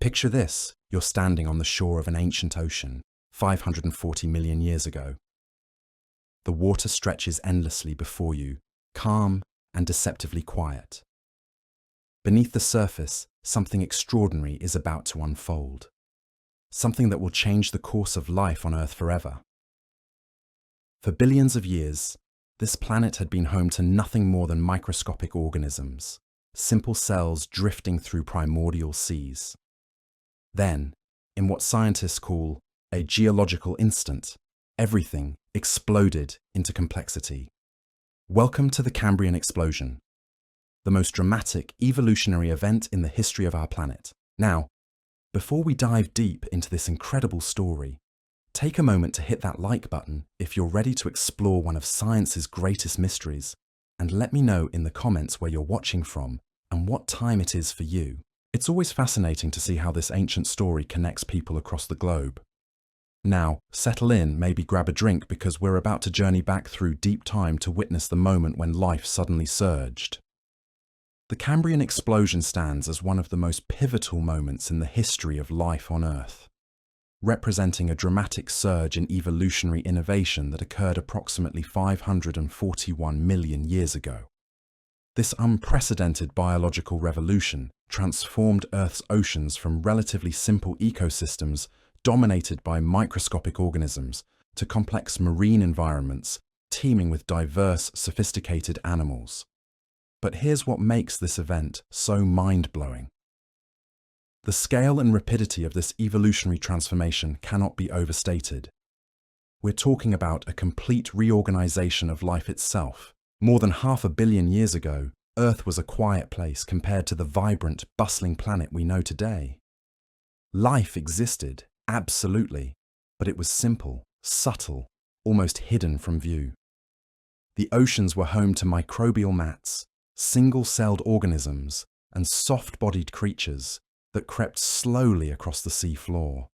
Picture this, you're standing on the shore of an ancient ocean, 540 million years ago. The water stretches endlessly before you, calm and deceptively quiet. Beneath the surface, something extraordinary is about to unfold. Something that will change the course of life on Earth forever. For billions of years, this planet had been home to nothing more than microscopic organisms, simple cells drifting through primordial seas. Then, in what scientists call a geological instant, everything exploded into complexity. Welcome to the Cambrian explosion, the most dramatic evolutionary event in the history of our planet. Now, before we dive deep into this incredible story, take a moment to hit that like button if you're ready to explore one of science's greatest mysteries, and let me know in the comments where you're watching from and what time it is for you. It's always fascinating to see how this ancient story connects people across the globe. Now, settle in, maybe grab a drink, because we're about to journey back through deep time to witness the moment when life suddenly surged. The Cambrian explosion stands as one of the most pivotal moments in the history of life on Earth, representing a dramatic surge in evolutionary innovation that occurred approximately 541 million years ago. This unprecedented biological revolution transformed Earth's oceans from relatively simple ecosystems dominated by microscopic organisms to complex marine environments teeming with diverse, sophisticated animals. But here's what makes this event so mind-blowing. The scale and rapidity of this evolutionary transformation cannot be overstated. We're talking about a complete reorganization of life itself. More than 500 million years ago, Earth was a quiet place compared to the vibrant, bustling planet we know today. Life existed, absolutely, but it was simple, subtle, almost hidden from view. The oceans were home to microbial mats, single-celled organisms, and soft-bodied creatures that crept slowly across the sea floor.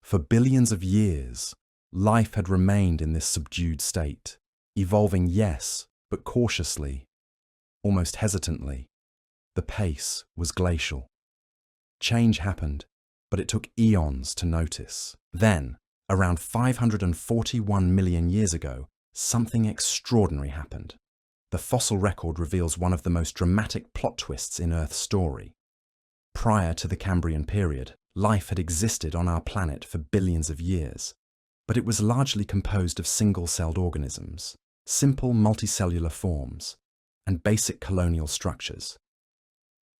For billions of years, life had remained in this subdued state, evolving, yes, but cautiously, almost hesitantly. The pace was glacial. Change happened, but it took eons to notice. Then, around 541 million years ago, something extraordinary happened. The fossil record reveals one of the most dramatic plot twists in Earth's story. Prior to the Cambrian period, life had existed on our planet for billions of years, but it was largely composed of single-celled organisms, simple multicellular forms, and basic colonial structures.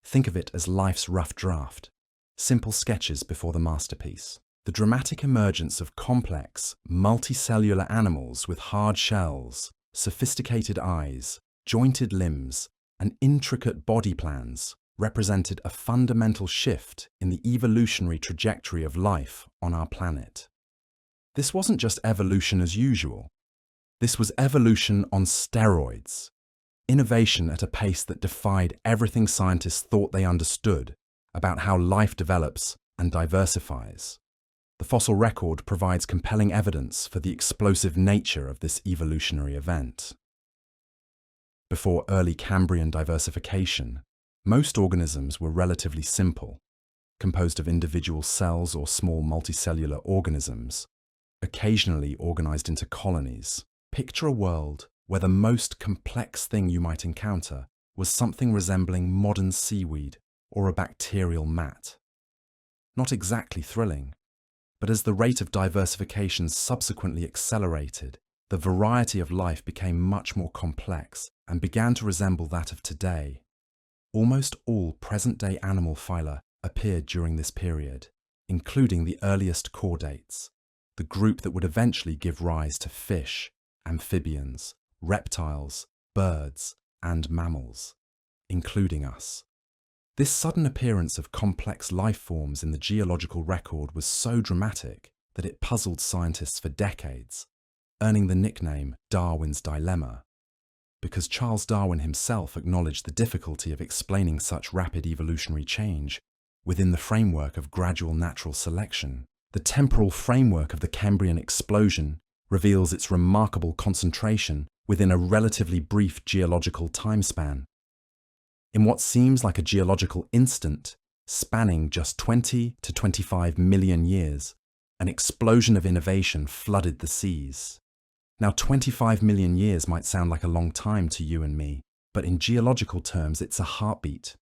Think of it as life's rough draft, simple sketches before the masterpiece. The dramatic emergence of complex, multicellular animals with hard shells, sophisticated eyes, jointed limbs, and intricate body plans represented a fundamental shift in the evolutionary trajectory of life on our planet. This wasn't just evolution as usual. This was evolution on steroids, innovation at a pace that defied everything scientists thought they understood about how life develops and diversifies. The fossil record provides compelling evidence for the explosive nature of this evolutionary event. Before early Cambrian diversification, most organisms were relatively simple, composed of individual cells or small multicellular organisms, occasionally organized into colonies. Picture a world where the most complex thing you might encounter was something resembling modern seaweed or a bacterial mat. Not exactly thrilling, but as the rate of diversification subsequently accelerated, the variety of life became much more complex and began to resemble that of today. Almost all present-day animal phyla appeared during this period, including the earliest chordates, the group that would eventually give rise to fish, amphibians, reptiles, birds, and mammals, including us. This sudden appearance of complex life forms in the geological record was so dramatic that it puzzled scientists for decades, earning the nickname Darwin's Dilemma, because Charles Darwin himself acknowledged the difficulty of explaining such rapid evolutionary change within the framework of gradual natural selection. The temporal framework of the Cambrian explosion reveals its remarkable concentration within a relatively brief geological timespan. In what seems like a geological instant, spanning just 20 to 25 million years, an explosion of innovation flooded the seas. Now, 25 million years might sound like a long time to you and me, but in geological terms, it's a heartbeat.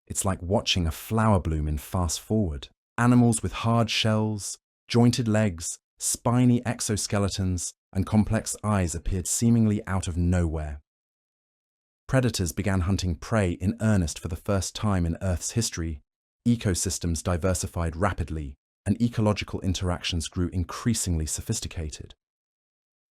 It's like watching a flower bloom in fast forward. Animals with hard shells, jointed legs, spiny exoskeletons, and complex eyes appeared seemingly out of nowhere. Predators began hunting prey in earnest for the first time in Earth's history. Ecosystems diversified rapidly, and ecological interactions grew increasingly sophisticated.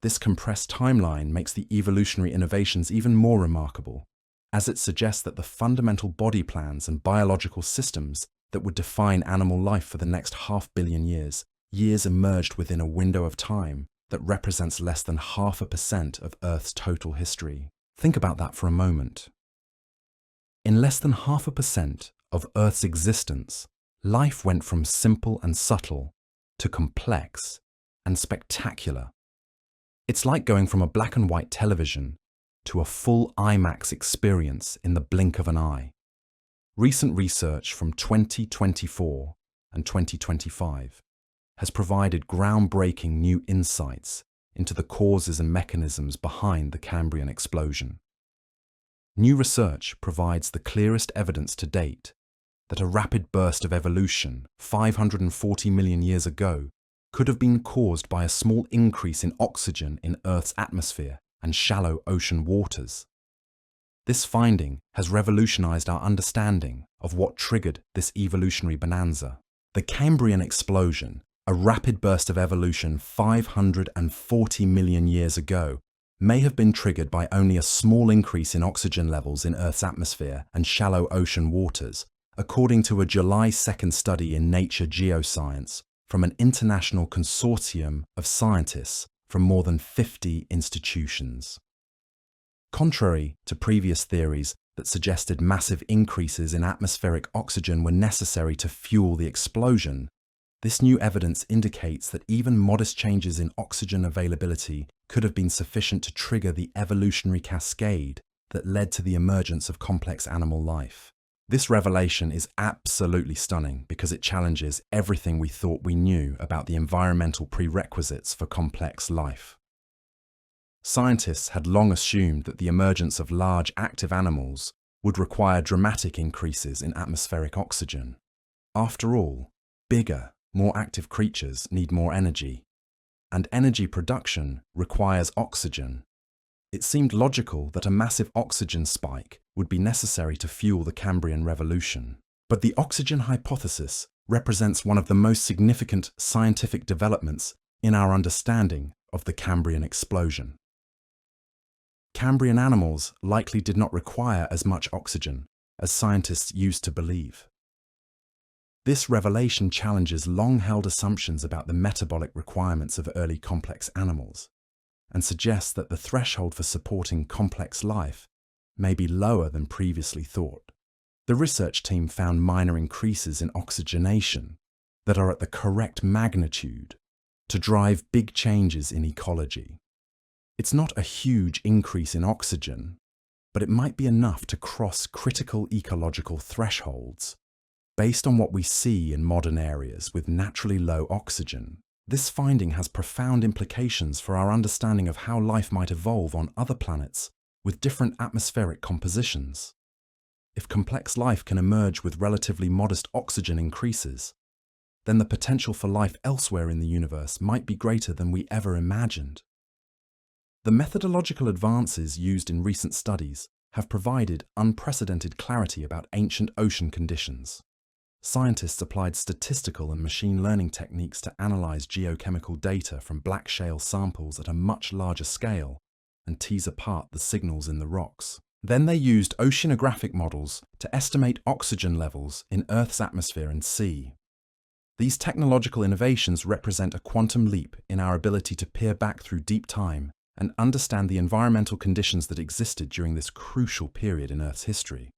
This compressed timeline makes the evolutionary innovations even more remarkable, as it suggests that the fundamental body plans and biological systems that would define animal life for the next 500 million years emerged within a window of time that represents less than 0.5% of Earth's total history. Think about that for a moment. In less than 0.5% of Earth's existence, life went from simple and subtle to complex and spectacular. It's like going from a black and white television to a full IMAX experience in the blink of an eye. Recent research from 2024 and 2025 has provided groundbreaking new insights into the causes and mechanisms behind the Cambrian explosion. New research provides the clearest evidence to date that a rapid burst of evolution 540 million years ago could have been caused by a small increase in oxygen in Earth's atmosphere and shallow ocean waters. This finding has revolutionized our understanding of what triggered this evolutionary bonanza. The Cambrian explosion, a rapid burst of evolution 540 million years ago, may have been triggered by only a small increase in oxygen levels in Earth's atmosphere and shallow ocean waters, according to a July 2nd study in Nature Geoscience from an international consortium of scientists from more than 50 institutions. Contrary to previous theories that suggested massive increases in atmospheric oxygen were necessary to fuel the explosion, this new evidence indicates that even modest changes in oxygen availability could have been sufficient to trigger the evolutionary cascade that led to the emergence of complex animal life. This revelation is absolutely stunning because it challenges everything we thought we knew about the environmental prerequisites for complex life. Scientists had long assumed that the emergence of large active animals would require dramatic increases in atmospheric oxygen. After all, bigger, more active creatures need more energy, and energy production requires oxygen. It seemed logical that a massive oxygen spike would be necessary to fuel the Cambrian revolution. But the oxygen hypothesis represents one of the most significant scientific developments in our understanding of the Cambrian explosion. Cambrian animals likely did not require as much oxygen as scientists used to believe. This revelation challenges long-held assumptions about the metabolic requirements of early complex animals and suggests that the threshold for supporting complex life may be lower than previously thought. The research team found minor increases in oxygenation that are at the correct magnitude to drive big changes in ecology. It's not a huge increase in oxygen, but it might be enough to cross critical ecological thresholds. Based on what we see in modern areas with naturally low oxygen, this finding has profound implications for our understanding of how life might evolve on other planets with different atmospheric compositions. If complex life can emerge with relatively modest oxygen increases, then the potential for life elsewhere in the universe might be greater than we ever imagined. The methodological advances used in recent studies have provided unprecedented clarity about ancient ocean conditions. Scientists applied statistical and machine learning techniques to analyze geochemical data from black shale samples at a much larger scale and tease apart the signals in the rocks. Then they used oceanographic models to estimate oxygen levels in Earth's atmosphere and sea. These technological innovations represent a quantum leap in our ability to peer back through deep time and understand the environmental conditions that existed during this crucial period in Earth's history.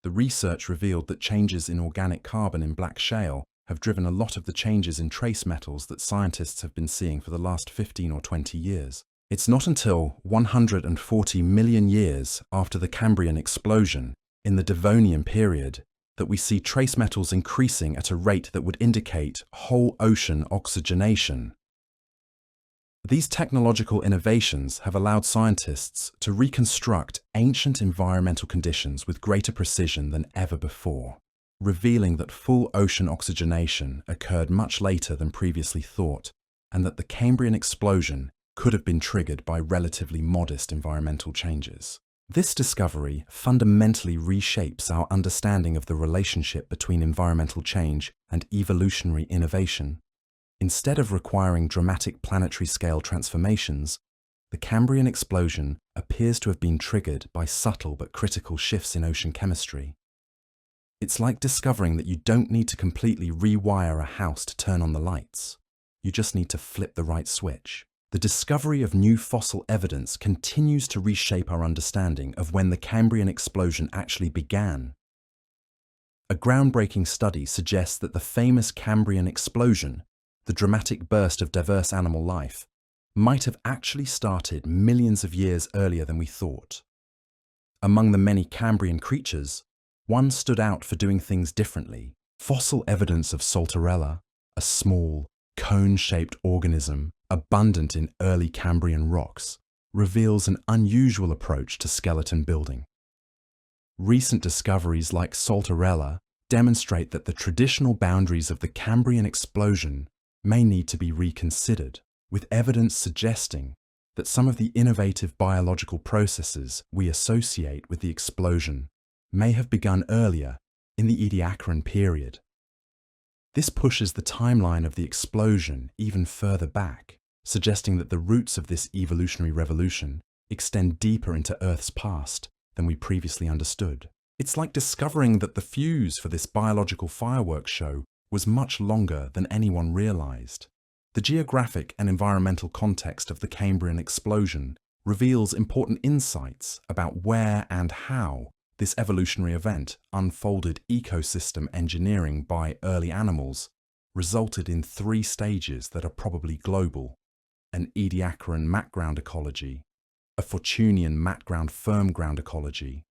The research revealed that changes in organic carbon in black shale have driven a lot of the changes in trace metals that scientists have been seeing for the last 15 or 20 years. It's not until 140 million years after the Cambrian explosion, in the Devonian period, that we see trace metals increasing at a rate that would indicate whole ocean oxygenation. These technological innovations have allowed scientists to reconstruct ancient environmental conditions with greater precision than ever before, revealing that full ocean oxygenation occurred much later than previously thought, and that the Cambrian explosion could have been triggered by relatively modest environmental changes. This discovery fundamentally reshapes our understanding of the relationship between environmental change and evolutionary innovation. Instead of requiring dramatic planetary-scale transformations, the Cambrian explosion appears to have been triggered by subtle but critical shifts in ocean chemistry. It's like discovering that you don't need to completely rewire a house to turn on the lights. You just need to flip the right switch. The discovery of new fossil evidence continues to reshape our understanding of when the Cambrian explosion actually began. A groundbreaking study suggests that the famous Cambrian explosion, the dramatic burst of diverse animal life, might have actually started millions of years earlier than we thought. Among the many Cambrian creatures, one stood out for doing things differently. Fossil evidence of Saltarella, a small, cone-shaped organism abundant in early Cambrian rocks, reveals an unusual approach to skeleton building. Recent discoveries like Saltarella demonstrate that the traditional boundaries of the Cambrian explosion may need to be reconsidered, with evidence suggesting that some of the innovative biological processes we associate with the explosion may have begun earlier in the Ediacaran period. This pushes the timeline of the explosion even further back, suggesting that the roots of this evolutionary revolution extend deeper into Earth's past than we previously understood. It's like discovering that the fuse for this biological fireworks show was much longer than anyone realized. The geographic and environmental context of the Cambrian explosion reveals important insights about where and how this evolutionary event unfolded. Ecosystem engineering by early animals resulted in 3 stages that are probably global: an Ediacaran mat-ground ecology, a Fortunian mat-ground firm-ground ecology,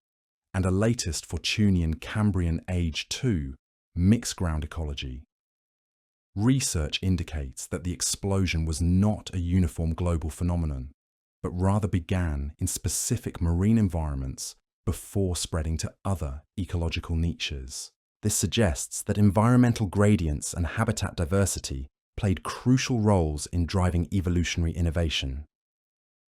and a latest Fortunian Cambrian Age II mixed-ground ecology. Research indicates that the explosion was not a uniform global phenomenon, but rather began in specific marine environments before spreading to other ecological niches. This suggests that environmental gradients and habitat diversity played crucial roles in driving evolutionary innovation.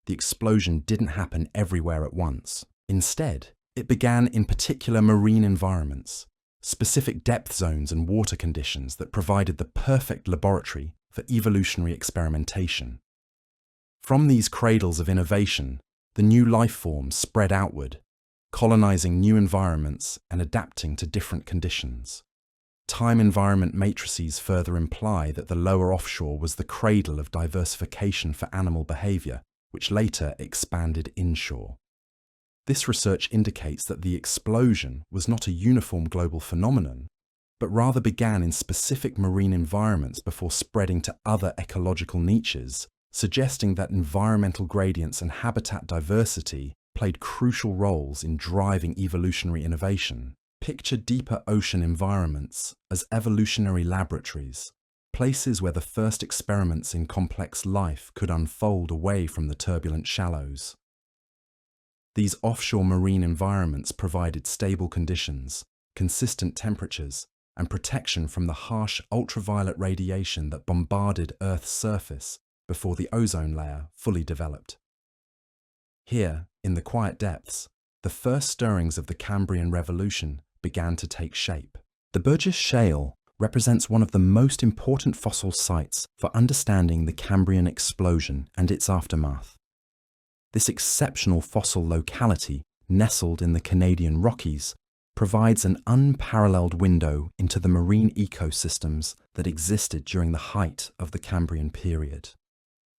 The explosion didn't happen everywhere at once. Instead, it began in particular marine environments, specific depth zones and water conditions that provided the perfect laboratory for evolutionary experimentation. From these cradles of innovation, the new life forms spread outward, colonizing new environments and adapting to different conditions. Time-environment matrices further imply that the lower offshore was the cradle of diversification for animal behavior, which later expanded inshore. This research indicates that the explosion was not a uniform global phenomenon, but rather began in specific marine environments before spreading to other ecological niches, suggesting that environmental gradients and habitat diversity played crucial roles in driving evolutionary innovation. Picture deeper ocean environments as evolutionary laboratories, places where the first experiments in complex life could unfold away from the turbulent shallows. These offshore marine environments provided stable conditions, consistent temperatures, and protection from the harsh ultraviolet radiation that bombarded Earth's surface before the ozone layer fully developed. Here, in the quiet depths, the first stirrings of the Cambrian Revolution began to take shape. The Burgess Shale represents one of the most important fossil sites for understanding the Cambrian explosion and its aftermath. This exceptional fossil locality, nestled in the Canadian Rockies, provides an unparalleled window into the marine ecosystems that existed during the height of the Cambrian period.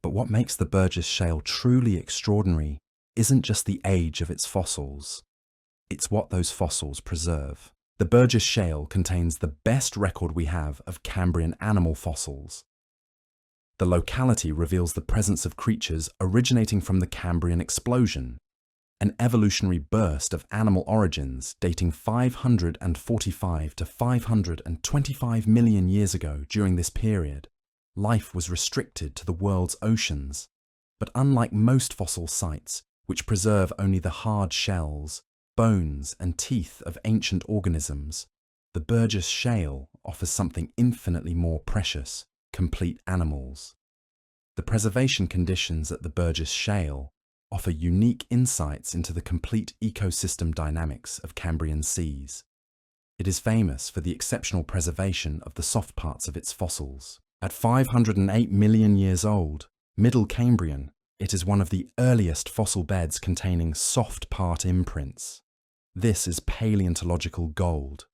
But what makes the Burgess Shale truly extraordinary isn't just the age of its fossils. It's what those fossils preserve. The Burgess Shale contains the best record we have of Cambrian animal fossils. The locality reveals the presence of creatures originating from the Cambrian explosion, an evolutionary burst of animal origins dating 545 to 525 million years ago. During this period, life was restricted to the world's oceans, but unlike most fossil sites, which preserve only the hard shells, bones, and teeth of ancient organisms, the Burgess Shale offers something infinitely more precious: complete animals. The preservation conditions at the Burgess Shale offer unique insights into the complete ecosystem dynamics of Cambrian seas. It is famous for the exceptional preservation of the soft parts of its fossils. At 508 million years old, Middle Cambrian, it is one of the earliest fossil beds containing soft part imprints. This is paleontological gold.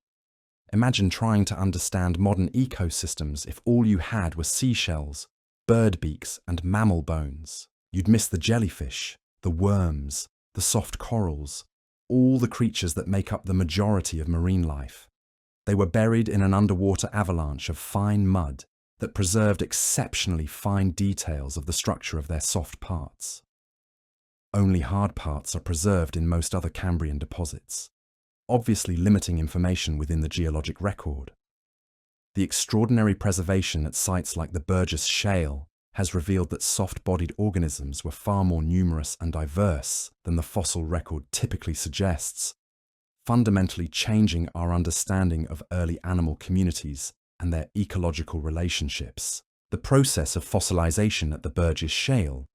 Imagine trying to understand modern ecosystems if all you had were seashells, bird beaks, and mammal bones. You'd miss the jellyfish, the worms, the soft corals, all the creatures that make up the majority of marine life. They were buried in an underwater avalanche of fine mud that preserved exceptionally fine details of the structure of their soft parts. Only hard parts are preserved in most other Cambrian deposits, obviously limiting information within the geologic record. The extraordinary preservation at sites like the Burgess Shale has revealed that soft-bodied organisms were far more numerous and diverse than the fossil record typically suggests, fundamentally changing our understanding of early animal communities and their ecological relationships. The process of fossilization at the Burgess Shale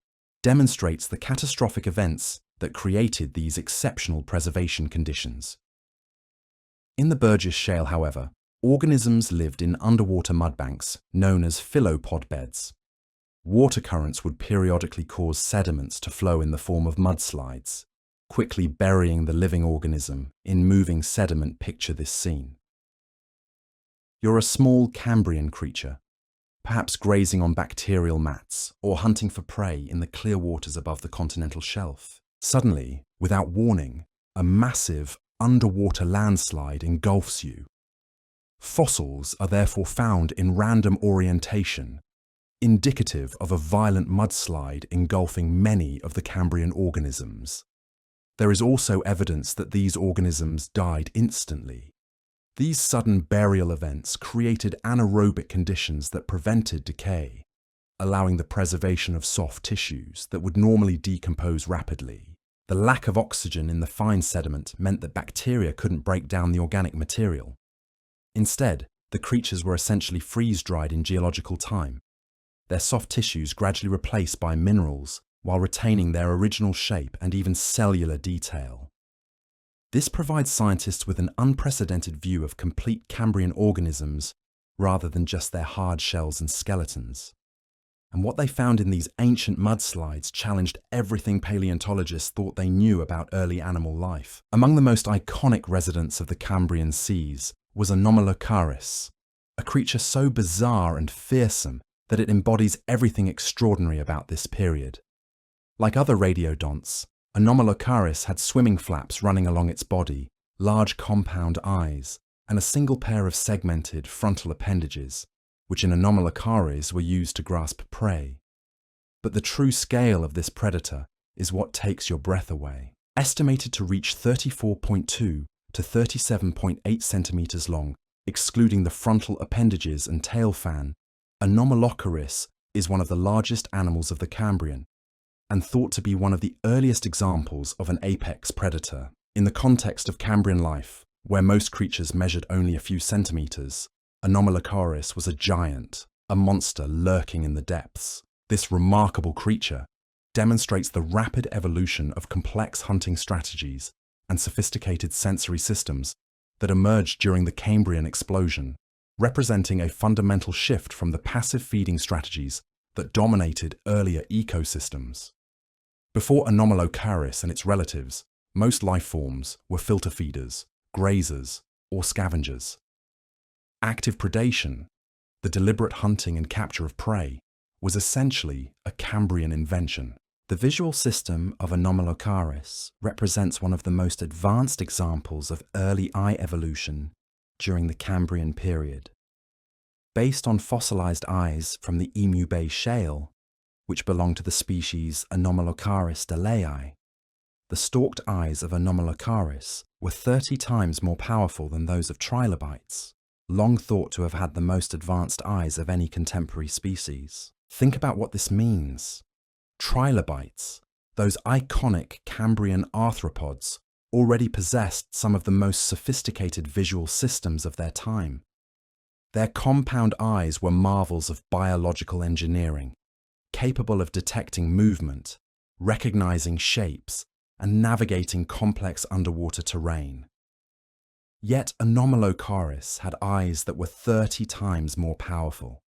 demonstrates the catastrophic events that created these exceptional preservation conditions. In the Burgess Shale, however, organisms lived in underwater mudbanks known as phyllopod beds. Water currents would periodically cause sediments to flow in the form of mudslides, quickly burying the living organism in moving sediment. Picture this scene. You're a small Cambrian creature, perhaps grazing on bacterial mats or hunting for prey in the clear waters above the continental shelf. Suddenly, without warning, a massive underwater landslide engulfs you. Fossils are therefore found in random orientation, indicative of a violent mudslide engulfing many of the Cambrian organisms. There is also evidence that these organisms died instantly. These sudden burial events created anaerobic conditions that prevented decay, allowing the preservation of soft tissues that would normally decompose rapidly. The lack of oxygen in the fine sediment meant that bacteria couldn't break down the organic material. Instead, the creatures were essentially freeze-dried in geological time, their soft tissues gradually replaced by minerals while retaining their original shape and even cellular detail. This provides scientists with an unprecedented view of complete Cambrian organisms rather than just their hard shells and skeletons. And what they found in these ancient mudslides challenged everything paleontologists thought they knew about early animal life. Among the most iconic residents of the Cambrian seas was Anomalocaris, a creature so bizarre and fearsome that it embodies everything extraordinary about this period. Like other radiodonts, Anomalocaris had swimming flaps running along its body, large compound eyes, and a single pair of segmented frontal appendages, which in Anomalocaris were used to grasp prey. But the true scale of this predator is what takes your breath away. Estimated to reach 34.2 to 37.8 centimeters long, excluding the frontal appendages and tail fan, Anomalocaris is one of the largest animals of the Cambrian, and thought to be one of the earliest examples of an apex predator. In the context of Cambrian life, where most creatures measured only a few centimeters, Anomalocaris was a giant, a monster lurking in the depths. This remarkable creature demonstrates the rapid evolution of complex hunting strategies and sophisticated sensory systems that emerged during the Cambrian explosion, representing a fundamental shift from the passive feeding strategies that dominated earlier ecosystems. Before Anomalocaris and its relatives, most life forms were filter feeders, grazers, or scavengers. Active predation, the deliberate hunting and capture of prey, was essentially a Cambrian invention. The visual system of Anomalocaris represents one of the most advanced examples of early eye evolution during the Cambrian period. Based on fossilized eyes from the Emu Bay Shale, which belong to the species Anomalocaris dalei, The stalked eyes of Anomalocaris were 30 times more powerful than those of trilobites, long thought to have had the most advanced eyes of any contemporary species. Think about what this means. Trilobites, those iconic Cambrian arthropods, already possessed some of the most sophisticated visual systems of their time. Their compound eyes were marvels of biological engineering, capable of detecting movement, recognizing shapes, and navigating complex underwater terrain. Yet Anomalocaris had eyes that were 30 times more powerful.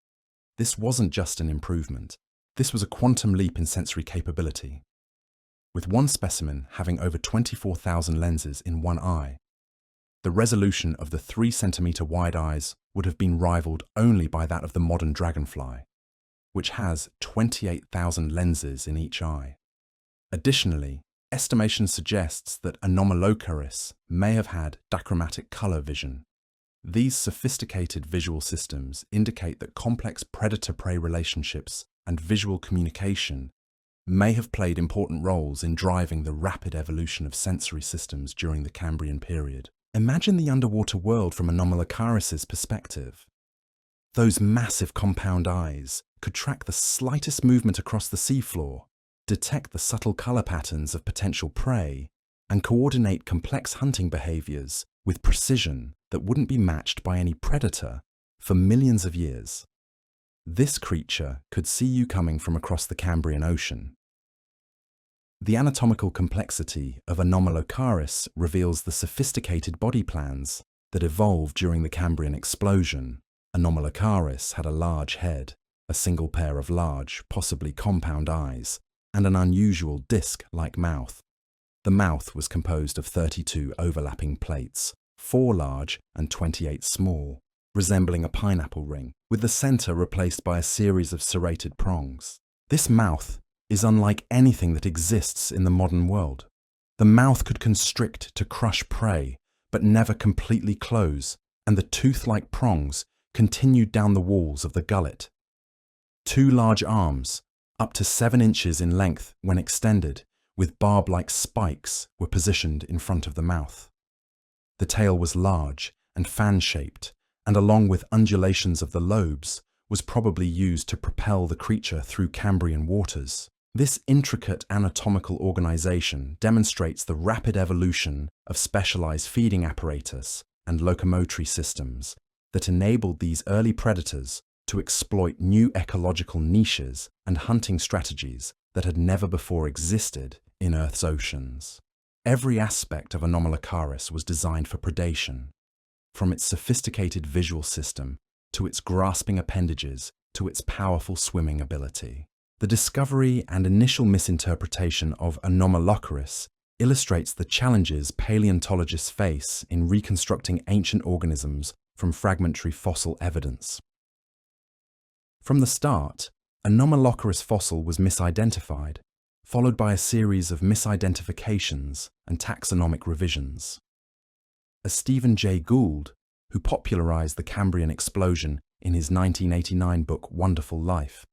This wasn't just an improvement. This was a quantum leap in sensory capability. With one specimen having over 24,000 lenses in one eye, the resolution of the 3-centimeter wide eyes would have been rivaled only by that of the modern dragonfly, which has 28,000 lenses in each eye. Additionally, estimation suggests that Anomalocaris may have had dichromatic color vision. These sophisticated visual systems indicate that complex predator-prey relationships and visual communication may have played important roles in driving the rapid evolution of sensory systems during the Cambrian period. Imagine the underwater world from Anomalocaris' perspective. Those massive compound eyes could track the slightest movement across the seafloor, detect the subtle color patterns of potential prey, and coordinate complex hunting behaviors with precision that wouldn't be matched by any predator for millions of years. This creature could see you coming from across the Cambrian Ocean. The anatomical complexity of Anomalocaris reveals the sophisticated body plans that evolved during the Cambrian explosion. Anomalocaris had a large head, a single pair of large, possibly compound eyes, and an unusual disc-like mouth. The mouth was composed of 32 overlapping plates, 4 large and 28 small, resembling a pineapple ring, with the center replaced by a series of serrated prongs. This mouth is unlike anything that exists in the modern world. The mouth could constrict to crush prey, but never completely close, and the tooth-like prongs continued down the walls of the gullet. 2 large arms, up to 7 inches in length when extended, with barb-like spikes, were positioned in front of the mouth. The tail was large and fan-shaped, and along with undulations of the lobes, was probably used to propel the creature through Cambrian waters. This intricate anatomical organization demonstrates the rapid evolution of specialized feeding apparatus and locomotory systems that enabled these early predators to exploit new ecological niches and hunting strategies that had never before existed in Earth's oceans. Every aspect of Anomalocaris was designed for predation, from its sophisticated visual system to its grasping appendages to its powerful swimming ability. The discovery and initial misinterpretation of Anomalocaris illustrates the challenges paleontologists face in reconstructing ancient organisms from fragmentary fossil evidence. From the start, Anomalocaris fossil was misidentified, followed by a series of misidentifications and taxonomic revisions. As Stephen Jay Gould, who popularized the Cambrian explosion in his 1989 book Wonderful Life,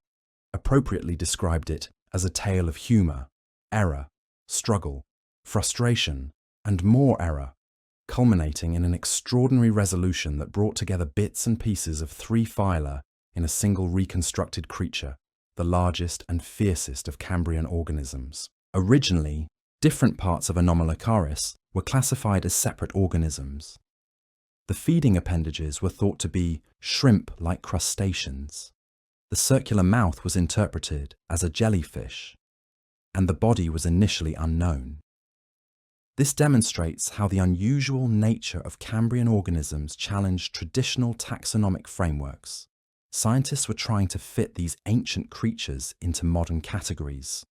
appropriately described it as a tale of humor, error, struggle, frustration, and more error, culminating in an extraordinary resolution that brought together bits and pieces of 3 phyla in a single reconstructed creature, the largest and fiercest of Cambrian organisms. Originally, different parts of Anomalocaris were classified as separate organisms. The feeding appendages were thought to be shrimp-like crustaceans. The circular mouth was interpreted as a jellyfish, and the body was initially unknown. This demonstrates how the unusual nature of Cambrian organisms challenged traditional taxonomic frameworks. Scientists were trying to fit these ancient creatures into modern categories,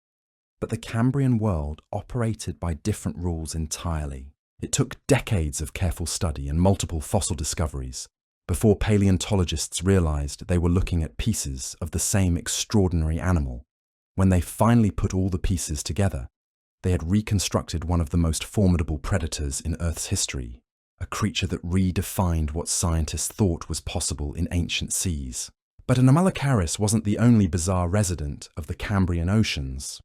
but the Cambrian world operated by different rules entirely. It took decades of careful study and multiple fossil discoveries before paleontologists realized they were looking at pieces of the same extraordinary animal. When they finally put all the pieces together, they had reconstructed one of the most formidable predators in Earth's history, a creature that redefined what scientists thought was possible in ancient seas. But Anomalocaris wasn't the only bizarre resident of the Cambrian oceans.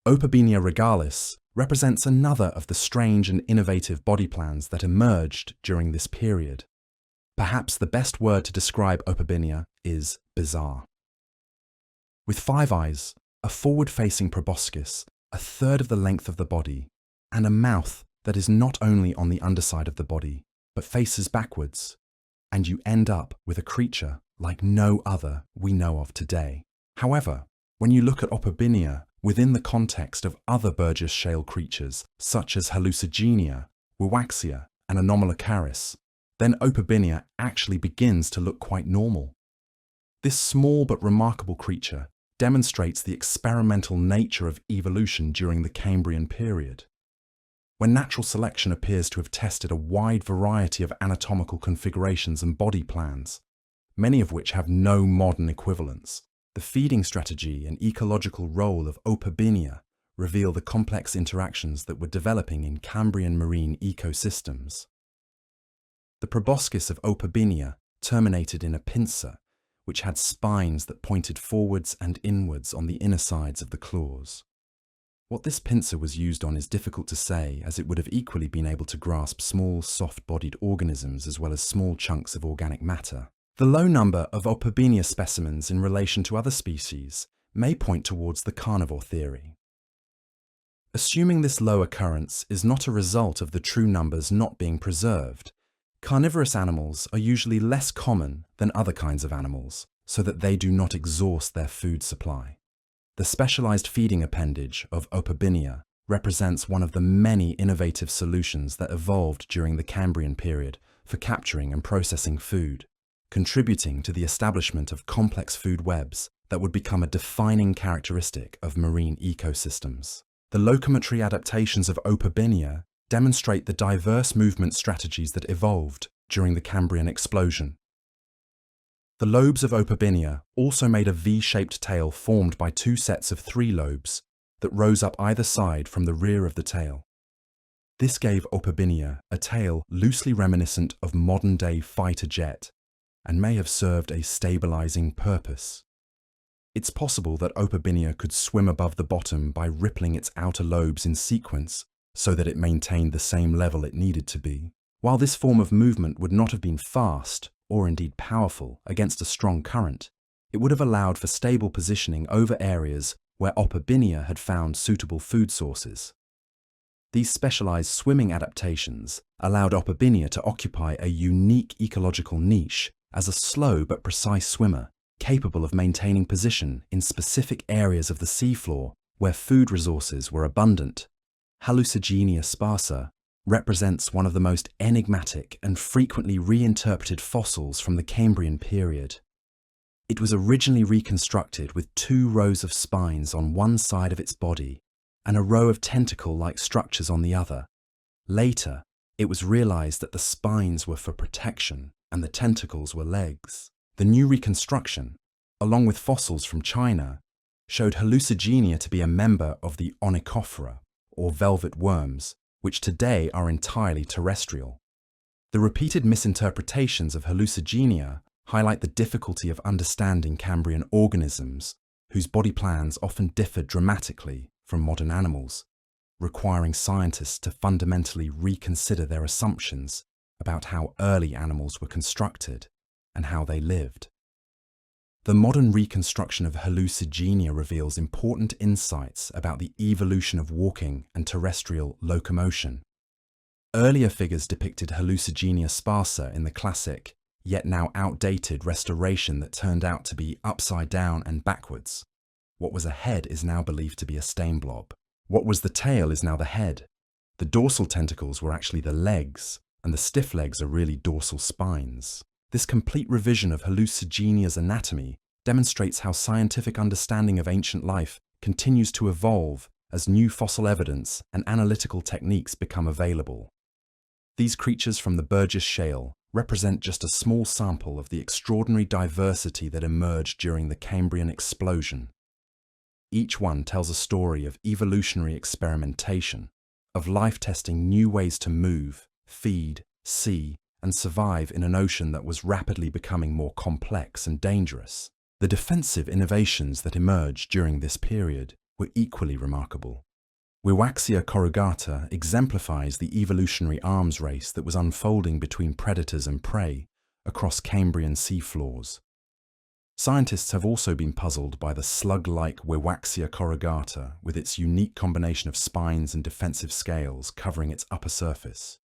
Opabinia regalis represents another of the strange and innovative body plans that emerged during this period. Perhaps the best word to describe Opabinia is bizarre. With 5 eyes, a forward-facing proboscis, a third of the length of the body, and a mouth that is not only on the underside of the body, but faces backwards, and you end up with a creature like no other we know of today. However, when you look at Opabinia within the context of other Burgess Shale creatures such as Hallucigenia, Wiwaxia, and Anomalocaris, then Opabinia actually begins to look quite normal. This small but remarkable creature demonstrates the experimental nature of evolution during the Cambrian period, when natural selection appears to have tested a wide variety of anatomical configurations and body plans, many of which have no modern equivalents. The feeding strategy and ecological role of Opabinia reveal the complex interactions that were developing in Cambrian marine ecosystems. The proboscis of Opabinia terminated in a pincer, which had spines that pointed forwards and inwards on the inner sides of the claws. What this pincer was used on is difficult to say, as it would have equally been able to grasp small, soft-bodied organisms as well as small chunks of organic matter. The low number of Opabinia specimens in relation to other species may point towards the carnivore theory. Assuming this low occurrence is not a result of the true numbers not being preserved, carnivorous animals are usually less common than other kinds of animals, so that they do not exhaust their food supply. The specialized feeding appendage of Opabinia represents one of the many innovative solutions that evolved during the Cambrian period for capturing and processing food, contributing to the establishment of complex food webs that would become a defining characteristic of marine ecosystems. The locomotory adaptations of Opabinia demonstrate the diverse movement strategies that evolved during the Cambrian explosion. The lobes of Opabinia also made a V-shaped tail formed by 2 sets of 3 lobes that rose up either side from the rear of the tail. This gave Opabinia a tail loosely reminiscent of modern-day fighter jet and may have served a stabilizing purpose. It's possible that Opabinia could swim above the bottom by rippling its outer lobes in sequence so that it maintained the same level it needed to be. While this form of movement would not have been fast, or indeed powerful, against a strong current, it would have allowed for stable positioning over areas where Opabinia had found suitable food sources. These specialized swimming adaptations allowed Opabinia to occupy a unique ecological niche as a slow but precise swimmer, capable of maintaining position in specific areas of the seafloor where food resources were abundant. Hallucigenia sparsa represents one of the most enigmatic and frequently reinterpreted fossils from the Cambrian period. It was originally reconstructed with 2 rows of spines on one side of its body and a row of tentacle-like structures on the other. Later, it was realized that the spines were for protection and the tentacles were legs. The new reconstruction, along with fossils from China, showed Hallucigenia to be a member of the Onychophora, or velvet worms, which today are entirely terrestrial. The repeated misinterpretations of Hallucigenia highlight the difficulty of understanding Cambrian organisms, whose body plans often differed dramatically from modern animals, requiring scientists to fundamentally reconsider their assumptions about how early animals were constructed and how they lived. The modern reconstruction of Hallucigenia reveals important insights about the evolution of walking and terrestrial locomotion. Earlier figures depicted Hallucigenia sparsa in the classic, yet now outdated restoration that turned out to be upside down and backwards. What was a head is now believed to be a stain blob. What was the tail is now the head. The dorsal tentacles were actually the legs, and the stiff legs are really dorsal spines. This complete revision of Hallucigenia's anatomy demonstrates how scientific understanding of ancient life continues to evolve as new fossil evidence and analytical techniques become available. These creatures from the Burgess Shale represent just a small sample of the extraordinary diversity that emerged during the Cambrian explosion. Each one tells a story of evolutionary experimentation, of life testing new ways to move, feed, see, and survive in an ocean that was rapidly becoming more complex and dangerous. The defensive innovations that emerged during this period were equally remarkable. Wiwaxia corrugata exemplifies the evolutionary arms race that was unfolding between predators and prey across Cambrian seafloors. Scientists have also been puzzled by the slug-like Wiwaxia corrugata with its unique combination of spines and defensive scales covering its upper surface.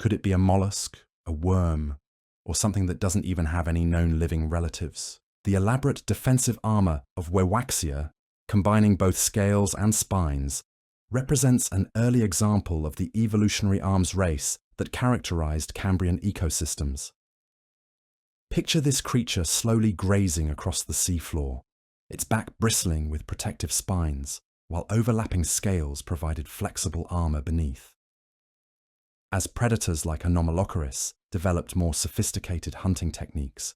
Could it be a mollusk, a worm, or something that doesn't even have any known living relatives? The elaborate defensive armor of Wiwaxia, combining both scales and spines, represents an early example of the evolutionary arms race that characterized Cambrian ecosystems. Picture this creature slowly grazing across the seafloor, its back bristling with protective spines, while overlapping scales provided flexible armor beneath. As predators like Anomalocaris developed more sophisticated hunting techniques,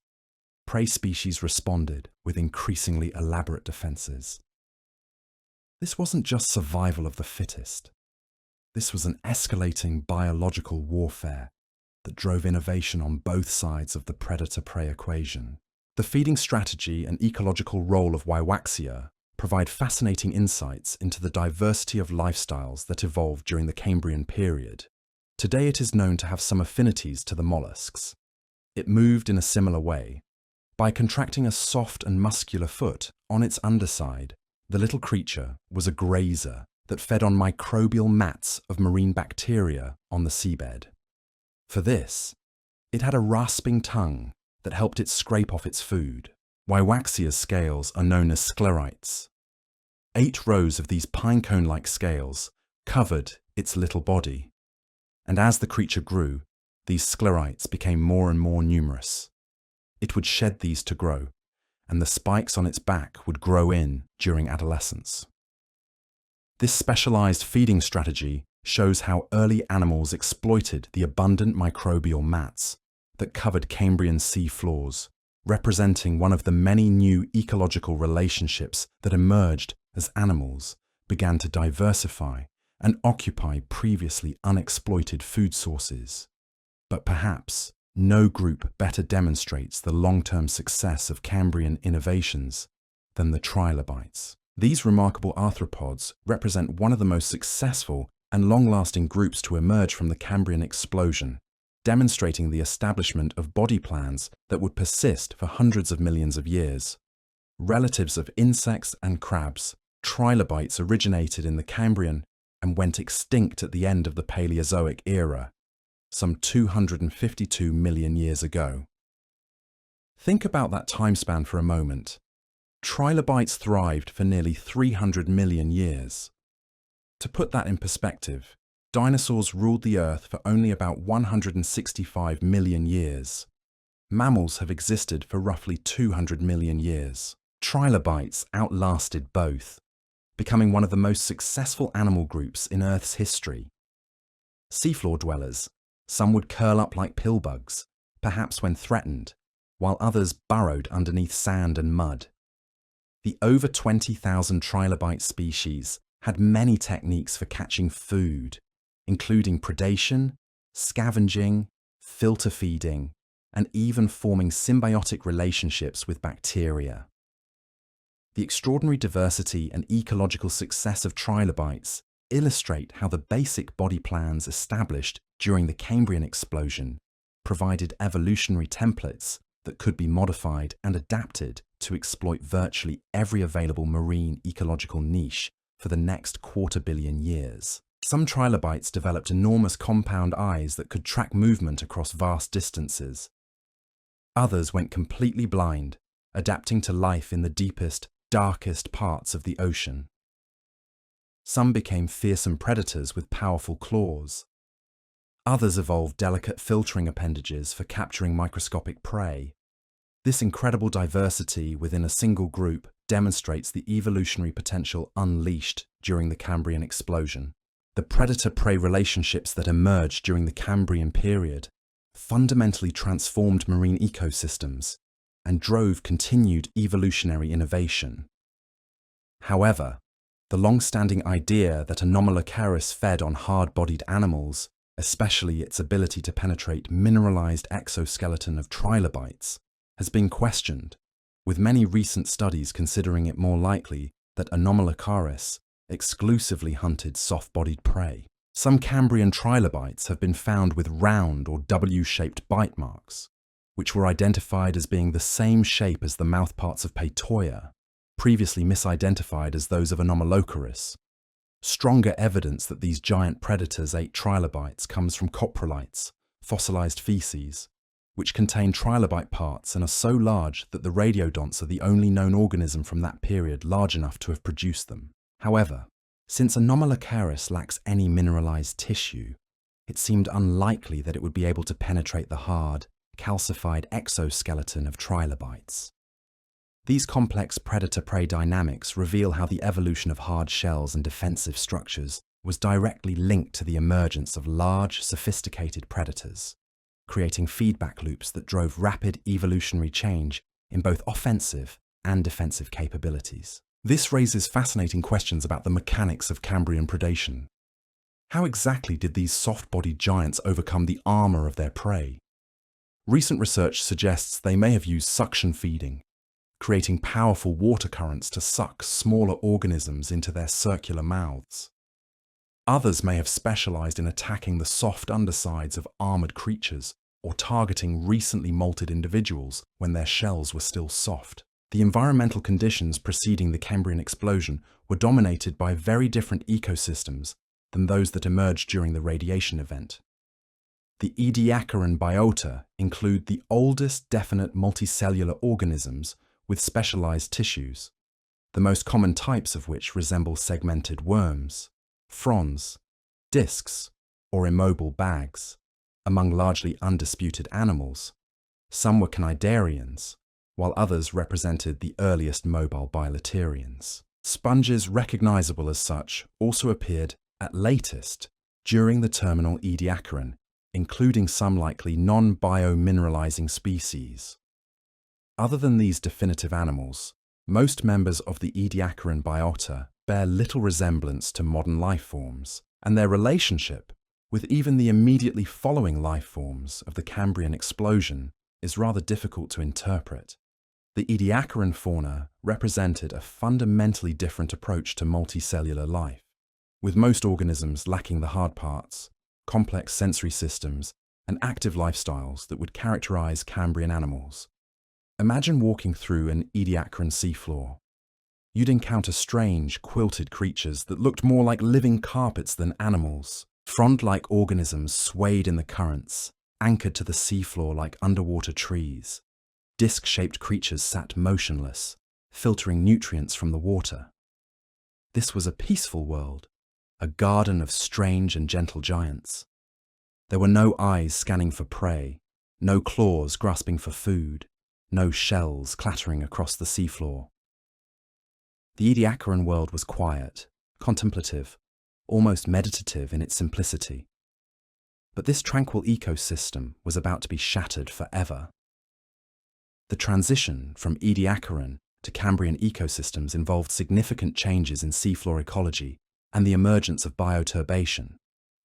prey species responded with increasingly elaborate defenses. This wasn't just survival of the fittest. This was an escalating biological warfare that drove innovation on both sides of the predator-prey equation. The feeding strategy and ecological role of Wiwaxia provide fascinating insights into the diversity of lifestyles that evolved during the Cambrian period. Today it is known to have some affinities to the mollusks. It moved in a similar way. By contracting a soft and muscular foot on its underside, the little creature was a grazer that fed on microbial mats of marine bacteria on the seabed. For this, it had a rasping tongue that helped it scrape off its food. Wiwaxia's scales are known as sclerites. 8 rows of these pinecone-like scales covered its little body, and as the creature grew, these sclerites became more and more numerous. It would shed these to grow, and the spikes on its back would grow in during adolescence. This specialized feeding strategy shows how early animals exploited the abundant microbial mats that covered Cambrian sea floors, representing one of the many new ecological relationships that emerged as animals began to diversify and occupy previously unexploited food sources. But perhaps no group better demonstrates the long-term success of Cambrian innovations than the trilobites. These remarkable arthropods represent one of the most successful and long-lasting groups to emerge from the Cambrian explosion, demonstrating the establishment of body plans that would persist for hundreds of millions of years. Relatives of insects and crabs, trilobites originated in the Cambrian and went extinct at the end of the Paleozoic era, some 252 million years ago. Think about that time span for a moment. Trilobites thrived for nearly 300 million years. To put that in perspective, dinosaurs ruled the Earth for only about 165 million years. Mammals have existed for roughly 200 million years. Trilobites outlasted both, becoming one of the most successful animal groups in Earth's history. Seafloor dwellers, some would curl up like pillbugs, perhaps when threatened, while others burrowed underneath sand and mud. The over 20,000 trilobite species had many techniques for catching food, including predation, scavenging, filter feeding, and even forming symbiotic relationships with bacteria. The extraordinary diversity and ecological success of trilobites illustrate how the basic body plans established during the Cambrian explosion provided evolutionary templates that could be modified and adapted to exploit virtually every available marine ecological niche for the next 250 million years. Some trilobites developed enormous compound eyes that could track movement across vast distances. Others went completely blind, adapting to life in the deepest, darkest parts of the ocean. Some became fearsome predators with powerful claws. Others evolved delicate filtering appendages for capturing microscopic prey. This incredible diversity within a single group demonstrates the evolutionary potential unleashed during the Cambrian explosion. The predator-prey relationships that emerged during the Cambrian period fundamentally transformed marine ecosystems and drove continued evolutionary innovation. However, the long-standing idea that Anomalocaris fed on hard-bodied animals, especially its ability to penetrate mineralized exoskeleton of trilobites, has been questioned, with many recent studies considering it more likely that Anomalocaris exclusively hunted soft-bodied prey. Some Cambrian trilobites have been found with round or W-shaped bite marks, which were identified as being the same shape as the mouthparts of Peytoia, previously misidentified as those of Anomalocaris. Stronger evidence that these giant predators ate trilobites comes from coprolites, fossilized feces, which contain trilobite parts and are so large that the radiodonts are the only known organism from that period large enough to have produced them. However, since Anomalocaris lacks any mineralized tissue, it seemed unlikely that it would be able to penetrate the hard, calcified exoskeleton of trilobites. These complex predator-prey dynamics reveal how the evolution of hard shells and defensive structures was directly linked to the emergence of large, sophisticated predators, creating feedback loops that drove rapid evolutionary change in both offensive and defensive capabilities. This raises fascinating questions about the mechanics of Cambrian predation. How exactly did these soft-bodied giants overcome the armor of their prey? Recent research suggests they may have used suction feeding, creating powerful water currents to suck smaller organisms into their circular mouths. Others may have specialized in attacking the soft undersides of armored creatures or targeting recently molted individuals when their shells were still soft. The environmental conditions preceding the Cambrian explosion were dominated by very different ecosystems than those that emerged during the radiation event. The Ediacaran biota include the oldest definite multicellular organisms with specialized tissues, the most common types of which resemble segmented worms, fronds, discs, or immobile bags. Among largely undisputed animals, some were cnidarians, while others represented the earliest mobile bilaterians. Sponges recognizable as such also appeared at latest during the terminal Ediacaran, including some likely non-biomineralizing species. Other than these definitive animals, most members of the Ediacaran biota bear little resemblance to modern life forms, and their relationship with even the immediately following life forms of the Cambrian explosion is rather difficult to interpret. The Ediacaran fauna represented a fundamentally different approach to multicellular life, with most organisms lacking the hard parts, complex sensory systems, and active lifestyles that would characterize Cambrian animals. Imagine walking through an Ediacaran seafloor. You'd encounter strange, quilted creatures that looked more like living carpets than animals. Frond-like organisms swayed in the currents, anchored to the seafloor like underwater trees. Disc-shaped creatures sat motionless, filtering nutrients from the water. This was a peaceful world, a garden of strange and gentle giants. There were no eyes scanning for prey, no claws grasping for food, no shells clattering across the seafloor. The Ediacaran world was quiet, contemplative, almost meditative in its simplicity. But this tranquil ecosystem was about to be shattered forever. The transition from Ediacaran to Cambrian ecosystems involved significant changes in seafloor ecology and the emergence of bioturbation.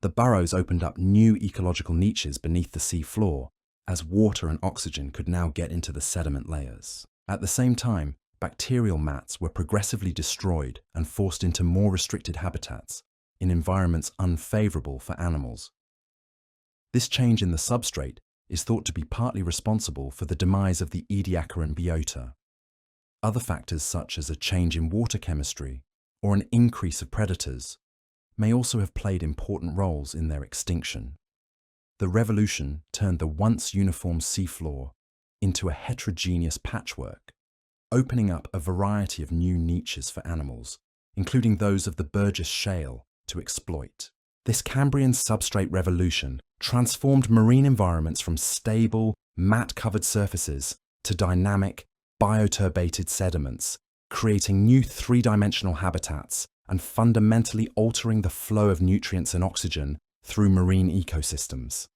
The burrows opened up new ecological niches beneath the seafloor, as water and oxygen could now get into the sediment layers. At the same time, bacterial mats were progressively destroyed and forced into more restricted habitats in environments unfavorable for animals. This change in the substrate is thought to be partly responsible for the demise of the Ediacaran biota. Other factors such as a change in water chemistry or an increase of predators may also have played important roles in their extinction. The revolution turned the once uniform seafloor into a heterogeneous patchwork, opening up a variety of new niches for animals, including those of the Burgess Shale, to exploit. This Cambrian substrate revolution transformed marine environments from stable, mat-covered surfaces to dynamic, bioturbated sediments, creating new three-dimensional habitats and fundamentally altering the flow of nutrients and oxygen through marine ecosystems.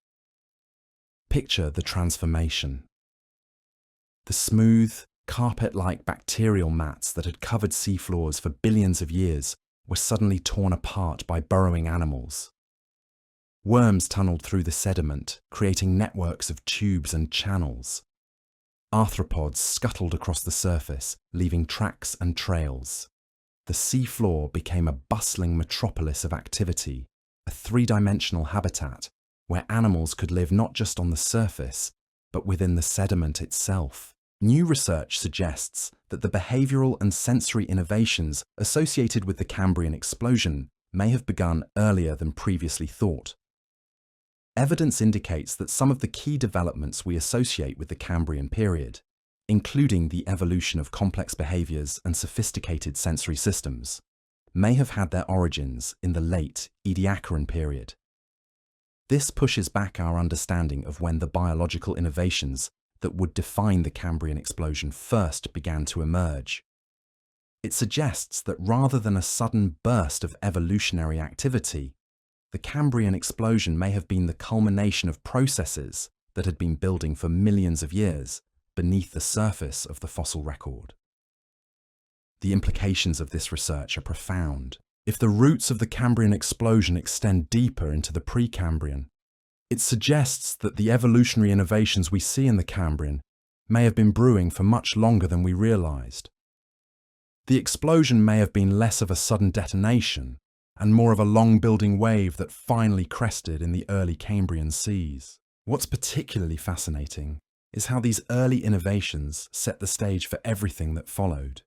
Picture the transformation. The smooth, carpet-like bacterial mats that had covered seafloors for billions of years were suddenly torn apart by burrowing animals. Worms tunneled through the sediment, creating networks of tubes and channels. Arthropods scuttled across the surface, leaving tracks and trails. the seafloor became a bustling metropolis of activity, a three-dimensional habitat where animals could live not just on the surface, but within the sediment itself. New research suggests that the behavioral and sensory innovations associated with the Cambrian explosion may have begun earlier than previously thought. Evidence indicates that some of the key developments we associate with the Cambrian period, including the evolution of complex behaviors and sophisticated sensory systems, may have had their origins in the late Ediacaran period. This pushes back our understanding of when the biological innovations that would define the Cambrian explosion first began to emerge. It suggests that rather than a sudden burst of evolutionary activity, the Cambrian explosion may have been the culmination of processes that had been building for millions of years beneath the surface of the fossil record. The implications of this research are profound. If the roots of the Cambrian explosion extend deeper into the Precambrian, it suggests that the evolutionary innovations we see in the Cambrian may have been brewing for much longer than we realized. The explosion may have been less of a sudden detonation and more of a long-building wave that finally crested in the early Cambrian seas. What's particularly fascinating is how these early innovations set the stage for everything that followed.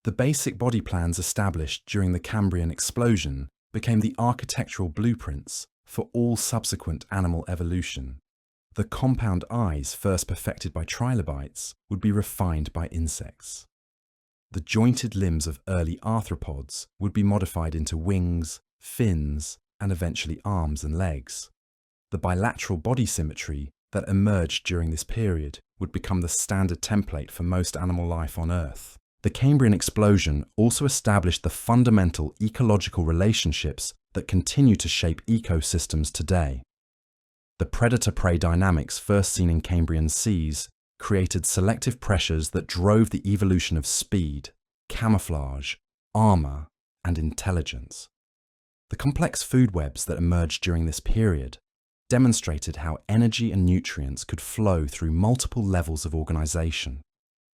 The basic body plans established during the Cambrian explosion became the architectural blueprints for all subsequent animal evolution. The compound eyes first perfected by trilobites would be refined by insects. The jointed limbs of early arthropods would be modified into wings, fins, and eventually arms and legs. The bilateral body symmetry that emerged during this period would become the standard template for most animal life on Earth. The Cambrian explosion also established the fundamental ecological relationships that continue to shape ecosystems today. The predator-prey dynamics first seen in Cambrian seas created selective pressures that drove the evolution of speed, camouflage, armor, and intelligence. The complex food webs that emerged during this period demonstrated how energy and nutrients could flow through multiple levels of organization,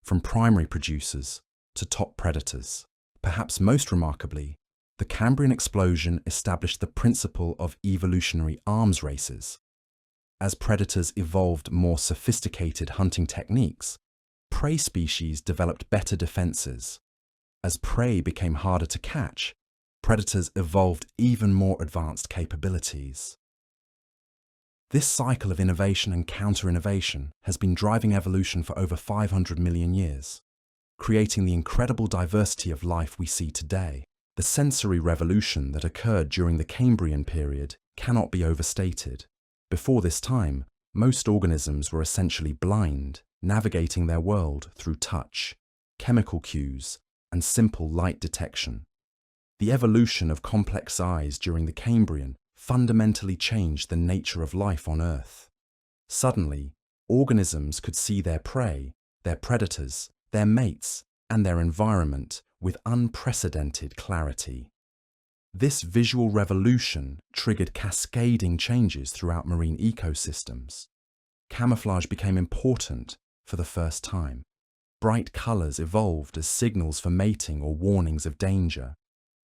from primary producers to top predators. Perhaps most remarkably, the Cambrian explosion established the principle of evolutionary arms races. As predators evolved more sophisticated hunting techniques, prey species developed better defenses. As prey became harder to catch, predators evolved even more advanced capabilities. This cycle of innovation and counter-innovation has been driving evolution for over 500 million years, creating the incredible diversity of life we see today. The sensory revolution that occurred during the Cambrian period cannot be overstated. Before this time, most organisms were essentially blind, navigating their world through touch, chemical cues, and simple light detection. The evolution of complex eyes during the Cambrian fundamentally changed the nature of life on Earth. Suddenly, organisms could see their prey, their predators, their mates, and their environment with unprecedented clarity. This visual revolution triggered cascading changes throughout marine ecosystems. Camouflage became important for the first time. Bright colors evolved as signals for mating or warnings of danger.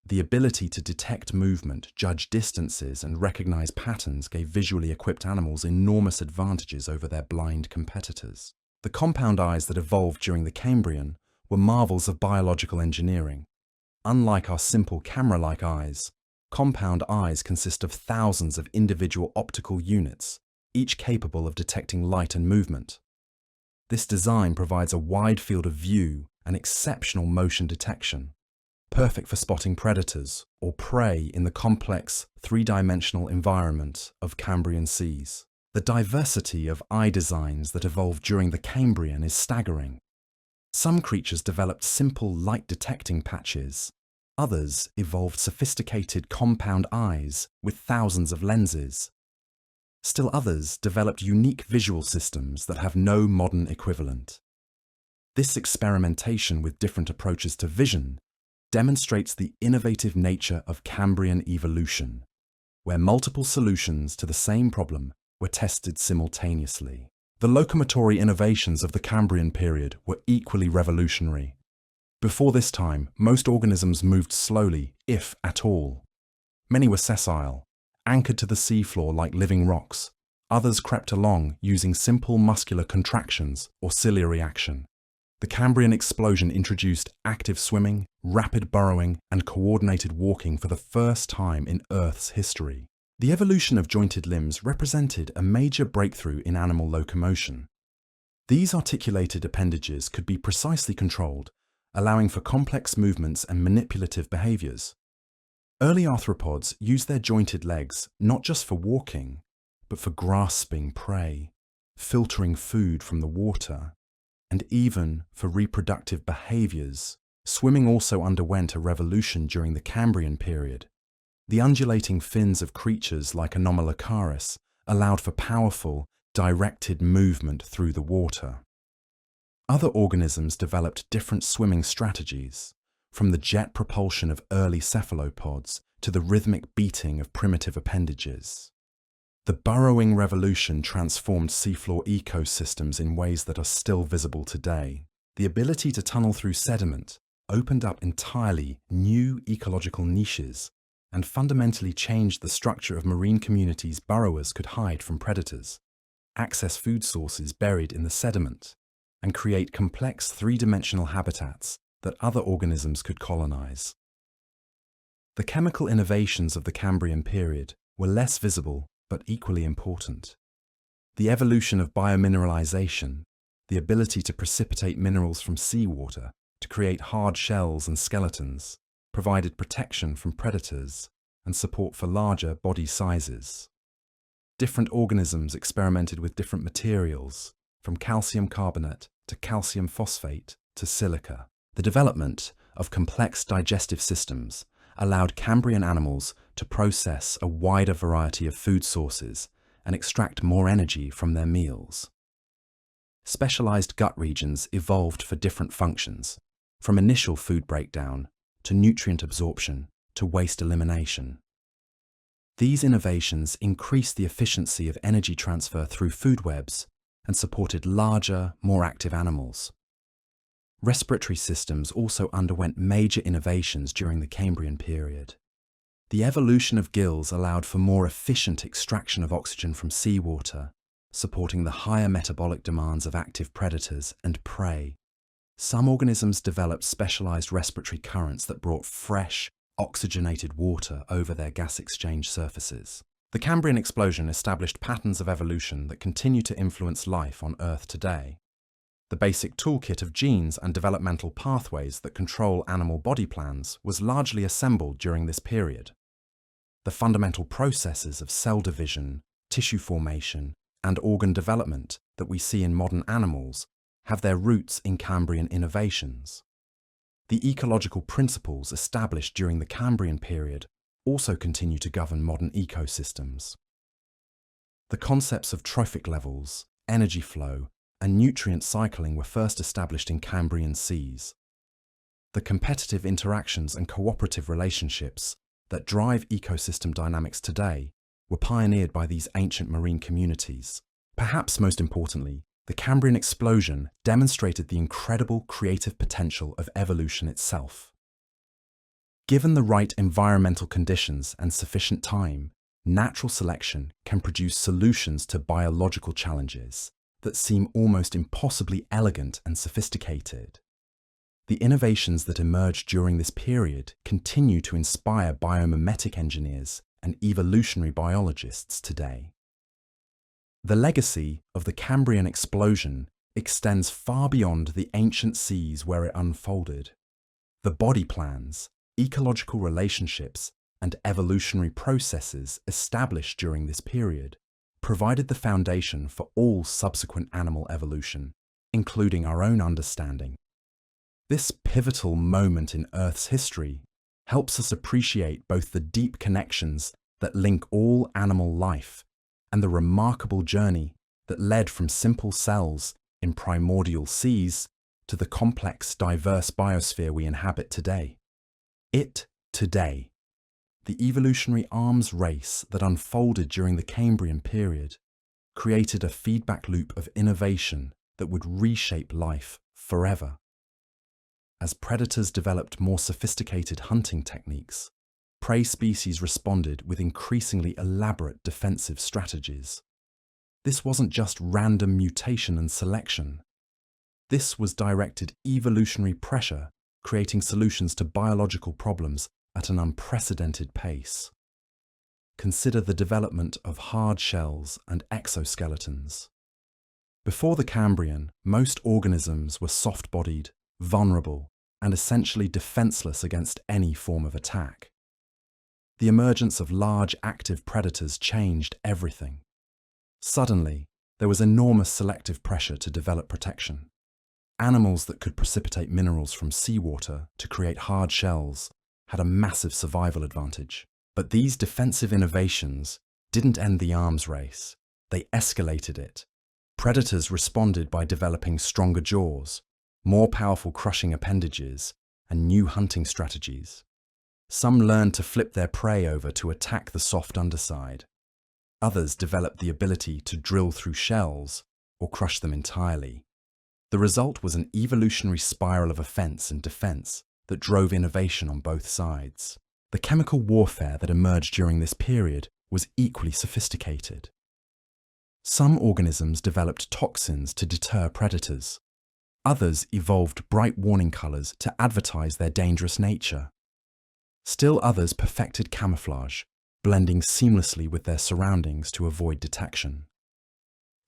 The ability to detect movement, judge distances, and recognize patterns gave visually equipped animals enormous advantages over their blind competitors. The compound eyes that evolved during the Cambrian were marvels of biological engineering. Unlike our simple camera-like eyes, compound eyes consist of thousands of individual optical units, each capable of detecting light and movement. This design provides a wide field of view and exceptional motion detection, perfect for spotting predators or prey in the complex, three-dimensional environment of Cambrian seas. The diversity of eye designs that evolved during the Cambrian is staggering. Some creatures developed simple light-detecting patches. Others evolved sophisticated compound eyes with thousands of lenses. Still others developed unique visual systems that have no modern equivalent. This experimentation with different approaches to vision demonstrates the innovative nature of Cambrian evolution, where multiple solutions to the same problem were tested simultaneously. The locomotory innovations of the Cambrian period were equally revolutionary. Before this time, most organisms moved slowly, if at all. Many were sessile, anchored to the seafloor like living rocks. Others crept along using simple muscular contractions or ciliary action. The Cambrian explosion introduced active swimming, rapid burrowing, and coordinated walking for the first time in Earth's history. The evolution of jointed limbs represented a major breakthrough in animal locomotion. These articulated appendages could be precisely controlled, allowing for complex movements and manipulative behaviors. Early arthropods used their jointed legs not just for walking, but for grasping prey, filtering food from the water, and even for reproductive behaviors. Swimming also underwent a revolution during the Cambrian period. The undulating fins of creatures like Anomalocaris allowed for powerful, directed movement through the water. Other organisms developed different swimming strategies, from the jet propulsion of early cephalopods to the rhythmic beating of primitive appendages. The burrowing revolution transformed seafloor ecosystems in ways that are still visible today. The ability to tunnel through sediment opened up entirely new ecological niches and fundamentally changed the structure of marine communities. Burrowers could hide from predators, access food sources buried in the sediment, and create complex three-dimensional habitats that other organisms could colonize. The chemical innovations of the Cambrian period were less visible but equally important. The evolution of biomineralization, the ability to precipitate minerals from seawater to create hard shells and skeletons, provided protection from predators and support for larger body sizes. Different organisms experimented with different materials, from calcium carbonate to calcium phosphate to silica. The development of complex digestive systems allowed Cambrian animals to process a wider variety of food sources and extract more energy from their meals. Specialized gut regions evolved for different functions, from initial food breakdown to nutrient absorption to waste elimination. These innovations increased the efficiency of energy transfer through food webs and supported larger, more active animals. Respiratory systems also underwent major innovations during the Cambrian period. The evolution of gills allowed for more efficient extraction of oxygen from seawater, supporting the higher metabolic demands of active predators and prey. Some organisms developed specialized respiratory currents that brought fresh, oxygenated water over their gas exchange surfaces. The Cambrian explosion established patterns of evolution that continue to influence life on Earth today. The basic toolkit of genes and developmental pathways that control animal body plans was largely assembled during this period. The fundamental processes of cell division, tissue formation, and organ development that we see in modern animals have their roots in Cambrian innovations. The ecological principles established during the Cambrian period also continue to govern modern ecosystems. The concepts of trophic levels, energy flow, and nutrient cycling were first established in Cambrian seas. The competitive interactions and cooperative relationships that drive ecosystem dynamics today were pioneered by these ancient marine communities. Perhaps most importantly, the Cambrian explosion demonstrated the incredible creative potential of evolution itself. Given the right environmental conditions and sufficient time, natural selection can produce solutions to biological challenges that seem almost impossibly elegant and sophisticated. The innovations that emerged during this period continue to inspire biomimetic engineers and evolutionary biologists today. The legacy of the Cambrian explosion extends far beyond the ancient seas where it unfolded. The body plans, ecological relationships, and evolutionary processes established during this period provided the foundation for all subsequent animal evolution, including our own understanding. This pivotal moment in Earth's history helps us appreciate both the deep connections that link all animal life and the remarkable journey that led from simple cells in primordial seas to the complex, diverse biosphere we inhabit today. Today, the evolutionary arms race that unfolded during the Cambrian period created a feedback loop of innovation that would reshape life forever. As predators developed more sophisticated hunting techniques, prey species responded with increasingly elaborate defensive strategies. This wasn't just random mutation and selection. This was directed evolutionary pressure, creating solutions to biological problems at an unprecedented pace. Consider the development of hard shells and exoskeletons. Before the Cambrian, most organisms were soft-bodied, vulnerable, and essentially defenseless against any form of attack. The emergence of large active predators changed everything. Suddenly, there was enormous selective pressure to develop protection. Animals that could precipitate minerals from seawater to create hard shells had a massive survival advantage. But these defensive innovations didn't end the arms race. They escalated it. Predators responded by developing stronger jaws, more powerful crushing appendages, and new hunting strategies. Some learned to flip their prey over to attack the soft underside. Others developed the ability to drill through shells or crush them entirely. The result was an evolutionary spiral of offense and defense that drove innovation on both sides. The chemical warfare that emerged during this period was equally sophisticated. Some organisms developed toxins to deter predators. Others evolved bright warning colors to advertise their dangerous nature. Still others perfected camouflage, blending seamlessly with their surroundings to avoid detection.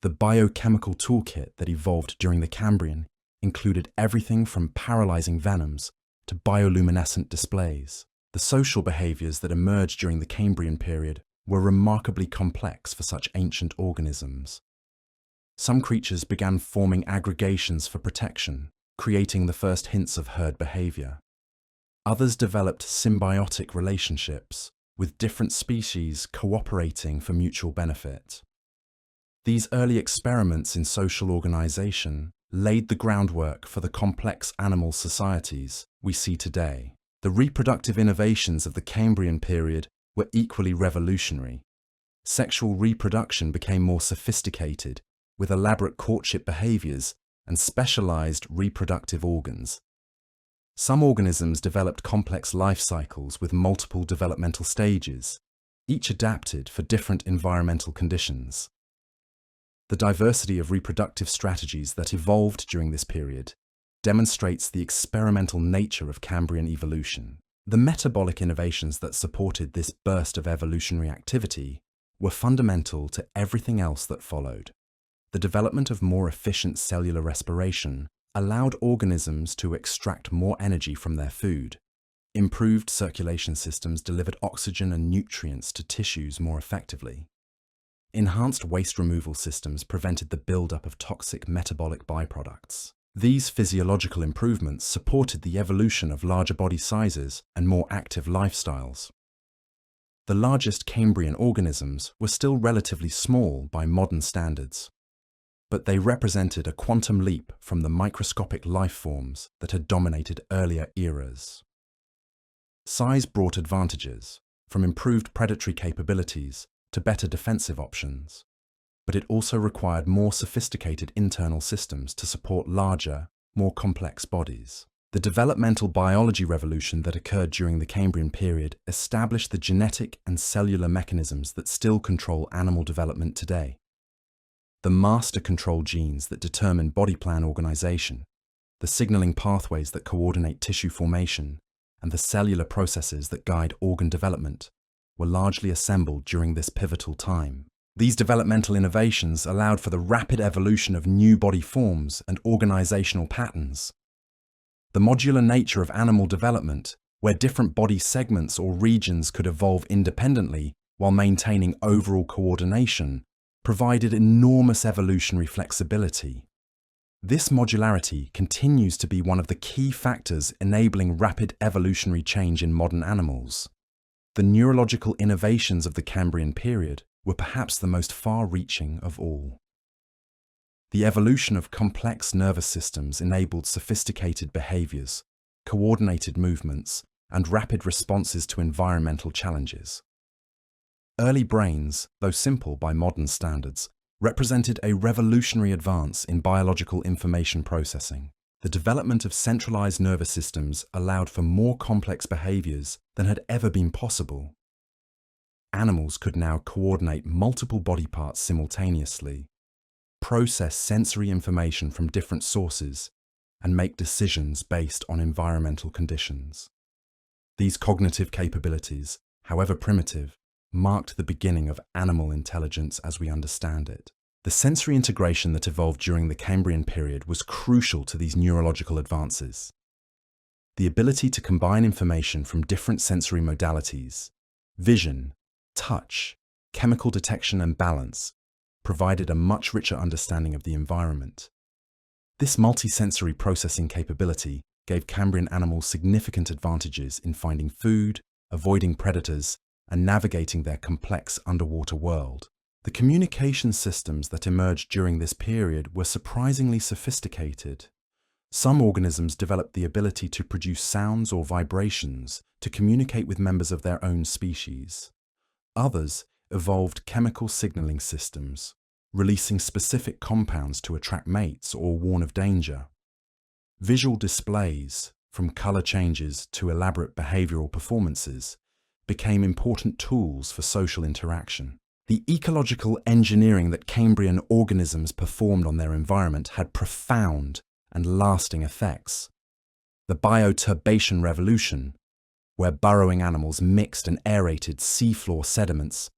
The biochemical toolkit that evolved during the Cambrian included everything from paralyzing venoms to bioluminescent displays. The social behaviors that emerged during the Cambrian period were remarkably complex for such ancient organisms. Some creatures began forming aggregations for protection, creating the first hints of herd behavior. Others developed symbiotic relationships, with different species cooperating for mutual benefit. These early experiments in social organization laid the groundwork for the complex animal societies we see today. The reproductive innovations of the Cambrian period were equally revolutionary. Sexual reproduction became more sophisticated, with elaborate courtship behaviors and specialized reproductive organs. Some organisms developed complex life cycles with multiple developmental stages, each adapted for different environmental conditions. The diversity of reproductive strategies that evolved during this period demonstrates the experimental nature of Cambrian evolution. The metabolic innovations that supported this burst of evolutionary activity were fundamental to everything else that followed. The development of more efficient cellular respiration allowed organisms to extract more energy from their food. Improved circulation systems delivered oxygen and nutrients to tissues more effectively. Enhanced waste removal systems prevented the buildup of toxic metabolic byproducts. These physiological improvements supported the evolution of larger body sizes and more active lifestyles. The largest Cambrian organisms were still relatively small by modern standards, but they represented a quantum leap from the microscopic life forms that had dominated earlier eras. Size brought advantages, from improved predatory capabilities to better defensive options, but it also required more sophisticated internal systems to support larger, more complex bodies. The developmental biology revolution that occurred during the Cambrian period established the genetic and cellular mechanisms that still control animal development today. The master control genes that determine body plan organization, the signaling pathways that coordinate tissue formation, and the cellular processes that guide organ development were largely assembled during this pivotal time. These developmental innovations allowed for the rapid evolution of new body forms and organizational patterns. The modular nature of animal development, where different body segments or regions could evolve independently while maintaining overall coordination, provided enormous evolutionary flexibility. This modularity continues to be one of the key factors enabling rapid evolutionary change in modern animals. The neurological innovations of the Cambrian period were perhaps the most far-reaching of all. The evolution of complex nervous systems enabled sophisticated behaviors, coordinated movements, and rapid responses to environmental challenges. Early brains, though simple by modern standards, represented a revolutionary advance in biological information processing. The development of centralized nervous systems allowed for more complex behaviors than had ever been possible. Animals could now coordinate multiple body parts simultaneously, process sensory information from different sources, and make decisions based on environmental conditions. These cognitive capabilities, however primitive, marked the beginning of animal intelligence as we understand it. The sensory integration that evolved during the Cambrian period was crucial to these neurological advances. The ability to combine information from different sensory modalities, vision, touch, chemical detection and balance, provided a much richer understanding of the environment. This multisensory processing capability gave Cambrian animals significant advantages in finding food, avoiding predators, and navigating their complex underwater world. The communication systems that emerged during this period were surprisingly sophisticated. Some organisms developed the ability to produce sounds or vibrations to communicate with members of their own species. Others evolved chemical signaling systems, releasing specific compounds to attract mates or warn of danger. Visual displays, from color changes to elaborate behavioral performances, became important tools for social interaction. The ecological engineering that Cambrian organisms performed on their environment had profound and lasting effects. The bioturbation revolution, where burrowing animals mixed and aerated seafloor sediments,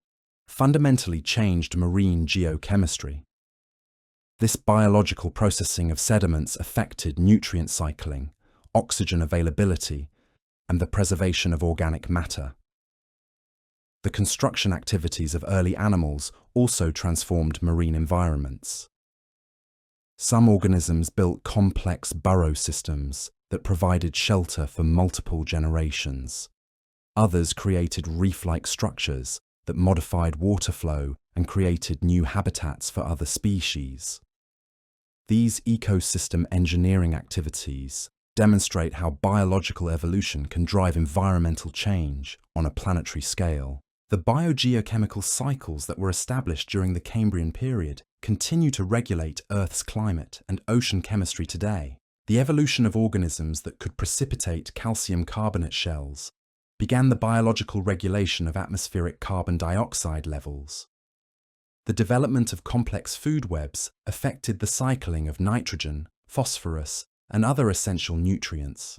fundamentally changed marine geochemistry. This biological processing of sediments affected nutrient cycling, oxygen availability, and the preservation of organic matter. The construction activities of early animals also transformed marine environments. Some organisms built complex burrow systems that provided shelter for multiple generations. Others created reef-like structures that modified water flow and created new habitats for other species. These ecosystem engineering activities demonstrate how biological evolution can drive environmental change on a planetary scale. The biogeochemical cycles that were established during the Cambrian period continue to regulate Earth's climate and ocean chemistry today. The evolution of organisms that could precipitate calcium carbonate shells began the biological regulation of atmospheric carbon dioxide levels. The development of complex food webs affected the cycling of nitrogen, phosphorus, and other essential nutrients.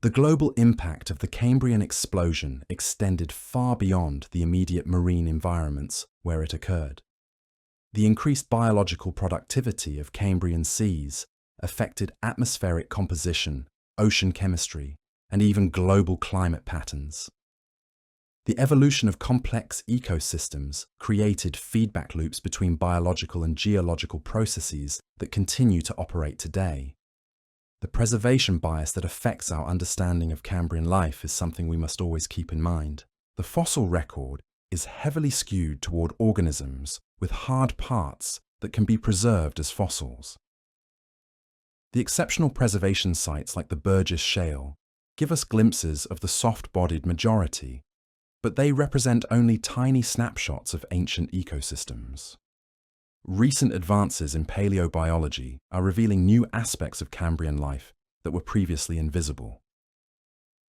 The global impact of the Cambrian explosion extended far beyond the immediate marine environments where it occurred. The increased biological productivity of Cambrian seas affected atmospheric composition, ocean chemistry, and even global climate patterns. The evolution of complex ecosystems created feedback loops between biological and geological processes that continue to operate today. The preservation bias that affects our understanding of Cambrian life is something we must always keep in mind. The fossil record is heavily skewed toward organisms with hard parts that can be preserved as fossils. The exceptional preservation sites like the Burgess Shale give us glimpses of the soft-bodied majority, but they represent only tiny snapshots of ancient ecosystems. Recent advances in paleobiology are revealing new aspects of Cambrian life that were previously invisible.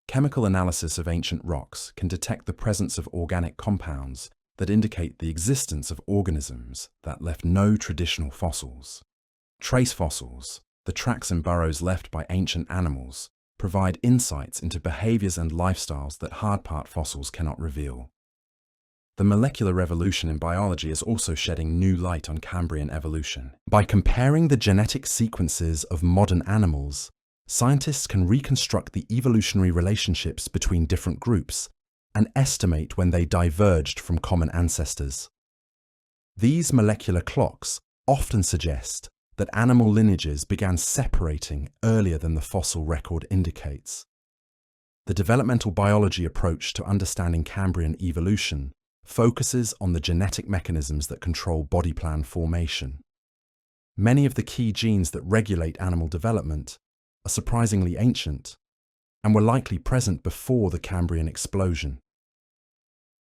Chemical analysis of ancient rocks can detect the presence of organic compounds that indicate the existence of organisms that left no traditional fossils. Trace fossils, the tracks and burrows left by ancient animals, provide insights into behaviors and lifestyles that hard-part fossils cannot reveal. The molecular revolution in biology is also shedding new light on Cambrian evolution. By comparing the genetic sequences of modern animals, scientists can reconstruct the evolutionary relationships between different groups and estimate when they diverged from common ancestors. These molecular clocks often suggest that animal lineages began separating earlier than the fossil record indicates. The developmental biology approach to understanding Cambrian evolution focuses on the genetic mechanisms that control body plan formation. Many of the key genes that regulate animal development are surprisingly ancient and were likely present before the Cambrian explosion.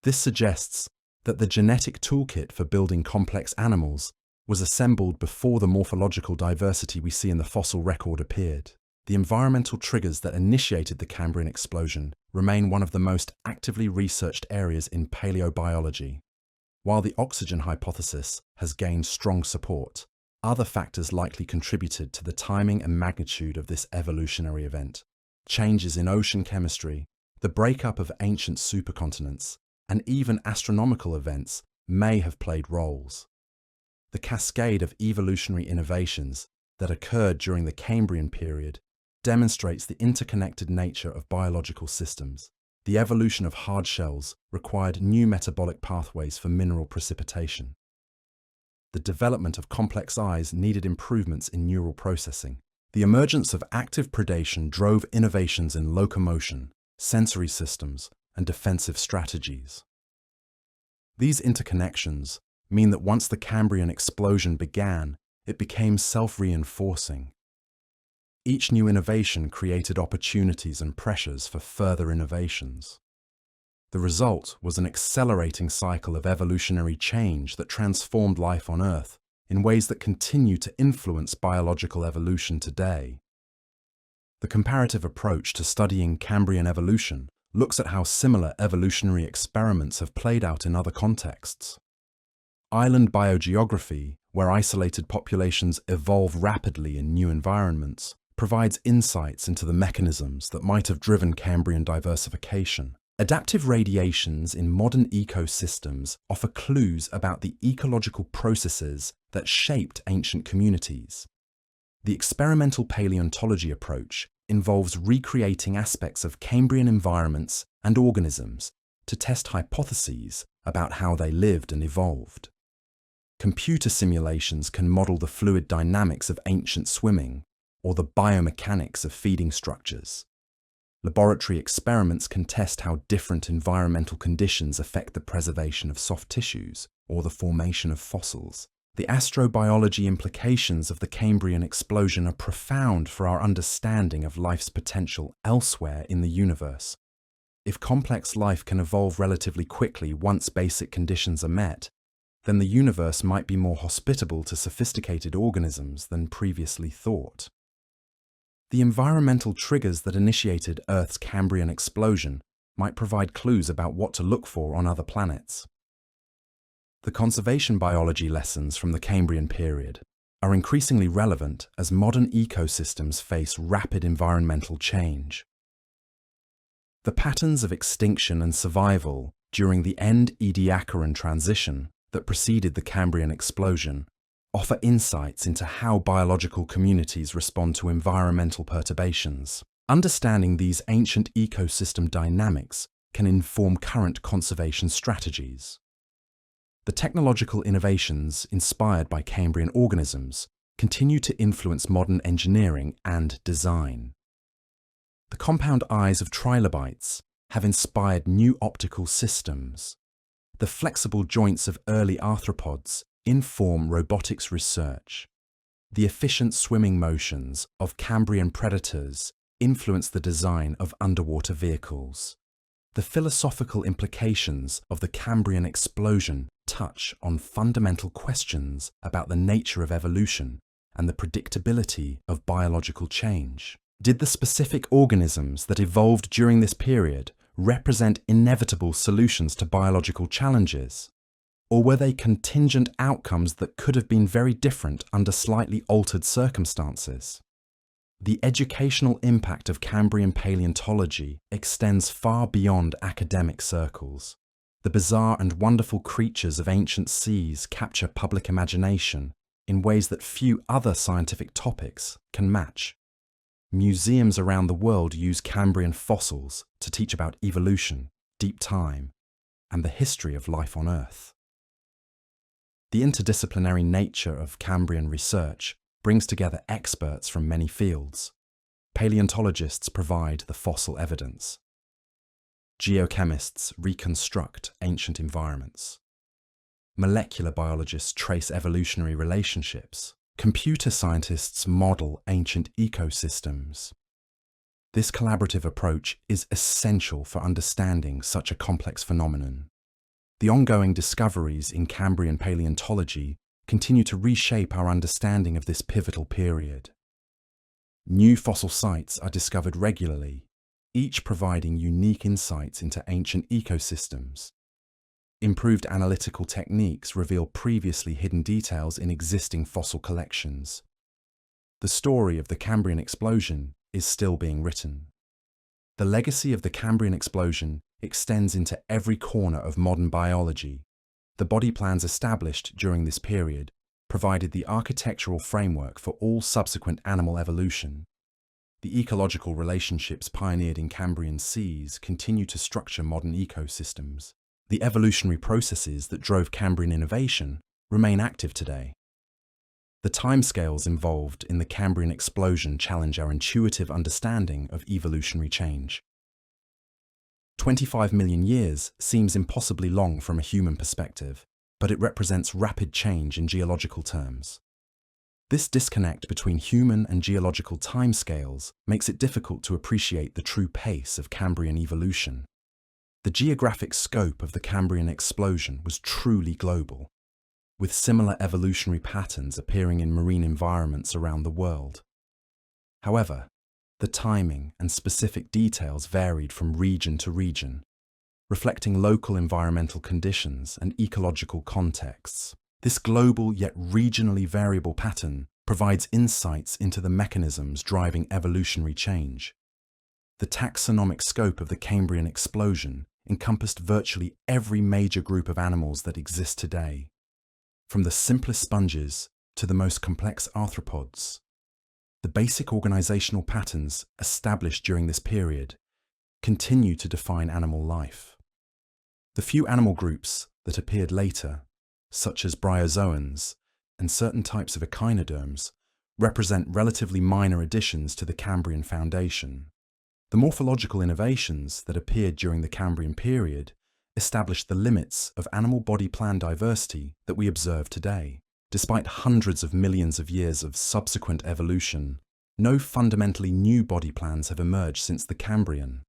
This suggests that the genetic toolkit for building complex animals was assembled before the morphological diversity we see in the fossil record appeared. The environmental triggers that initiated the Cambrian explosion remain one of the most actively researched areas in paleobiology. While the oxygen hypothesis has gained strong support, other factors likely contributed to the timing and magnitude of this evolutionary event. Changes in ocean chemistry, the breakup of ancient supercontinents, and even astronomical events may have played roles. The cascade of evolutionary innovations that occurred during the Cambrian period demonstrates the interconnected nature of biological systems. The evolution of hard shells required new metabolic pathways for mineral precipitation. The development of complex eyes needed improvements in neural processing. The emergence of active predation drove innovations in locomotion, sensory systems, and defensive strategies. These interconnections mean that once the Cambrian explosion began, it became self-reinforcing. Each new innovation created opportunities and pressures for further innovations. The result was an accelerating cycle of evolutionary change that transformed life on Earth in ways that continue to influence biological evolution today. The comparative approach to studying Cambrian evolution looks at how similar evolutionary experiments have played out in other contexts. Island biogeography, where isolated populations evolve rapidly in new environments, provides insights into the mechanisms that might have driven Cambrian diversification. Adaptive radiations in modern ecosystems offer clues about the ecological processes that shaped ancient communities. The experimental paleontology approach involves recreating aspects of Cambrian environments and organisms to test hypotheses about how they lived and evolved. Computer simulations can model the fluid dynamics of ancient swimming or the biomechanics of feeding structures. Laboratory experiments can test how different environmental conditions affect the preservation of soft tissues or the formation of fossils. The astrobiology implications of the Cambrian explosion are profound for our understanding of life's potential elsewhere in the universe. If complex life can evolve relatively quickly once basic conditions are met, then the universe might be more hospitable to sophisticated organisms than previously thought. The environmental triggers that initiated Earth's Cambrian explosion might provide clues about what to look for on other planets. The conservation biology lessons from the Cambrian period are increasingly relevant as modern ecosystems face rapid environmental change. The patterns of extinction and survival during the End-Ediacaran transition that preceded the Cambrian explosion offer insights into how biological communities respond to environmental perturbations. Understanding these ancient ecosystem dynamics can inform current conservation strategies. The technological innovations inspired by Cambrian organisms continue to influence modern engineering and design. The compound eyes of trilobites have inspired new optical systems. The flexible joints of early arthropods inform robotics research. The efficient swimming motions of Cambrian predators influence the design of underwater vehicles. The philosophical implications of the Cambrian explosion touch on fundamental questions about the nature of evolution and the predictability of biological change. Did the specific organisms that evolved during this period represent inevitable solutions to biological challenges? Or were they contingent outcomes that could have been very different under slightly altered circumstances? The educational impact of Cambrian paleontology extends far beyond academic circles. The bizarre and wonderful creatures of ancient seas capture public imagination in ways that few other scientific topics can match. Museums around the world use Cambrian fossils to teach about evolution, deep time, and the history of life on Earth. The interdisciplinary nature of Cambrian research brings together experts from many fields. Paleontologists provide the fossil evidence. Geochemists reconstruct ancient environments. Molecular biologists trace evolutionary relationships. Computer scientists model ancient ecosystems. This collaborative approach is essential for understanding such a complex phenomenon. The ongoing discoveries in Cambrian paleontology continue to reshape our understanding of this pivotal period. New fossil sites are discovered regularly, each providing unique insights into ancient ecosystems. Improved analytical techniques reveal previously hidden details in existing fossil collections. The story of the Cambrian explosion is still being written. The legacy of the Cambrian explosion extends into every corner of modern biology. The body plans established during this period provided the architectural framework for all subsequent animal evolution. The ecological relationships pioneered in Cambrian seas continue to structure modern ecosystems. The evolutionary processes that drove Cambrian innovation remain active today. The timescales involved in the Cambrian explosion challenge our intuitive understanding of evolutionary change. 25 million years seems impossibly long from a human perspective, but it represents rapid change in geological terms. This disconnect between human and geological timescales makes it difficult to appreciate the true pace of Cambrian evolution. The geographic scope of the Cambrian explosion was truly global, with similar evolutionary patterns appearing in marine environments around the world. However, the timing and specific details varied from region to region, reflecting local environmental conditions and ecological contexts. This global yet regionally variable pattern provides insights into the mechanisms driving evolutionary change. The taxonomic scope of the Cambrian explosion encompassed virtually every major group of animals that exist today, from the simplest sponges to the most complex arthropods. The basic organizational patterns established during this period continue to define animal life. The few animal groups that appeared later, such as bryozoans and certain types of echinoderms, represent relatively minor additions to the Cambrian foundation. The morphological innovations that appeared during the Cambrian period established the limits of animal body plan diversity that we observe today. Despite hundreds of millions of years of subsequent evolution, no fundamentally new body plans have emerged since the Cambrian.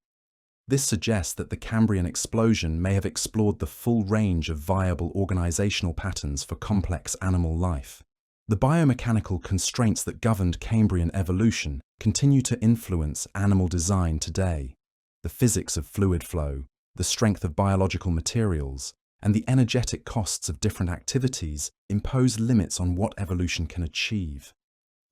This suggests that the Cambrian explosion may have explored the full range of viable organizational patterns for complex animal life. The biomechanical constraints that governed Cambrian evolution continue to influence animal design today. The physics of fluid flow, the strength of biological materials, and the energetic costs of different activities impose limits on what evolution can achieve.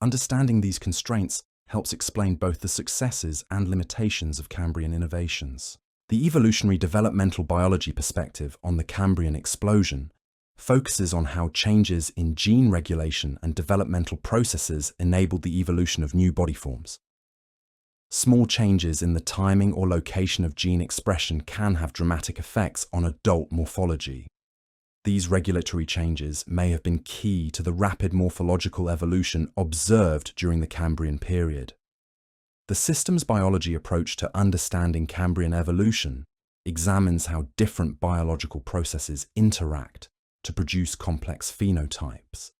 Understanding these constraints helps explain both the successes and limitations of Cambrian innovations. The evolutionary developmental biology perspective on the Cambrian explosion focuses on how changes in gene regulation and developmental processes enabled the evolution of new body forms. Small changes in the timing or location of gene expression can have dramatic effects on adult morphology. These regulatory changes may have been key to the rapid morphological evolution observed during the Cambrian period. The systems biology approach to understanding Cambrian evolution examines how different biological processes interact to produce complex phenotypes.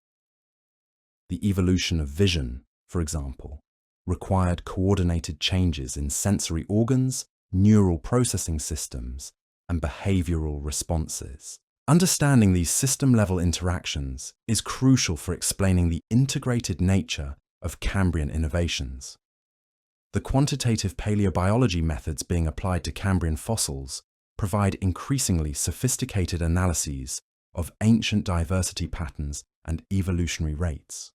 The evolution of vision, for example, required coordinated changes in sensory organs, neural processing systems, and behavioral responses. Understanding these system-level interactions is crucial for explaining the integrated nature of Cambrian innovations. The quantitative paleobiology methods being applied to Cambrian fossils provide increasingly sophisticated analyses of ancient diversity patterns and evolutionary rates.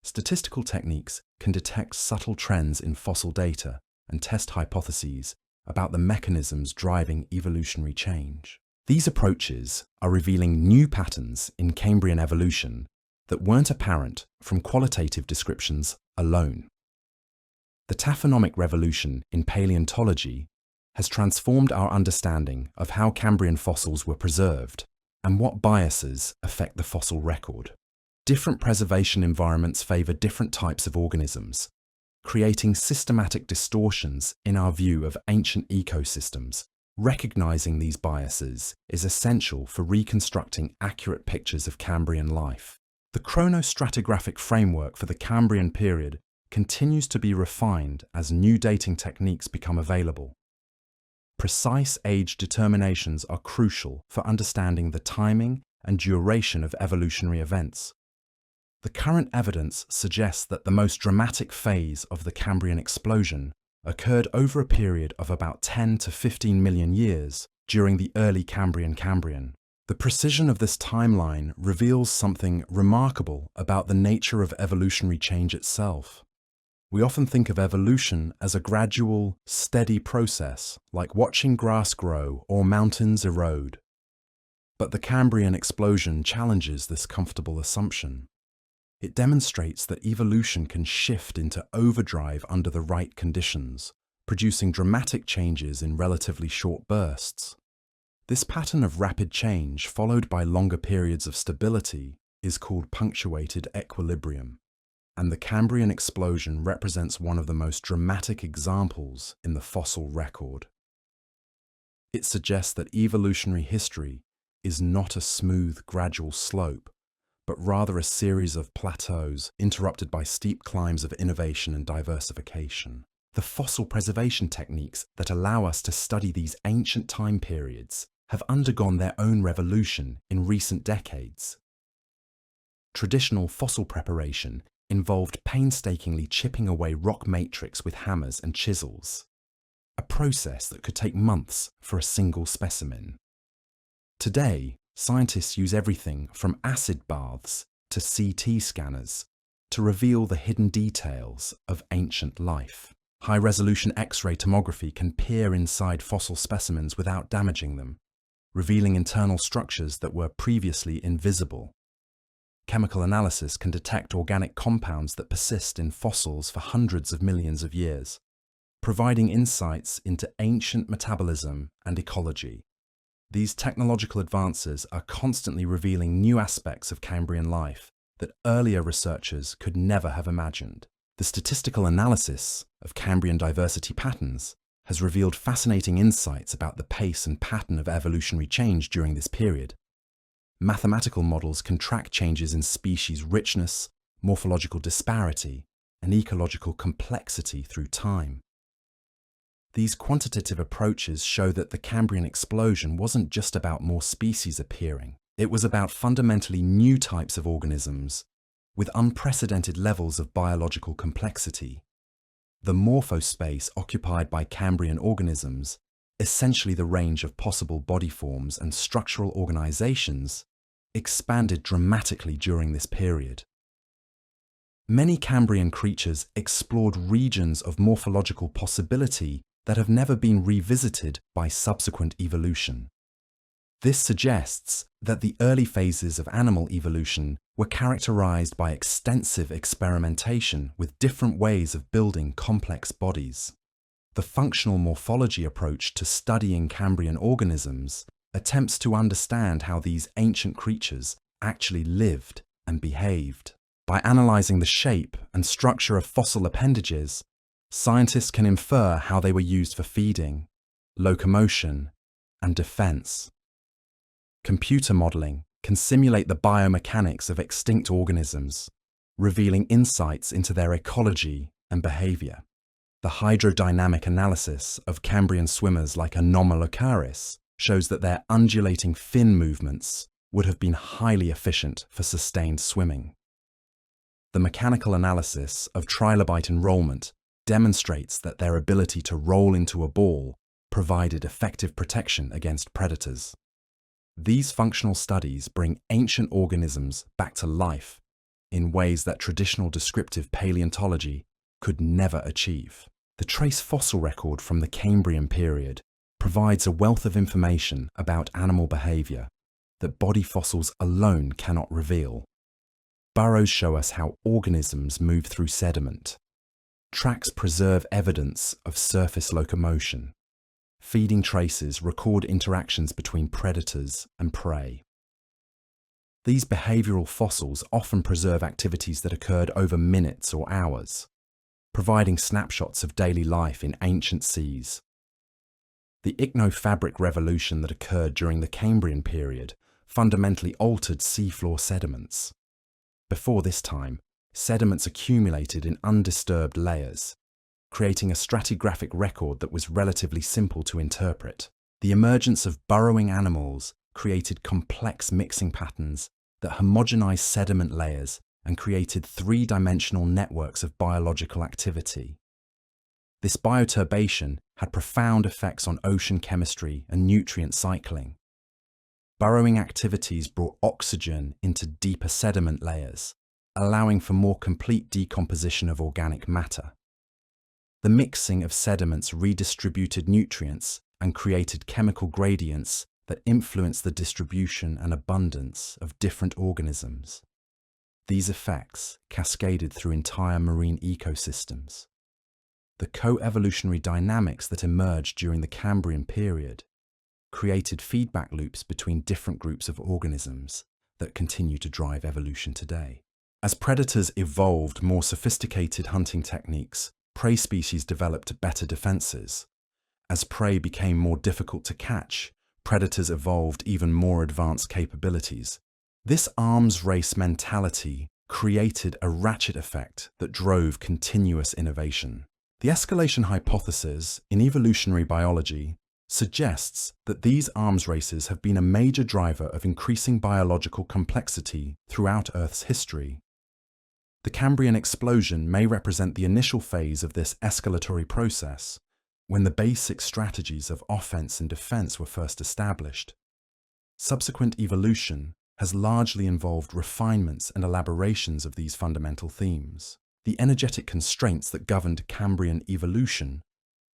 Statistical techniques can detect subtle trends in fossil data and test hypotheses about the mechanisms driving evolutionary change. These approaches are revealing new patterns in Cambrian evolution that weren't apparent from qualitative descriptions alone. The taphonomic revolution in paleontology has transformed our understanding of how Cambrian fossils were preserved and what biases affect the fossil record. Different preservation environments favor different types of organisms, creating systematic distortions in our view of ancient ecosystems. Recognizing these biases is essential for reconstructing accurate pictures of Cambrian life. The chronostratigraphic framework for the Cambrian period continues to be refined as new dating techniques become available. Precise age determinations are crucial for understanding the timing and duration of evolutionary events. The current evidence suggests that the most dramatic phase of the Cambrian explosion occurred over a period of about 10 to 15 million years during the early Cambrian. The precision of this timeline reveals something remarkable about the nature of evolutionary change itself. We often think of evolution as a gradual, steady process, like watching grass grow or mountains erode. But the Cambrian explosion challenges this comfortable assumption. It demonstrates that evolution can shift into overdrive under the right conditions, producing dramatic changes in relatively short bursts. This pattern of rapid change, followed by longer periods of stability, is called punctuated equilibrium, and the Cambrian explosion represents one of the most dramatic examples in the fossil record. It suggests that evolutionary history is not a smooth, gradual slope, but rather a series of plateaus interrupted by steep climbs of innovation and diversification. The fossil preservation techniques that allow us to study these ancient time periods have undergone their own revolution in recent decades. Traditional fossil preparation involved painstakingly chipping away rock matrix with hammers and chisels, a process that could take months for a single specimen. Today, scientists use everything from acid baths to CT scanners to reveal the hidden details of ancient life. High-resolution X-ray tomography can peer inside fossil specimens without damaging them, revealing internal structures that were previously invisible. Chemical analysis can detect organic compounds that persist in fossils for hundreds of millions of years, providing insights into ancient metabolism and ecology. These technological advances are constantly revealing new aspects of Cambrian life that earlier researchers could never have imagined. The statistical analysis of Cambrian diversity patterns has revealed fascinating insights about the pace and pattern of evolutionary change during this period. Mathematical models can track changes in species richness, morphological disparity, and ecological complexity through time. These quantitative approaches show that the Cambrian explosion wasn't just about more species appearing. It was about fundamentally new types of organisms with unprecedented levels of biological complexity. The morphospace occupied by Cambrian organisms, essentially the range of possible body forms and structural organizations, expanded dramatically during this period. Many Cambrian creatures explored regions of morphological possibility that have never been revisited by subsequent evolution. This suggests that the early phases of animal evolution were characterized by extensive experimentation with different ways of building complex bodies. The functional morphology approach to studying Cambrian organisms attempts to understand how these ancient creatures actually lived and behaved. By analyzing the shape and structure of fossil appendages, scientists can infer how they were used for feeding, locomotion, and defense. Computer modeling can simulate the biomechanics of extinct organisms, revealing insights into their ecology and behavior. The hydrodynamic analysis of Cambrian swimmers like Anomalocaris shows that their undulating fin movements would have been highly efficient for sustained swimming. The mechanical analysis of trilobite enrollment demonstrates that their ability to roll into a ball provided effective protection against predators. These functional studies bring ancient organisms back to life in ways that traditional descriptive paleontology could never achieve. The trace fossil record from the Cambrian period provides a wealth of information about animal behavior that body fossils alone cannot reveal. Burrows show us how organisms move through sediment. Tracks preserve evidence of surface locomotion. Feeding traces record interactions between predators and prey. These behavioral fossils often preserve activities that occurred over minutes or hours, providing snapshots of daily life in ancient seas. The ichnofabric revolution that occurred during the Cambrian period fundamentally altered seafloor sediments. Before this time, sediments accumulated in undisturbed layers, creating a stratigraphic record that was relatively simple to interpret. The emergence of burrowing animals created complex mixing patterns that homogenized sediment layers and created three-dimensional networks of biological activity. This bioturbation had profound effects on ocean chemistry and nutrient cycling. Burrowing activities brought oxygen into deeper sediment layers, allowing for more complete decomposition of organic matter. The mixing of sediments redistributed nutrients and created chemical gradients that influenced the distribution and abundance of different organisms. These effects cascaded through entire marine ecosystems. The co-evolutionary dynamics that emerged during the Cambrian period created feedback loops between different groups of organisms that continue to drive evolution today. As predators evolved more sophisticated hunting techniques, prey species developed better defenses. As prey became more difficult to catch, predators evolved even more advanced capabilities. This arms race mentality created a ratchet effect that drove continuous innovation. The escalation hypothesis in evolutionary biology suggests that these arms races have been a major driver of increasing biological complexity throughout Earth's history. The Cambrian explosion may represent the initial phase of this escalatory process, when the basic strategies of offense and defense were first established. Subsequent evolution has largely involved refinements and elaborations of these fundamental themes. The energetic constraints that governed Cambrian evolution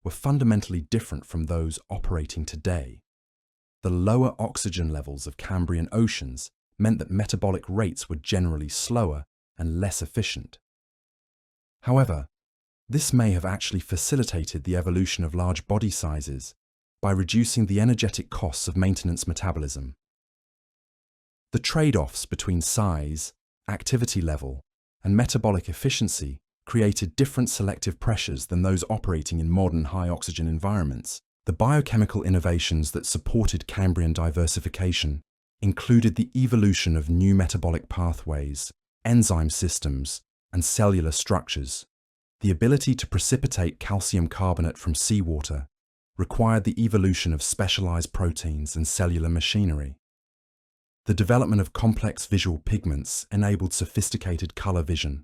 were fundamentally different from those operating today. The lower oxygen levels of Cambrian oceans meant that metabolic rates were generally slower and less efficient. However, this may have actually facilitated the evolution of large body sizes by reducing the energetic costs of maintenance metabolism. The trade-offs between size, activity level, and metabolic efficiency created different selective pressures than those operating in modern high-oxygen environments. The biochemical innovations that supported Cambrian diversification included the evolution of new metabolic pathways, enzyme systems, and cellular structures. The ability to precipitate calcium carbonate from seawater required the evolution of specialized proteins and cellular machinery. The development of complex visual pigments enabled sophisticated color vision.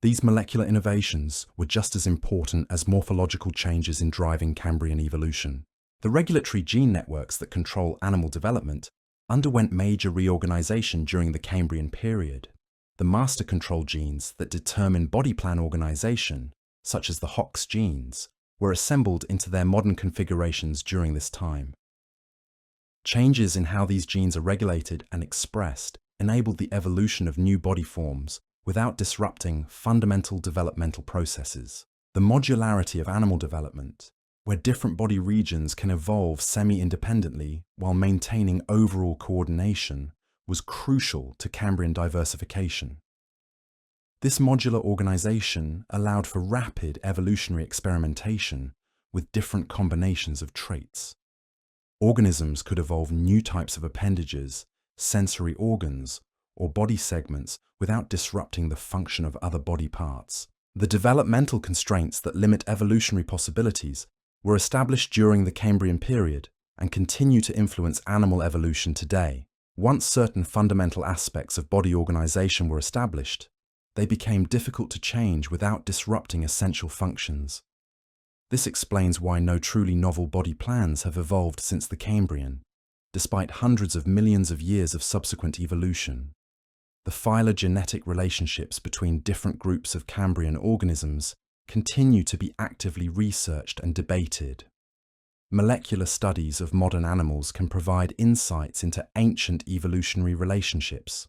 These molecular innovations were just as important as morphological changes in driving Cambrian evolution. The regulatory gene networks that control animal development underwent major reorganization during the Cambrian period. The master control genes that determine body plan organization, such as the Hox genes, were assembled into their modern configurations during this time. Changes in how these genes are regulated and expressed enabled the evolution of new body forms without disrupting fundamental developmental processes. The modularity of animal development, where different body regions can evolve semi-independently while maintaining overall coordination, was crucial to Cambrian diversification. This modular organization allowed for rapid evolutionary experimentation with different combinations of traits. Organisms could evolve new types of appendages, sensory organs, or body segments without disrupting the function of other body parts. The developmental constraints that limit evolutionary possibilities were established during the Cambrian period and continue to influence animal evolution today. Once certain fundamental aspects of body organization were established, they became difficult to change without disrupting essential functions. This explains why no truly novel body plans have evolved since the Cambrian, despite hundreds of millions of years of subsequent evolution. The phylogenetic relationships between different groups of Cambrian organisms continue to be actively researched and debated. Molecular studies of modern animals can provide insights into ancient evolutionary relationships,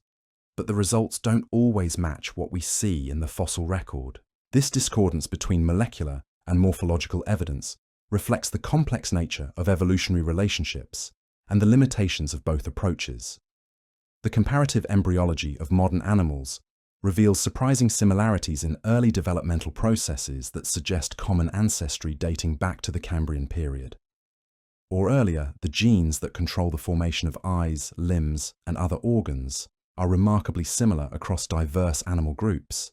but the results don't always match what we see in the fossil record. This discordance between molecular and morphological evidence reflects the complex nature of evolutionary relationships and the limitations of both approaches. The comparative embryology of modern animals reveals surprising similarities in early developmental processes that suggest common ancestry dating back to the Cambrian period. Or earlier, the genes that control the formation of eyes, limbs, and other organs are remarkably similar across diverse animal groups,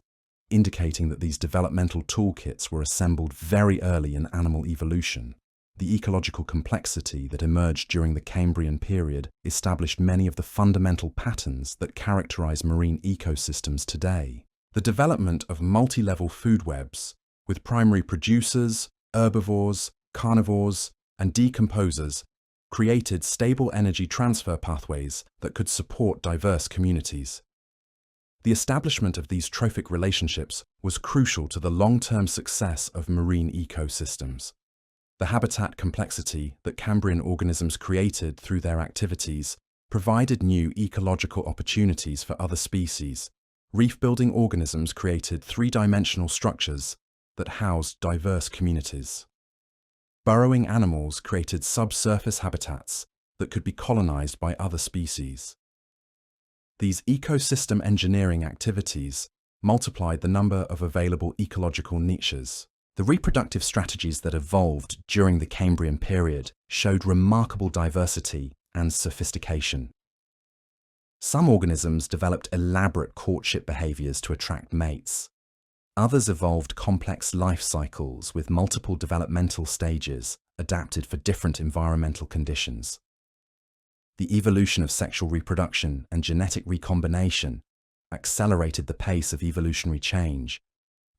indicating that these developmental toolkits were assembled very early in animal evolution. The ecological complexity that emerged during the Cambrian period established many of the fundamental patterns that characterize marine ecosystems today. The development of multi-level food webs, with primary producers, herbivores, carnivores, and decomposers, created stable energy transfer pathways that could support diverse communities. The establishment of these trophic relationships was crucial to the long-term success of marine ecosystems. The habitat complexity that Cambrian organisms created through their activities provided new ecological opportunities for other species. Reef-building organisms created three-dimensional structures that housed diverse communities. Burrowing animals created subsurface habitats that could be colonized by other species. These ecosystem engineering activities multiplied the number of available ecological niches. The reproductive strategies that evolved during the Cambrian period showed remarkable diversity and sophistication. Some organisms developed elaborate courtship behaviors to attract mates. Others evolved complex life cycles with multiple developmental stages adapted for different environmental conditions. The evolution of sexual reproduction and genetic recombination accelerated the pace of evolutionary change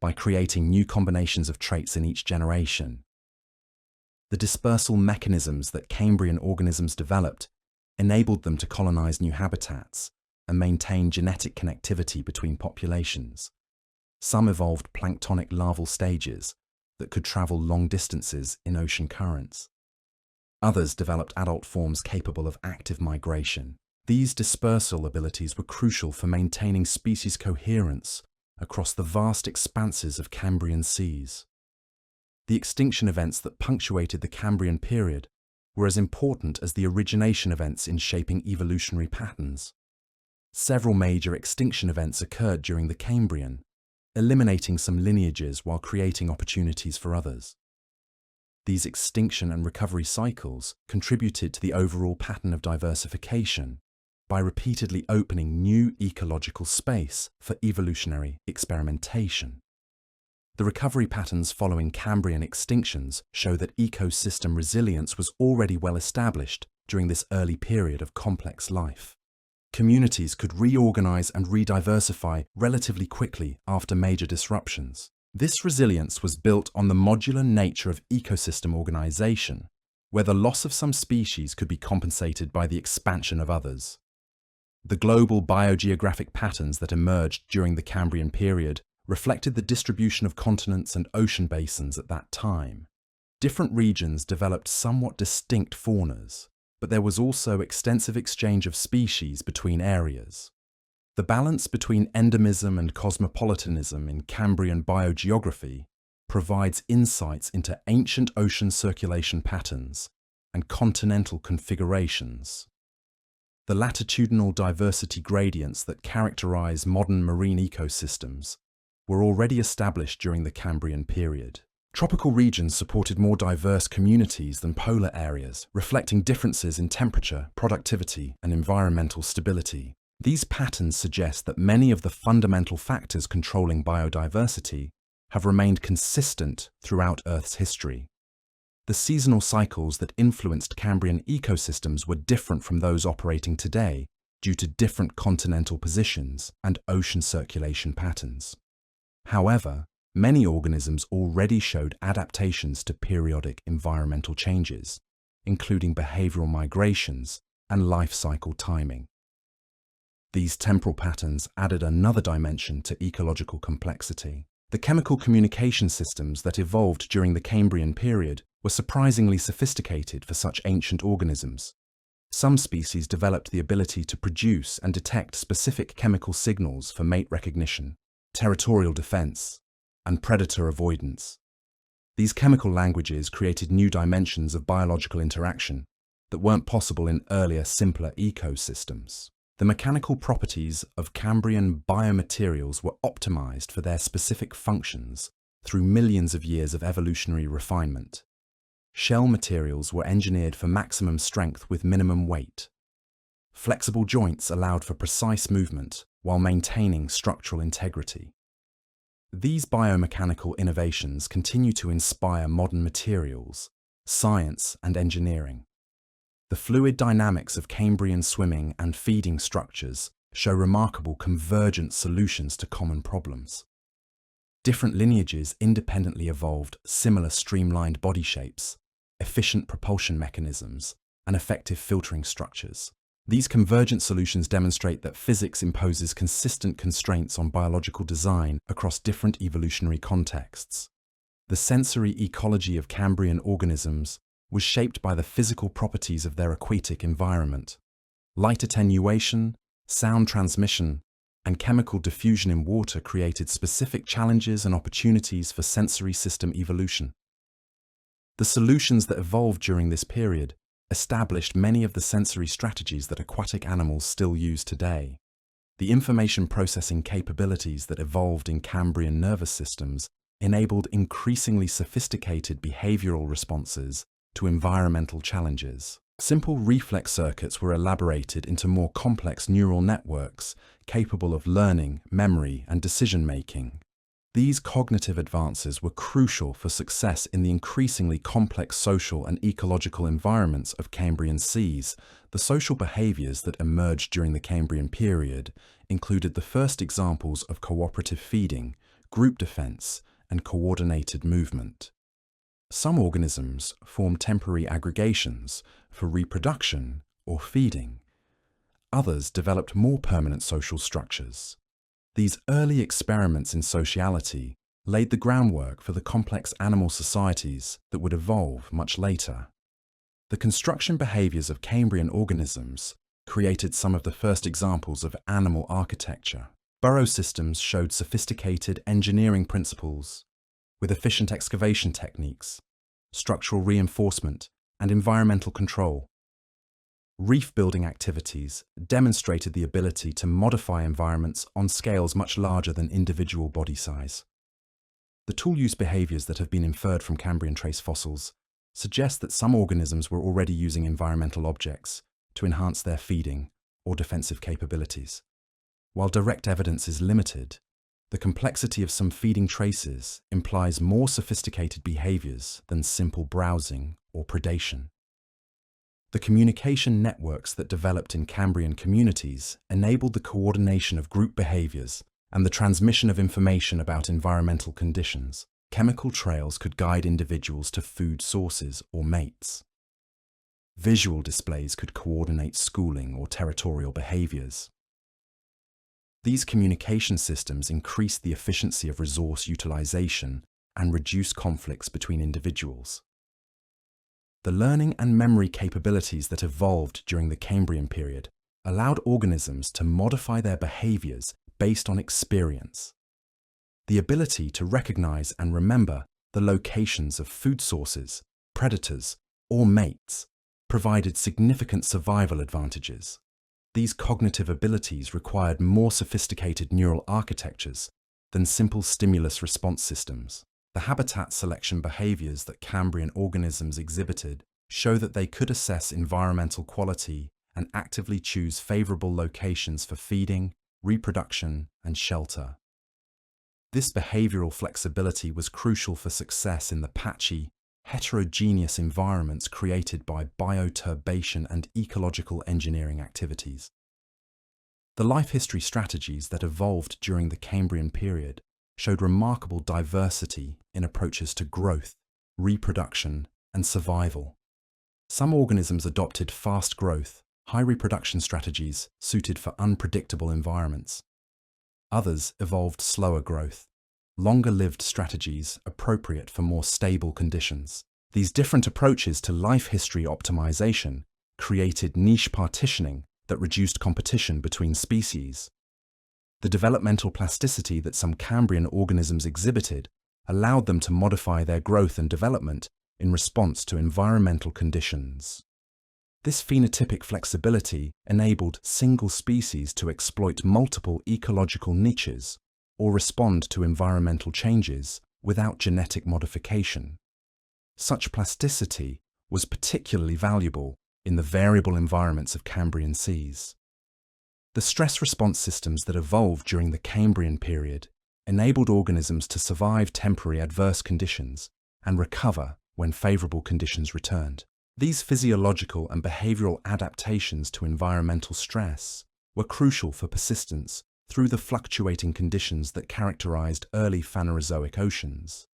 by creating new combinations of traits in each generation. The dispersal mechanisms that Cambrian organisms developed enabled them to colonize new habitats and maintain genetic connectivity between populations. Some evolved planktonic larval stages that could travel long distances in ocean currents. Others developed adult forms capable of active migration. These dispersal abilities were crucial for maintaining species coherence across the vast expanses of Cambrian seas. The extinction events that punctuated the Cambrian period were as important as the origination events in shaping evolutionary patterns. Several major extinction events occurred during the Cambrian, eliminating some lineages while creating opportunities for others. These extinction and recovery cycles contributed to the overall pattern of diversification by repeatedly opening new ecological space for evolutionary experimentation. The recovery patterns following Cambrian extinctions show that ecosystem resilience was already well established during this early period of complex life. Communities could reorganize and rediversify relatively quickly after major disruptions. This resilience was built on the modular nature of ecosystem organization, where the loss of some species could be compensated by the expansion of others. The global biogeographic patterns that emerged during the Cambrian period reflected the distribution of continents and ocean basins at that time. Different regions developed somewhat distinct faunas, but there was also extensive exchange of species between areas. The balance between endemism and cosmopolitanism in Cambrian biogeography provides insights into ancient ocean circulation patterns and continental configurations. The latitudinal diversity gradients that characterize modern marine ecosystems were already established during the Cambrian period. Tropical regions supported more diverse communities than polar areas, reflecting differences in temperature, productivity, and environmental stability. These patterns suggest that many of the fundamental factors controlling biodiversity have remained consistent throughout Earth's history. The seasonal cycles that influenced Cambrian ecosystems were different from those operating today due to different continental positions and ocean circulation patterns. However, many organisms already showed adaptations to periodic environmental changes, including behavioral migrations and life cycle timing. These temporal patterns added another dimension to ecological complexity. The chemical communication systems that evolved during the Cambrian period were surprisingly sophisticated for such ancient organisms. Some species developed the ability to produce and detect specific chemical signals for mate recognition, territorial defense, and predator avoidance. These chemical languages created new dimensions of biological interaction that weren't possible in earlier, simpler ecosystems. The mechanical properties of Cambrian biomaterials were optimized for their specific functions through millions of years of evolutionary refinement. Shell materials were engineered for maximum strength with minimum weight. Flexible joints allowed for precise movement while maintaining structural integrity. These biomechanical innovations continue to inspire modern materials science, and engineering. The fluid dynamics of Cambrian swimming and feeding structures show remarkable convergent solutions to common problems. Different lineages independently evolved similar streamlined body shapes, efficient propulsion mechanisms, and effective filtering structures. These convergent solutions demonstrate that physics imposes consistent constraints on biological design across different evolutionary contexts. The sensory ecology of Cambrian organisms was shaped by the physical properties of their aquatic environment. Light attenuation, sound transmission, and chemical diffusion in water created specific challenges and opportunities for sensory system evolution. The solutions that evolved during this period established many of the sensory strategies that aquatic animals still use today. The information processing capabilities that evolved in Cambrian nervous systems enabled increasingly sophisticated behavioral responses to environmental challenges. Simple reflex circuits were elaborated into more complex neural networks capable of learning, memory, and decision-making. These cognitive advances were crucial for success in the increasingly complex social and ecological environments of Cambrian seas. The social behaviors that emerged during the Cambrian period included the first examples of cooperative feeding, group defense, and coordinated movement. Some organisms formed temporary aggregations for reproduction or feeding. Others developed more permanent social structures. These early experiments in sociality laid the groundwork for the complex animal societies that would evolve much later. The construction behaviors of Cambrian organisms created some of the first examples of animal architecture. Burrow systems showed sophisticated engineering principles with efficient excavation techniques, structural reinforcement, and environmental control. Reef-building activities demonstrated the ability to modify environments on scales much larger than individual body size. The tool-use behaviors that have been inferred from Cambrian trace fossils suggest that some organisms were already using environmental objects to enhance their feeding or defensive capabilities. While direct evidence is limited, the complexity of some feeding traces implies more sophisticated behaviors than simple browsing or predation. The communication networks that developed in Cambrian communities enabled the coordination of group behaviors and the transmission of information about environmental conditions. Chemical trails could guide individuals to food sources or mates. Visual displays could coordinate schooling or territorial behaviors. These communication systems increased the efficiency of resource utilization and reduced conflicts between individuals. The learning and memory capabilities that evolved during the Cambrian period allowed organisms to modify their behaviors based on experience. The ability to recognize and remember the locations of food sources, predators, or mates provided significant survival advantages. These cognitive abilities required more sophisticated neural architectures than simple stimulus response systems. The habitat selection behaviors that Cambrian organisms exhibited show that they could assess environmental quality and actively choose favorable locations for feeding, reproduction, and shelter. This behavioral flexibility was crucial for success in the patchy, heterogeneous environments created by bioturbation and ecological engineering activities. The life history strategies that evolved during the Cambrian period showed remarkable diversity in approaches to growth, reproduction, and survival. Some organisms adopted fast growth, high reproduction strategies suited for unpredictable environments. Others evolved slower growth, longer-lived strategies appropriate for more stable conditions. These different approaches to life history optimization created niche partitioning that reduced competition between species. The developmental plasticity that some Cambrian organisms exhibited allowed them to modify their growth and development in response to environmental conditions. This phenotypic flexibility enabled single species to exploit multiple ecological niches or respond to environmental changes without genetic modification. Such plasticity was particularly valuable in the variable environments of Cambrian seas. The stress response systems that evolved during the Cambrian period enabled organisms to survive temporary adverse conditions and recover when favorable conditions returned. These physiological and behavioral adaptations to environmental stress were crucial for persistence through the fluctuating conditions that characterized early Phanerozoic oceans.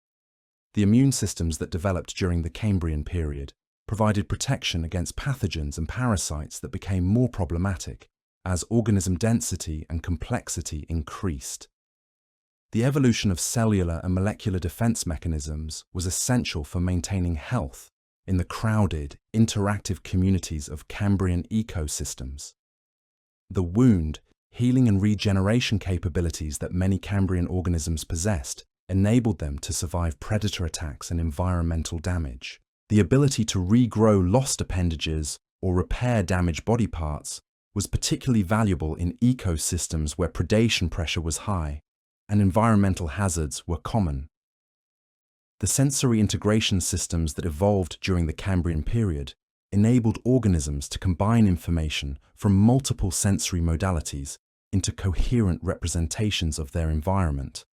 The immune systems that developed during the Cambrian period provided protection against pathogens and parasites that became more problematic as organism density and complexity increased. The evolution of cellular and molecular defense mechanisms was essential for maintaining health in the crowded, interactive communities of Cambrian ecosystems. The wound, healing and regeneration capabilities that many Cambrian organisms possessed enabled them to survive predator attacks and environmental damage. The ability to regrow lost appendages or repair damaged body parts was particularly valuable in ecosystems where predation pressure was high and environmental hazards were common. The sensory integration systems that evolved during the Cambrian period enabled organisms to combine information from multiple sensory modalities into coherent representations of their environment.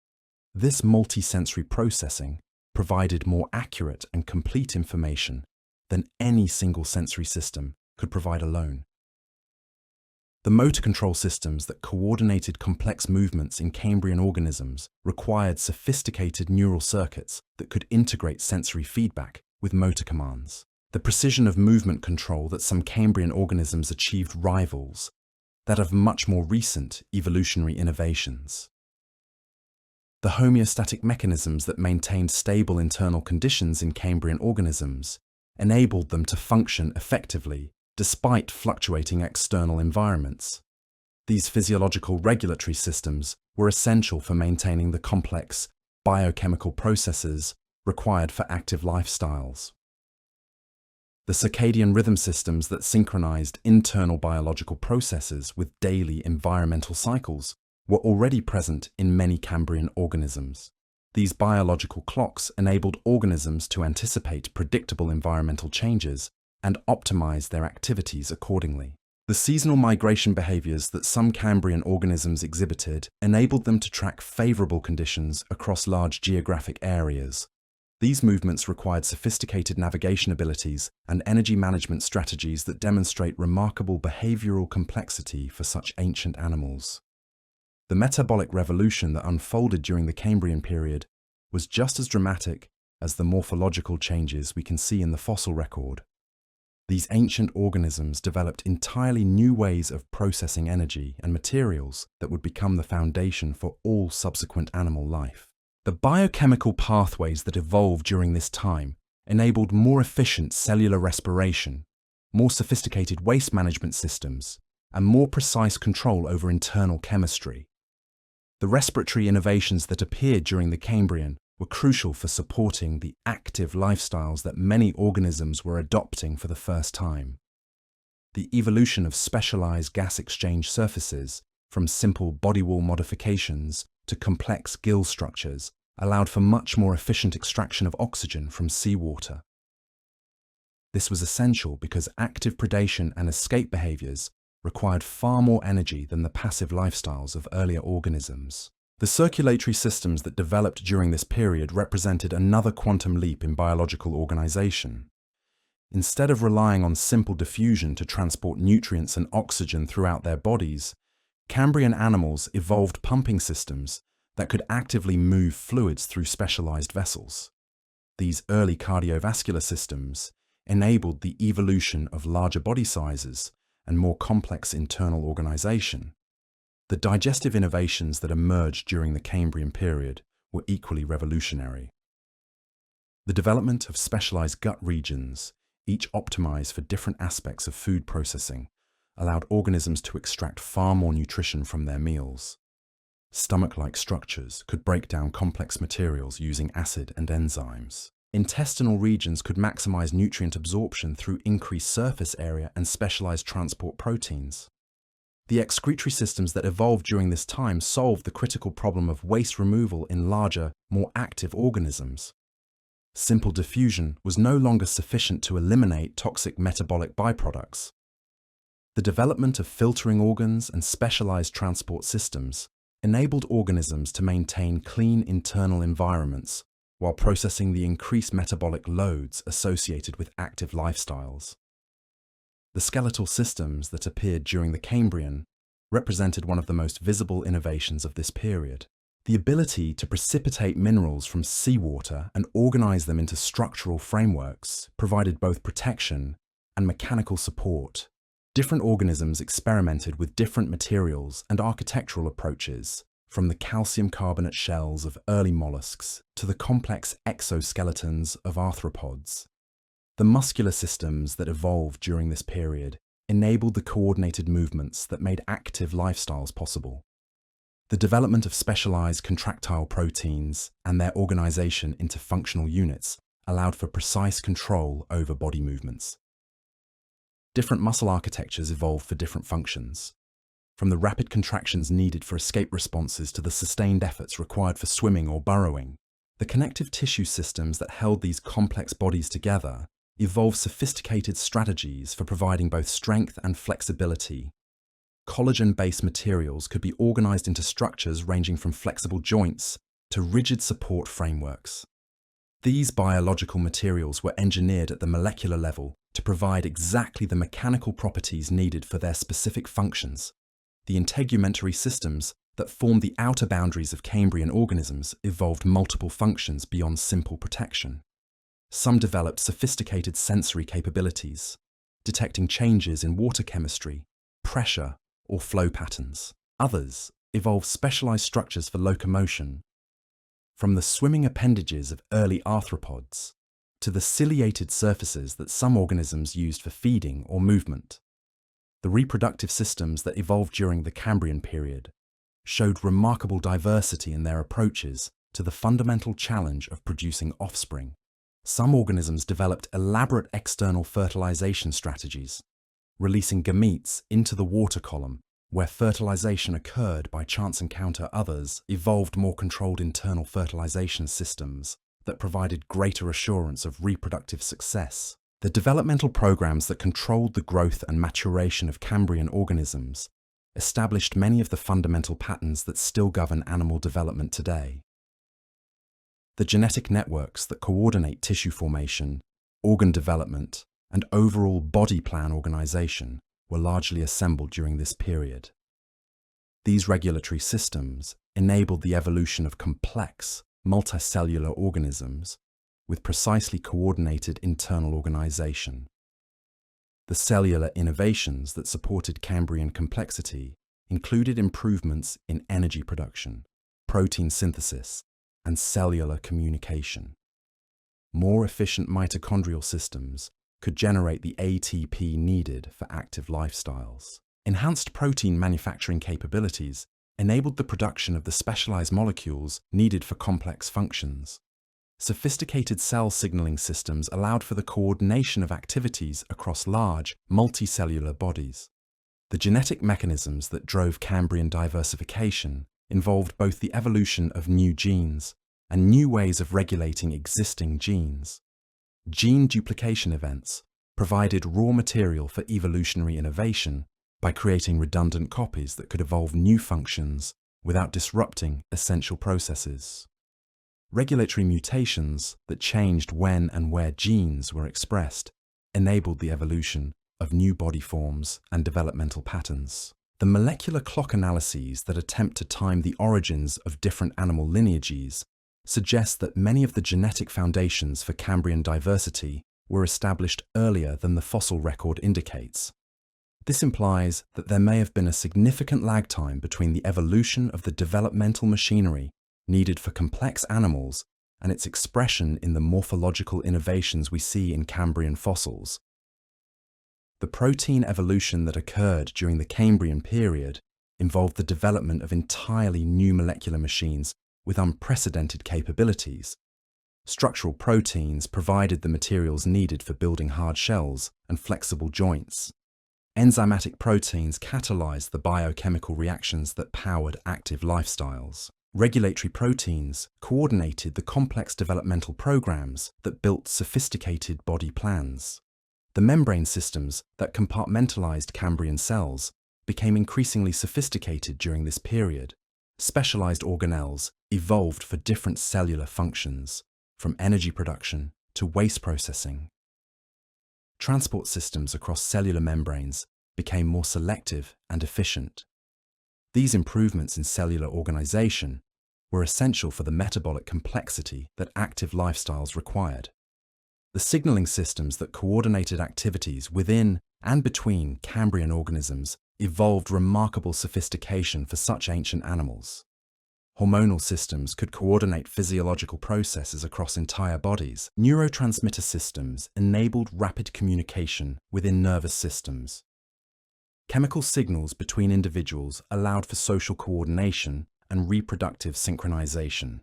This multisensory processing provided more accurate and complete information than any single sensory system could provide alone. The motor control systems that coordinated complex movements in Cambrian organisms required sophisticated neural circuits that could integrate sensory feedback with motor commands. The precision of movement control that some Cambrian organisms achieved rivals that of much more recent evolutionary innovations. The homeostatic mechanisms that maintained stable internal conditions in Cambrian organisms enabled them to function effectively despite fluctuating external environments. These physiological regulatory systems were essential for maintaining the complex biochemical processes required for active lifestyles. The circadian rhythm systems that synchronized internal biological processes with daily environmental cycles were already present in many Cambrian organisms. These biological clocks enabled organisms to anticipate predictable environmental changes and optimize their activities accordingly. The seasonal migration behaviors that some Cambrian organisms exhibited enabled them to track favorable conditions across large geographic areas. These movements required sophisticated navigation abilities and energy management strategies that demonstrate remarkable behavioral complexity for such ancient animals. The metabolic revolution that unfolded during the Cambrian period was just as dramatic as the morphological changes we can see in the fossil record. These ancient organisms developed entirely new ways of processing energy and materials that would become the foundation for all subsequent animal life. The biochemical pathways that evolved during this time enabled more efficient cellular respiration, more sophisticated waste management systems, and more precise control over internal chemistry. The respiratory innovations that appeared during the Cambrian were crucial for supporting the active lifestyles that many organisms were adopting for the first time. The evolution of specialized gas exchange surfaces, from simple body wall modifications to complex gill structures, allowed for much more efficient extraction of oxygen from seawater. This was essential because active predation and escape behaviors required far more energy than the passive lifestyles of earlier organisms. The circulatory systems that developed during this period represented another quantum leap in biological organization. Instead of relying on simple diffusion to transport nutrients and oxygen throughout their bodies, Cambrian animals evolved pumping systems that could actively move fluids through specialized vessels. These early cardiovascular systems enabled the evolution of larger body sizes and more complex internal organization. The digestive innovations that emerged during the Cambrian period were equally revolutionary. The development of specialized gut regions, each optimized for different aspects of food processing, allowed organisms to extract far more nutrition from their meals. Stomach-like structures could break down complex materials using acid and enzymes. Intestinal regions could maximize nutrient absorption through increased surface area and specialized transport proteins. The excretory systems that evolved during this time solved the critical problem of waste removal in larger, more active organisms. Simple diffusion was no longer sufficient to eliminate toxic metabolic byproducts. The development of filtering organs and specialized transport systems enabled organisms to maintain clean internal environments while processing the increased metabolic loads associated with active lifestyles. The skeletal systems that appeared during the Cambrian represented one of the most visible innovations of this period. The ability to precipitate minerals from seawater and organize them into structural frameworks provided both protection and mechanical support. Different organisms experimented with different materials and architectural approaches, from the calcium carbonate shells of early mollusks to the complex exoskeletons of arthropods. The muscular systems that evolved during this period enabled the coordinated movements that made active lifestyles possible. The development of specialized contractile proteins and their organization into functional units allowed for precise control over body movements. Different muscle architectures evolved for different functions, from the rapid contractions needed for escape responses to the sustained efforts required for swimming or burrowing. The connective tissue systems that held these complex bodies together evolved sophisticated strategies for providing both strength and flexibility. Collagen-based materials could be organized into structures ranging from flexible joints to rigid support frameworks. These biological materials were engineered at the molecular level to provide exactly the mechanical properties needed for their specific functions. The integumentary systems that formed the outer boundaries of Cambrian organisms evolved multiple functions beyond simple protection. Some developed sophisticated sensory capabilities, detecting changes in water chemistry, pressure, or flow patterns. Others evolved specialized structures for locomotion, from the swimming appendages of early arthropods to the ciliated surfaces that some organisms used for feeding or movement. The reproductive systems that evolved during the Cambrian period showed remarkable diversity in their approaches to the fundamental challenge of producing offspring. Some organisms developed elaborate external fertilization strategies, releasing gametes into the water column, where fertilization occurred by chance encounter. Others evolved more controlled internal fertilization systems that provided greater assurance of reproductive success. The developmental programs that controlled the growth and maturation of Cambrian organisms established many of the fundamental patterns that still govern animal development today. The genetic networks that coordinate tissue formation, organ development, and overall body plan organization were largely assembled during this period. These regulatory systems enabled the evolution of complex, multicellular organisms with precisely coordinated internal organization. The cellular innovations that supported Cambrian complexity included improvements in energy production, protein synthesis, and cellular communication. More efficient mitochondrial systems could generate the ATP needed for active lifestyles. Enhanced protein manufacturing capabilities enabled the production of the specialized molecules needed for complex functions. Sophisticated cell signaling systems allowed for the coordination of activities across large, multicellular bodies. The genetic mechanisms that drove Cambrian diversification involved both the evolution of new genes and new ways of regulating existing genes. Gene duplication events provided raw material for evolutionary innovation by creating redundant copies that could evolve new functions without disrupting essential processes. Regulatory mutations that changed when and where genes were expressed enabled the evolution of new body forms and developmental patterns. The molecular clock analyses that attempt to time the origins of different animal lineages suggest that many of the genetic foundations for Cambrian diversity were established earlier than the fossil record indicates. This implies that there may have been a significant lag time between the evolution of the developmental machinery needed for complex animals and its expression in the morphological innovations we see in Cambrian fossils. The protein evolution that occurred during the Cambrian period involved the development of entirely new molecular machines with unprecedented capabilities. Structural proteins provided the materials needed for building hard shells and flexible joints. Enzymatic proteins catalyzed the biochemical reactions that powered active lifestyles. Regulatory proteins coordinated the complex developmental programs that built sophisticated body plans. The membrane systems that compartmentalized Cambrian cells became increasingly sophisticated during this period. Specialized organelles evolved for different cellular functions, from energy production to waste processing. Transport systems across cellular membranes became more selective and efficient. These improvements in cellular organization were essential for the metabolic complexity that active lifestyles required. The signaling systems that coordinated activities within and between Cambrian organisms evolved remarkable sophistication for such ancient animals. Hormonal systems could coordinate physiological processes across entire bodies. Neurotransmitter systems enabled rapid communication within nervous systems. Chemical signals between individuals allowed for social coordination and reproductive synchronization.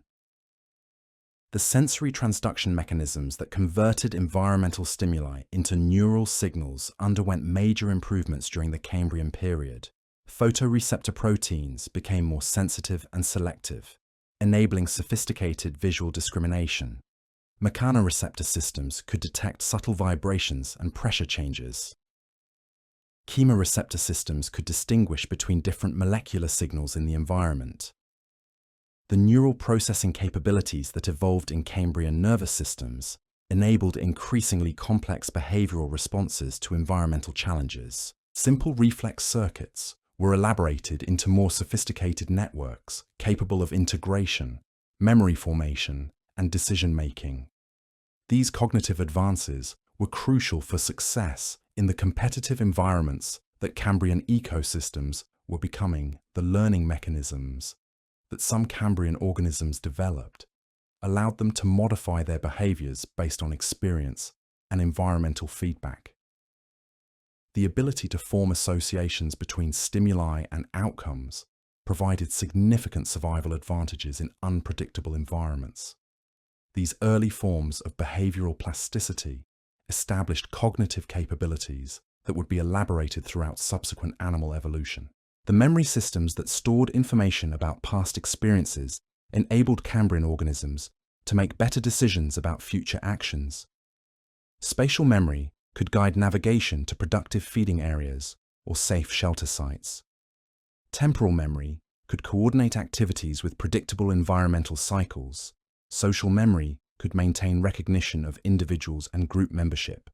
The sensory transduction mechanisms that converted environmental stimuli into neural signals underwent major improvements during the Cambrian period. Photoreceptor proteins became more sensitive and selective, enabling sophisticated visual discrimination. Mechanoreceptor systems could detect subtle vibrations and pressure changes. Chemoreceptor systems could distinguish between different molecular signals in the environment. The neural processing capabilities that evolved in Cambrian nervous systems enabled increasingly complex behavioral responses to environmental challenges. Simple reflex circuits were elaborated into more sophisticated networks capable of integration, memory formation, and decision-making. These cognitive advances were crucial for success in the competitive environments that Cambrian ecosystems were becoming. The learning mechanisms that some Cambrian organisms developed allowed them to modify their behaviors based on experience and environmental feedback. The ability to form associations between stimuli and outcomes provided significant survival advantages in unpredictable environments. These early forms of behavioral plasticity established cognitive capabilities that would be elaborated throughout subsequent animal evolution. The memory systems that stored information about past experiences enabled Cambrian organisms to make better decisions about future actions. Spatial memory could guide navigation to productive feeding areas or safe shelter sites. Temporal memory could coordinate activities with predictable environmental cycles. Social memory could maintain recognition of individuals and group membership.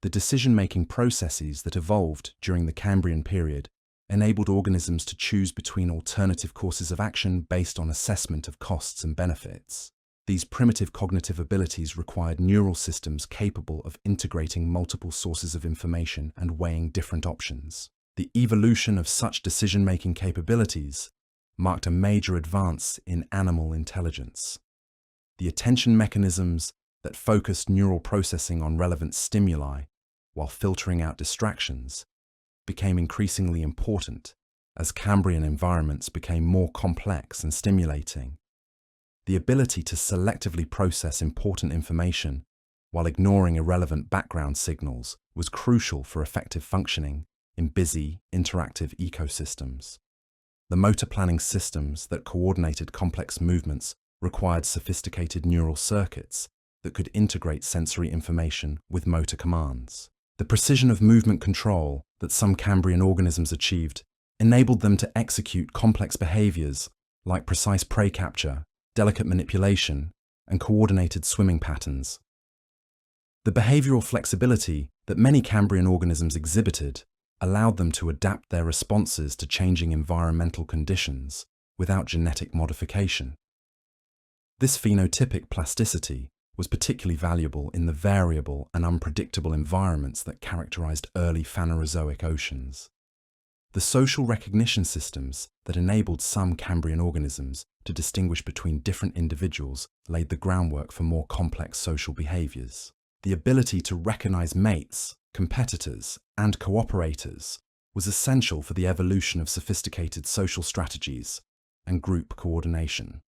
The decision-making processes that evolved during the Cambrian period enabled organisms to choose between alternative courses of action based on assessment of costs and benefits. These primitive cognitive abilities required neural systems capable of integrating multiple sources of information and weighing different options. The evolution of such decision-making capabilities marked a major advance in animal intelligence. The attention mechanisms that focused neural processing on relevant stimuli while filtering out distractions became increasingly important as Cambrian environments became more complex and stimulating. The ability to selectively process important information while ignoring irrelevant background signals was crucial for effective functioning in busy, interactive ecosystems. The motor planning systems that coordinated complex movements required sophisticated neural circuits that could integrate sensory information with motor commands. The precision of movement control that some Cambrian organisms achieved enabled them to execute complex behaviors like precise prey capture, delicate manipulation, and coordinated swimming patterns. The behavioral flexibility that many Cambrian organisms exhibited allowed them to adapt their responses to changing environmental conditions without genetic modification. This phenotypic plasticity was particularly valuable in the variable and unpredictable environments that characterized early Phanerozoic oceans. The social recognition systems that enabled some Cambrian organisms to distinguish between different individuals laid the groundwork for more complex social behaviors. The ability to recognize mates, competitors, and cooperators was essential for the evolution of sophisticated social strategies and group coordination.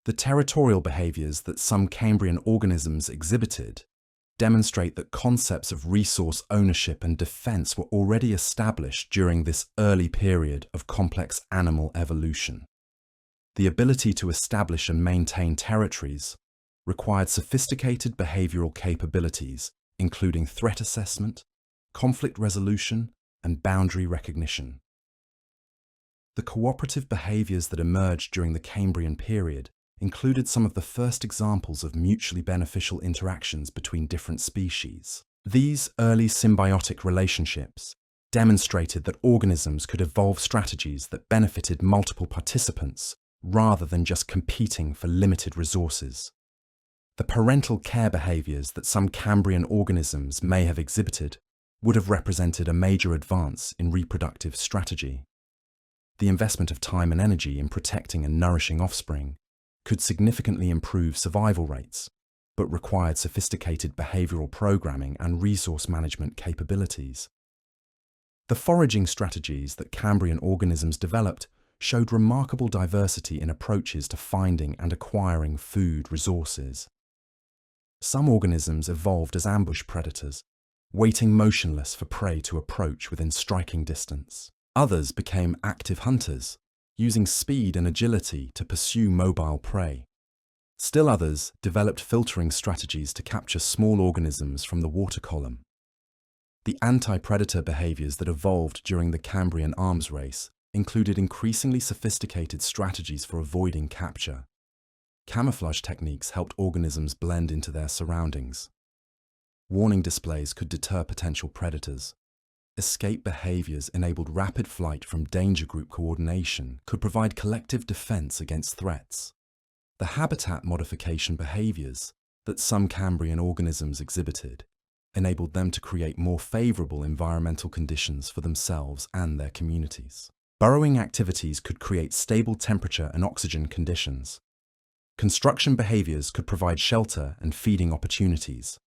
The territorial behaviors that some Cambrian organisms exhibited demonstrate that concepts of resource ownership and defense were already established during this early period of complex animal evolution. The ability to establish and maintain territories required sophisticated behavioral capabilities, including threat assessment, conflict resolution, and boundary recognition. The cooperative behaviors that emerged during the Cambrian period included some of the first examples of mutually beneficial interactions between different species. These early symbiotic relationships demonstrated that organisms could evolve strategies that benefited multiple participants rather than just competing for limited resources. The parental care behaviors that some Cambrian organisms may have exhibited would have represented a major advance in reproductive strategy. The investment of time and energy in protecting and nourishing offspring could significantly improve survival rates, but required sophisticated behavioral programming and resource management capabilities. The foraging strategies that Cambrian organisms developed showed remarkable diversity in approaches to finding and acquiring food resources. Some organisms evolved as ambush predators, waiting motionless for prey to approach within striking distance. Others became active hunters, using speed and agility to pursue mobile prey. Still others developed filtering strategies to capture small organisms from the water column. The anti-predator behaviors that evolved during the Cambrian arms race included increasingly sophisticated strategies for avoiding capture. Camouflage techniques helped organisms blend into their surroundings. Warning displays could deter potential predators. Escape behaviors enabled rapid flight from danger group coordination could provide collective defense against threats. The habitat modification behaviors that some Cambrian organisms exhibited enabled them to create more favorable environmental conditions for themselves and their communities. Burrowing activities could create stable temperature and oxygen conditions. Construction behaviors could provide shelter and feeding opportunities.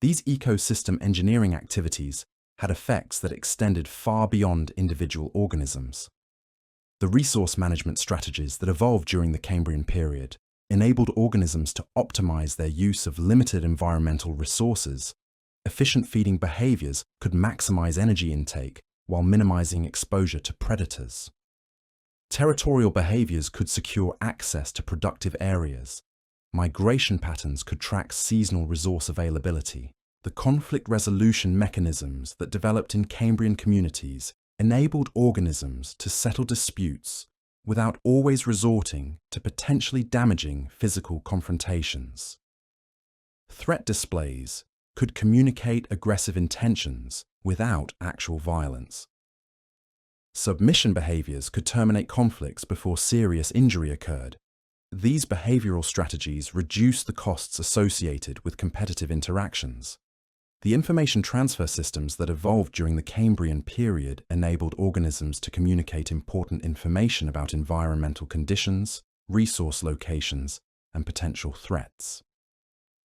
These ecosystem engineering activities had effects that extended far beyond individual organisms. The resource management strategies that evolved during the Cambrian period enabled organisms to optimize their use of limited environmental resources. Efficient feeding behaviors could maximize energy intake while minimizing exposure to predators. Territorial behaviors could secure access to productive areas. Migration patterns could track seasonal resource availability. The conflict resolution mechanisms that developed in Cambrian communities enabled organisms to settle disputes without always resorting to potentially damaging physical confrontations. Threat displays could communicate aggressive intentions without actual violence. Submission behaviors could terminate conflicts before serious injury occurred. These behavioral strategies reduce the costs associated with competitive interactions. The information transfer systems that evolved during the Cambrian period enabled organisms to communicate important information about environmental conditions, resource locations, and potential threats.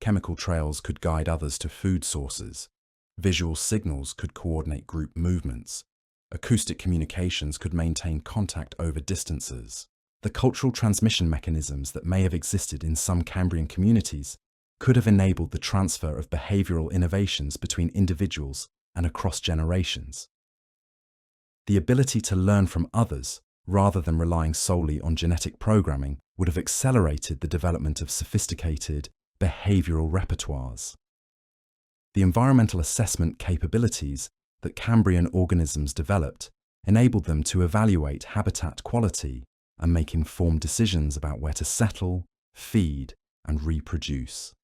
Chemical trails could guide others to food sources. Visual signals could coordinate group movements. Acoustic communications could maintain contact over distances. The cultural transmission mechanisms that may have existed in some Cambrian communities could have enabled the transfer of behavioral innovations between individuals and across generations. The ability to learn from others, rather than relying solely on genetic programming, would have accelerated the development of sophisticated behavioral repertoires. The environmental assessment capabilities that Cambrian organisms developed enabled them to evaluate habitat quality and make informed decisions about where to settle, feed, and reproduce.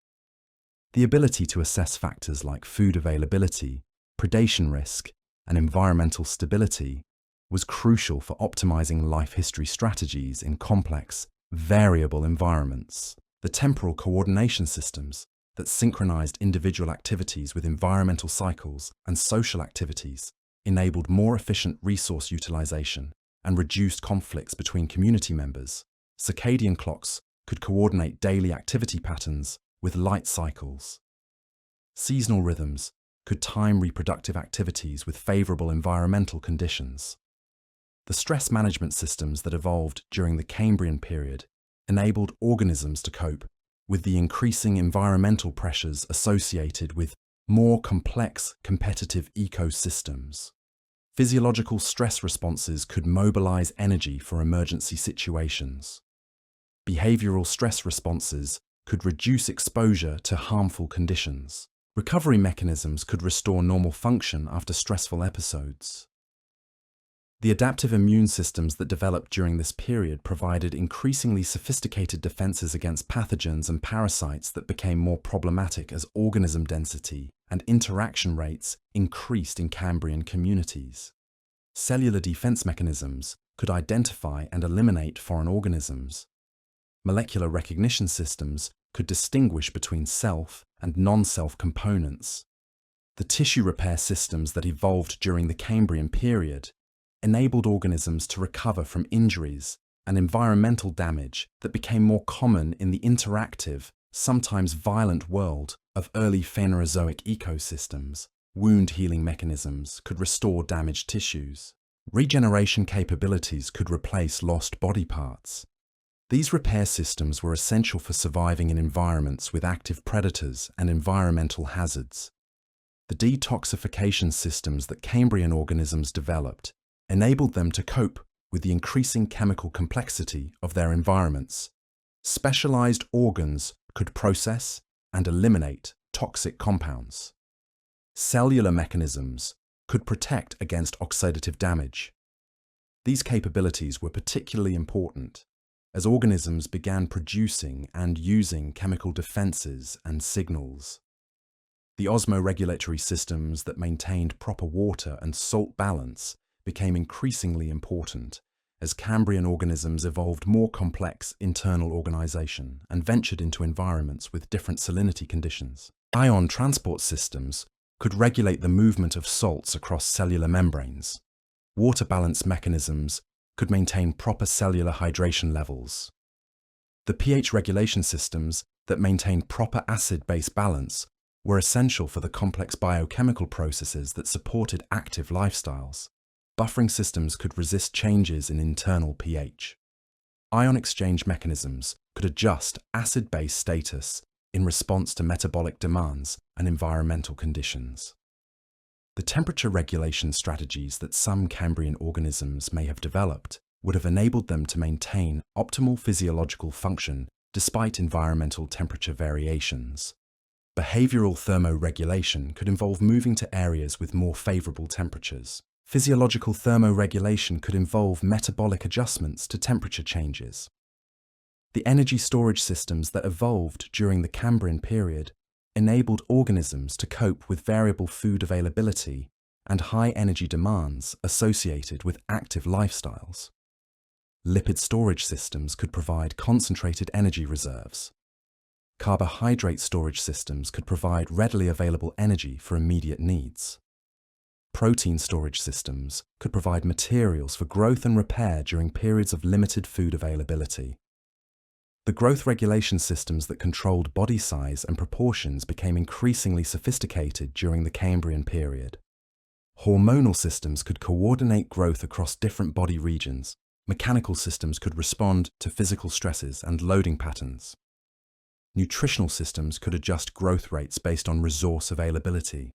The ability to assess factors like food availability, predation risk, and environmental stability was crucial for optimizing life history strategies in complex, variable environments. The temporal coordination systems that synchronized individual activities with environmental cycles and social activities enabled more efficient resource utilization and reduced conflicts between community members. Circadian clocks could coordinate daily activity patterns with light cycles. Seasonal rhythms could time reproductive activities with favorable environmental conditions. The stress management systems that evolved during the Cambrian period enabled organisms to cope with the increasing environmental pressures associated with more complex competitive ecosystems. Physiological stress responses could mobilize energy for emergency situations. Behavioral stress responses could reduce exposure to harmful conditions. Recovery mechanisms could restore normal function after stressful episodes. The adaptive immune systems that developed during this period provided increasingly sophisticated defenses against pathogens and parasites that became more problematic as organism density and interaction rates increased in Cambrian communities. Cellular defense mechanisms could identify and eliminate foreign organisms. Molecular recognition systems could distinguish between self and non-self components. The tissue repair systems that evolved during the Cambrian period enabled organisms to recover from injuries and environmental damage that became more common in the interactive, sometimes violent world of early Phanerozoic ecosystems. Wound healing mechanisms could restore damaged tissues. Regeneration capabilities could replace lost body parts. These repair systems were essential for surviving in environments with active predators and environmental hazards. The detoxification systems that Cambrian organisms developed enabled them to cope with the increasing chemical complexity of their environments. Specialized organs could process and eliminate toxic compounds. Cellular mechanisms could protect against oxidative damage. These capabilities were particularly important as organisms began producing and using chemical defenses and signals. The osmoregulatory systems that maintained proper water and salt balance became increasingly important as Cambrian organisms evolved more complex internal organization and ventured into environments with different salinity conditions. Ion transport systems could regulate the movement of salts across cellular membranes. Water balance mechanisms could maintain proper cellular hydration levels. The pH regulation systems that maintained proper acid-base balance were essential for the complex biochemical processes that supported active lifestyles. Buffering systems could resist changes in internal pH. Ion exchange mechanisms could adjust acid-base status in response to metabolic demands and environmental conditions. The temperature regulation strategies that some Cambrian organisms may have developed would have enabled them to maintain optimal physiological function despite environmental temperature variations. Behavioral thermoregulation could involve moving to areas with more favorable temperatures. Physiological thermoregulation could involve metabolic adjustments to temperature changes. The energy storage systems that evolved during the Cambrian period enabled organisms to cope with variable food availability and high energy demands associated with active lifestyles. Lipid storage systems could provide concentrated energy reserves. Carbohydrate storage systems could provide readily available energy for immediate needs. Protein storage systems could provide materials for growth and repair during periods of limited food availability. The growth regulation systems that controlled body size and proportions became increasingly sophisticated during the Cambrian period. Hormonal systems could coordinate growth across different body regions. Mechanical systems could respond to physical stresses and loading patterns. Nutritional systems could adjust growth rates based on resource availability.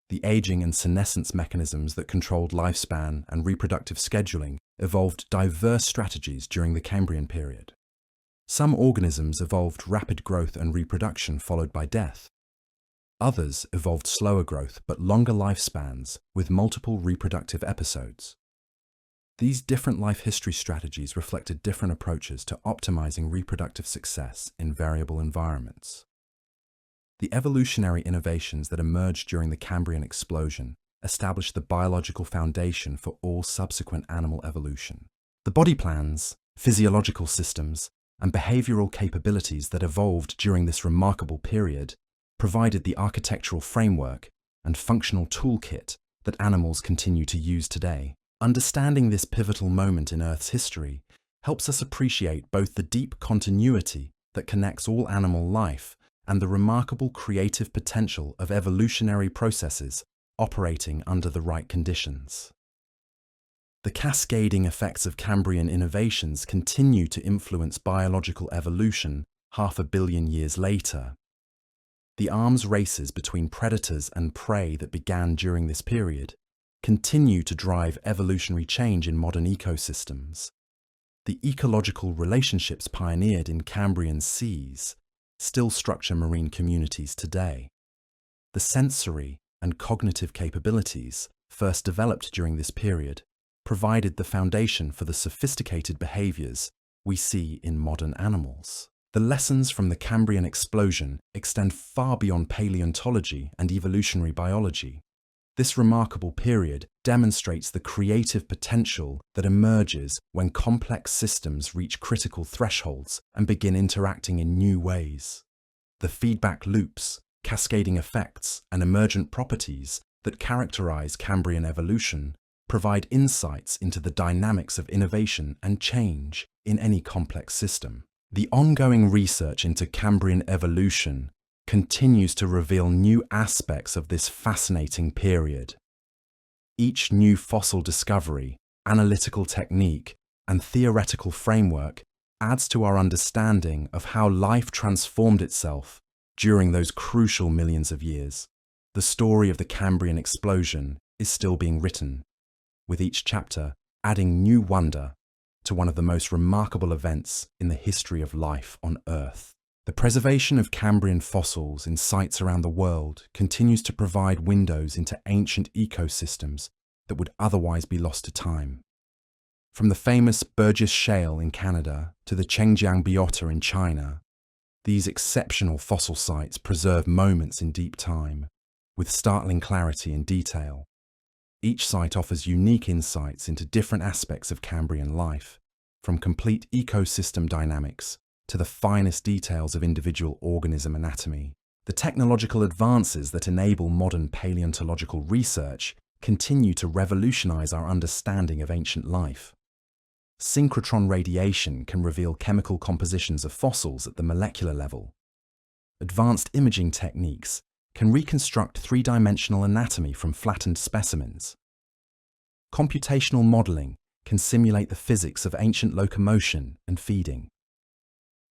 The aging and senescence mechanisms that controlled lifespan and reproductive scheduling evolved diverse strategies during the Cambrian period. Some organisms evolved rapid growth and reproduction followed by death. Others evolved slower growth but longer lifespans with multiple reproductive episodes. These different life history strategies reflected different approaches to optimizing reproductive success in variable environments. The evolutionary innovations that emerged during the Cambrian explosion established the biological foundation for all subsequent animal evolution. The body plans, physiological systems, and behavioral capabilities that evolved during this remarkable period provided the architectural framework and functional toolkit that animals continue to use today. Understanding this pivotal moment in Earth's history helps us appreciate both the deep continuity that connects all animal life and the remarkable creative potential of evolutionary processes operating under the right conditions. The cascading effects of Cambrian innovations continue to influence biological evolution 500 million years later. The arms races between predators and prey that began during this period continue to drive evolutionary change in modern ecosystems. The ecological relationships pioneered in Cambrian seas still structure marine communities today. The sensory and cognitive capabilities first developed during this period provided the foundation for the sophisticated behaviors we see in modern animals. The lessons from the Cambrian explosion extend far beyond paleontology and evolutionary biology. This remarkable period demonstrates the creative potential that emerges when complex systems reach critical thresholds and begin interacting in new ways. The feedback loops, cascading effects, and emergent properties that characterize Cambrian evolution provide insights into the dynamics of innovation and change in any complex system. The ongoing research into Cambrian evolution continues to reveal new aspects of this fascinating period. Each new fossil discovery, analytical technique, and theoretical framework adds to our understanding of how life transformed itself during those crucial millions of years. The story of the Cambrian explosion is still being written, with each chapter adding new wonder to one of the most remarkable events in the history of life on Earth. The preservation of Cambrian fossils in sites around the world continues to provide windows into ancient ecosystems that would otherwise be lost to time. From the famous Burgess Shale in Canada to the Chengjiang Biota in China, these exceptional fossil sites preserve moments in deep time, with startling clarity and detail. Each site offers unique insights into different aspects of Cambrian life, from complete ecosystem dynamics to the finest details of individual organism anatomy. The technological advances that enable modern paleontological research continue to revolutionize our understanding of ancient life. Synchrotron radiation can reveal chemical compositions of fossils at the molecular level. Advanced imaging techniques can reconstruct three-dimensional anatomy from flattened specimens. Computational modeling can simulate the physics of ancient locomotion and feeding.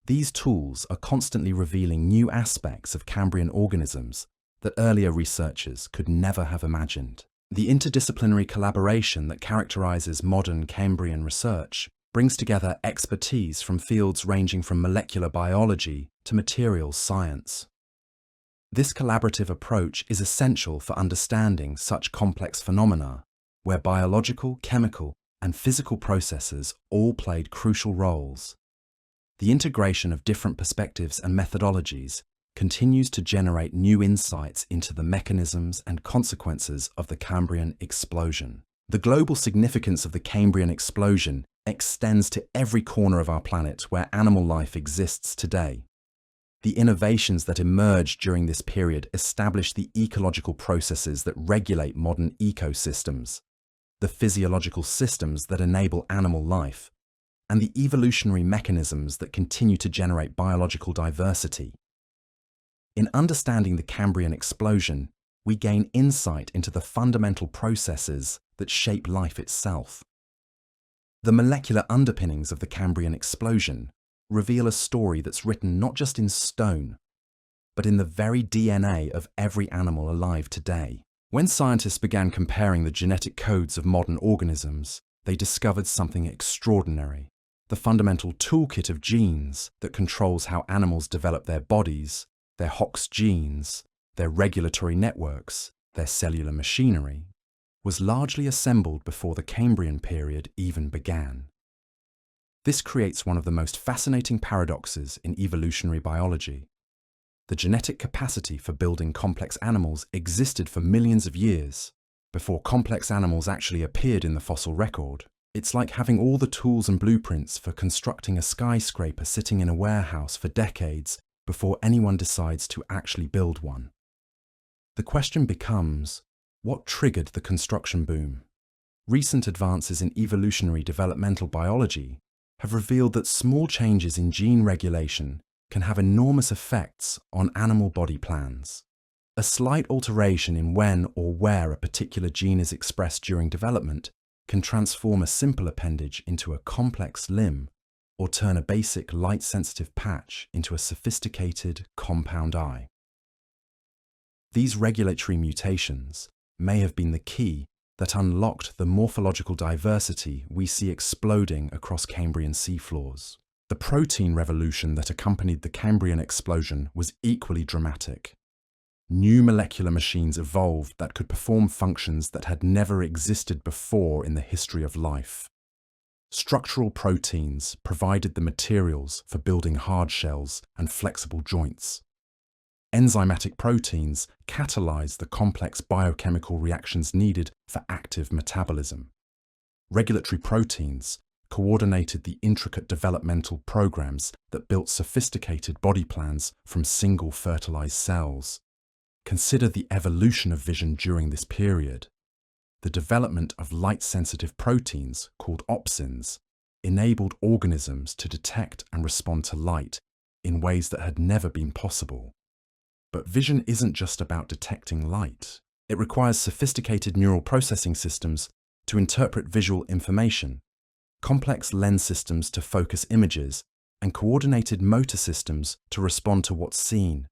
These tools are constantly revealing new aspects of Cambrian organisms that earlier researchers could never have imagined. The interdisciplinary collaboration that characterizes modern Cambrian research brings together expertise from fields ranging from molecular biology to materials science. This collaborative approach is essential for understanding such complex phenomena, where biological, chemical, and physical processes all played crucial roles. The integration of different perspectives and methodologies continues to generate new insights into the mechanisms and consequences of the Cambrian explosion. The global significance of the Cambrian explosion extends to every corner of our planet where animal life exists today. The innovations that emerged during this period established the ecological processes that regulate modern ecosystems, the physiological systems that enable animal life, and the evolutionary mechanisms that continue to generate biological diversity. In understanding the Cambrian explosion, we gain insight into the fundamental processes that shape life itself. The molecular underpinnings of the Cambrian explosion reveal a story that's written not just in stone, but in the very DNA of every animal alive today. When scientists began comparing the genetic codes of modern organisms, they discovered something extraordinary. The fundamental toolkit of genes that controls how animals develop their bodies, their Hox genes, their regulatory networks, their cellular machinery, was largely assembled before the Cambrian period even began. This creates one of the most fascinating paradoxes in evolutionary biology. The genetic capacity for building complex animals existed for millions of years, before complex animals actually appeared in the fossil record. It's like having all the tools and blueprints for constructing a skyscraper sitting in a warehouse for decades before anyone decides to actually build one. The question becomes, what triggered the construction boom? Recent advances in evolutionary developmental biology have revealed that small changes in gene regulation can have enormous effects on animal body plans. A slight alteration in when or where a particular gene is expressed during development can transform a simple appendage into a complex limb or turn a basic light-sensitive patch into a sophisticated compound eye. These regulatory mutations may have been the key that unlocked the morphological diversity we see exploding across Cambrian seafloors. The protein revolution that accompanied the Cambrian explosion was equally dramatic. new molecular machines evolved that could perform functions that had never existed before in the history of life. Structural proteins provided the materials for building hard shells and flexible joints. Enzymatic proteins catalyzed the complex biochemical reactions needed for active metabolism. Regulatory proteins coordinated the intricate developmental programs that built sophisticated body plans from single fertilized cells. Consider the evolution of vision during this period. The development of light-sensitive proteins, called opsins, enabled organisms to detect and respond to light in ways that had never been possible. But vision isn't just about detecting light. It requires sophisticated neural processing systems to interpret visual information, complex lens systems to focus images, and coordinated motor systems to respond to what's seen.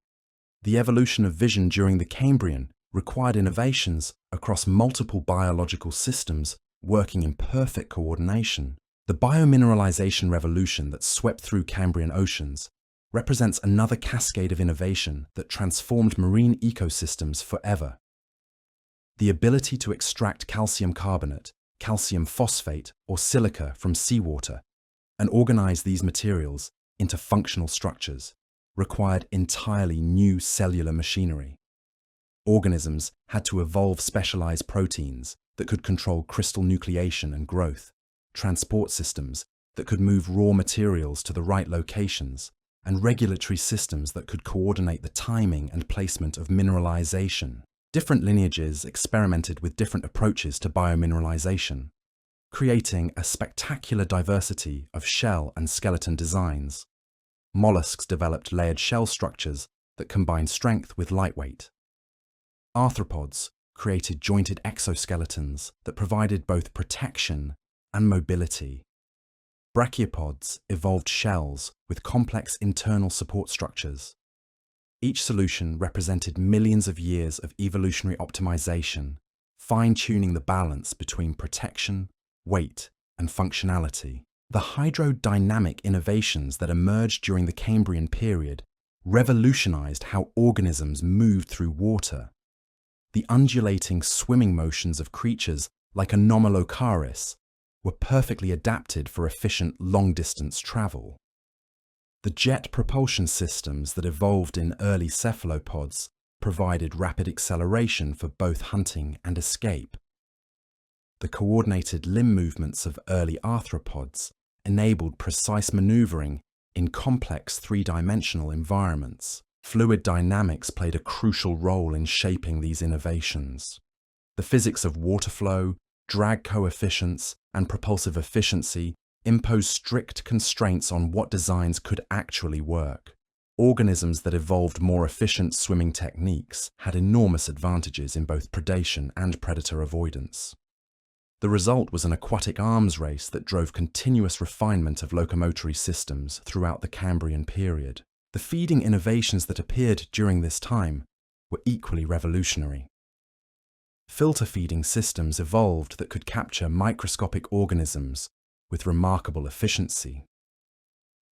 The evolution of vision during the Cambrian required innovations across multiple biological systems working in perfect coordination. The biomineralization revolution that swept through Cambrian oceans represents another cascade of innovation that transformed marine ecosystems forever. The ability to extract calcium carbonate, calcium phosphate, or silica from seawater and organize these materials into functional structures required entirely new cellular machinery. Organisms had to evolve specialized proteins that could control crystal nucleation and growth, transport systems that could move raw materials to the right locations, and regulatory systems that could coordinate the timing and placement of mineralization. Different lineages experimented with different approaches to biomineralization, creating a spectacular diversity of shell and skeleton designs. Mollusks developed layered shell structures that combined strength with lightweight. Arthropods created jointed exoskeletons that provided both protection and mobility. Brachiopods evolved shells with complex internal support structures. Each solution represented millions of years of evolutionary optimization, fine-tuning the balance between protection, weight, and functionality. The hydrodynamic innovations that emerged during the Cambrian period revolutionized how organisms moved through water. The undulating swimming motions of creatures like Anomalocaris were perfectly adapted for efficient long-distance travel. The jet propulsion systems that evolved in early cephalopods provided rapid acceleration for both hunting and escape. The coordinated limb movements of early arthropods enabled precise maneuvering in complex three-dimensional environments. Fluid dynamics played a crucial role in shaping these innovations. The physics of water flow, drag coefficients, and propulsive efficiency imposed strict constraints on what designs could actually work. Organisms that evolved more efficient swimming techniques had enormous advantages in both predation and predator avoidance. The result was an aquatic arms race that drove continuous refinement of locomotory systems throughout the Cambrian period. The feeding innovations that appeared during this time were equally revolutionary. Filter feeding systems evolved that could capture microscopic organisms with remarkable efficiency.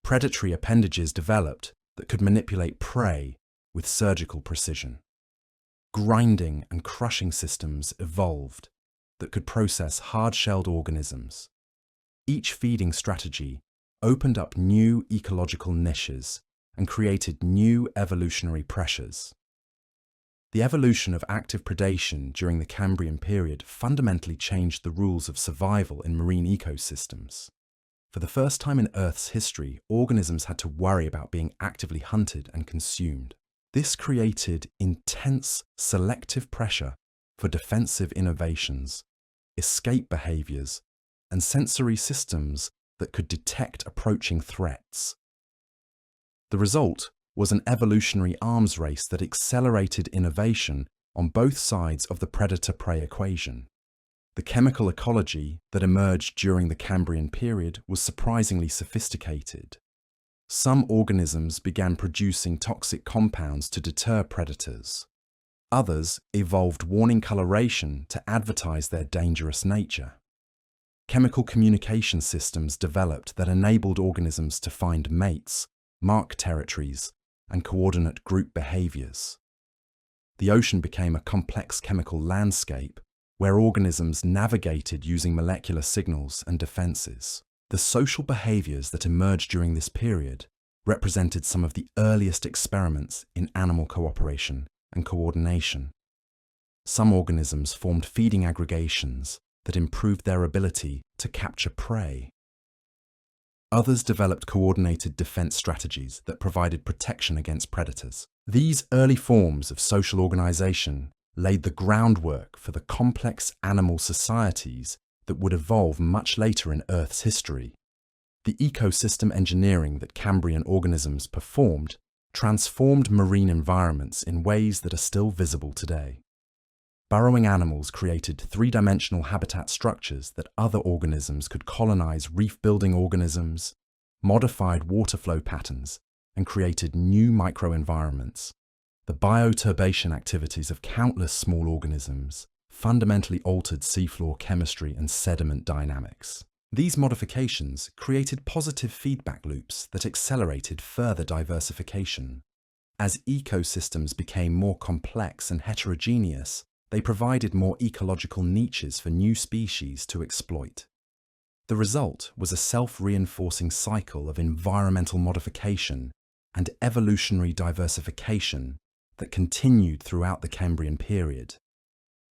Predatory appendages developed that could manipulate prey with surgical precision. Grinding and crushing systems evolved that could process hard-shelled organisms. Each feeding strategy opened up new ecological niches and created new evolutionary pressures. The evolution of active predation during the Cambrian period fundamentally changed the rules of survival in marine ecosystems. For the first time in Earth's history, organisms had to worry about being actively hunted and consumed. This created intense selective pressure for defensive innovations, escape behaviors, and sensory systems that could detect approaching threats. The result was an evolutionary arms race that accelerated innovation on both sides of the predator-prey equation. The chemical ecology that emerged during the Cambrian period was surprisingly sophisticated. Some organisms began producing toxic compounds to deter predators. Others evolved warning coloration to advertise their dangerous nature. Chemical communication systems developed that enabled organisms to find mates, mark territories, and coordinate group behaviors. the ocean became a complex chemical landscape where organisms navigated using molecular signals and defenses. The social behaviors that emerged during this period represented some of the earliest experiments in animal cooperation and coordination. Some organisms formed feeding aggregations that improved their ability to capture prey. Others developed coordinated defense strategies that provided protection against predators. These early forms of social organization laid the groundwork for the complex animal societies that would evolve much later in Earth's history. The ecosystem engineering that Cambrian organisms performed transformed marine environments in ways that are still visible today. Burrowing animals created three-dimensional habitat structures that other organisms could colonize, reef-building organisms, modified water flow patterns, and created new microenvironments. The bioturbation activities of countless small organisms fundamentally altered seafloor chemistry and sediment dynamics. These modifications created positive feedback loops that accelerated further diversification. As ecosystems became more complex and heterogeneous, they provided more ecological niches for new species to exploit. The result was a self-reinforcing cycle of environmental modification and evolutionary diversification that continued throughout the Cambrian period.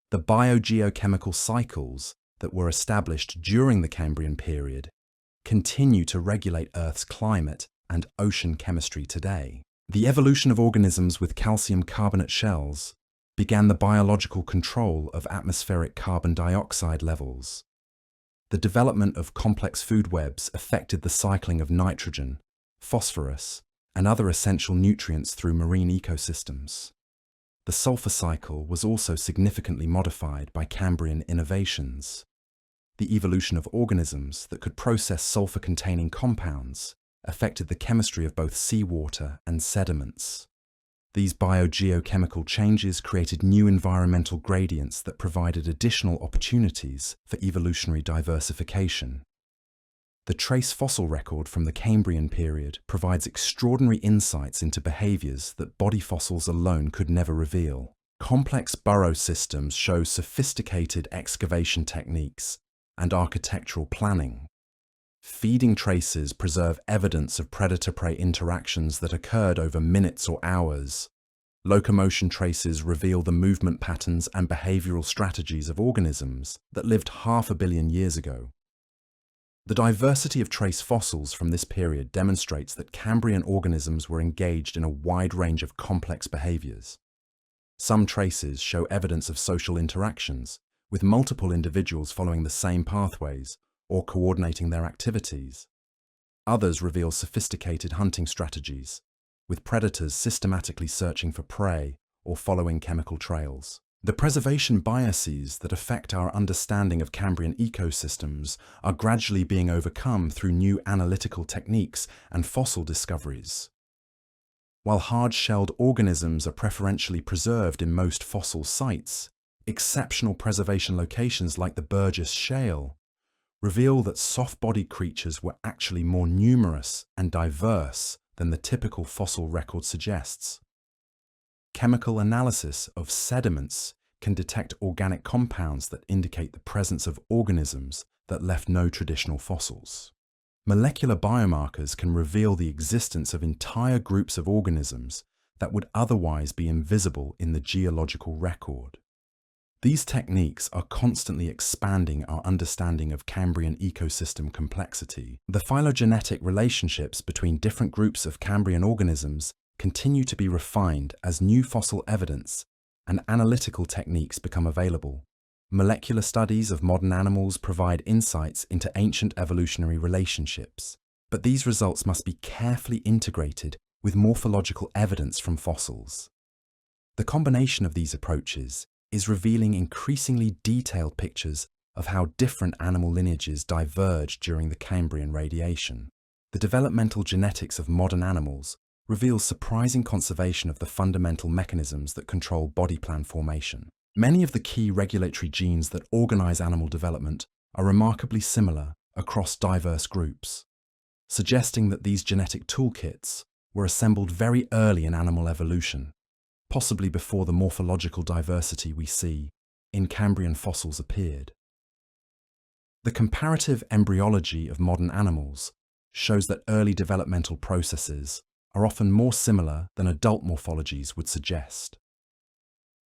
The biogeochemical cycles that were established during the Cambrian period continue to regulate Earth's climate and ocean chemistry today. The evolution of organisms with calcium carbonate shells began the biological control of atmospheric carbon dioxide levels. The development of complex food webs affected the cycling of nitrogen, phosphorus, and other essential nutrients through marine ecosystems. The sulfur cycle was also significantly modified by Cambrian innovations. The evolution of organisms that could process sulfur-containing compounds affected the chemistry of both seawater and sediments. These biogeochemical changes created new environmental gradients that provided additional opportunities for evolutionary diversification. The trace fossil record from the Cambrian period provides extraordinary insights into behaviors that body fossils alone could never reveal. Complex burrow systems show sophisticated excavation techniques and architectural planning. Feeding traces preserve evidence of predator-prey interactions that occurred over minutes or hours. Locomotion traces reveal the movement patterns and behavioral strategies of organisms that lived 500 million years ago. The diversity of trace fossils from this period demonstrates that Cambrian organisms were engaged in a wide range of complex behaviors. Some traces show evidence of social interactions, with multiple individuals following the same pathways or coordinating their activities. Others reveal sophisticated hunting strategies, with predators systematically searching for prey or following chemical trails. The preservation biases that affect our understanding of Cambrian ecosystems are gradually being overcome through new analytical techniques and fossil discoveries. While hard-shelled organisms are preferentially preserved in most fossil sites, exceptional preservation locations like the Burgess Shale reveal that soft-bodied creatures were actually more numerous and diverse than the typical fossil record suggests. Chemical analysis of sediments can detect organic compounds that indicate the presence of organisms that left no traditional fossils. Molecular biomarkers can reveal the existence of entire groups of organisms that would otherwise be invisible in the geological record. These techniques are constantly expanding our understanding of Cambrian ecosystem complexity. The phylogenetic relationships between different groups of Cambrian organisms continue to be refined as new fossil evidence and analytical techniques become available. Molecular studies of modern animals provide insights into ancient evolutionary relationships, but these results must be carefully integrated with morphological evidence from fossils. The combination of these approaches is revealing increasingly detailed pictures of how different animal lineages diverged during the Cambrian radiation. The developmental genetics of modern animals reveals surprising conservation of the fundamental mechanisms that control body plan formation. Many of the key regulatory genes that organize animal development are remarkably similar across diverse groups, suggesting that these genetic toolkits were assembled very early in animal evolution. possibly before the morphological diversity we see in Cambrian fossils appeared. The comparative embryology of modern animals shows that early developmental processes are often more similar than adult morphologies would suggest.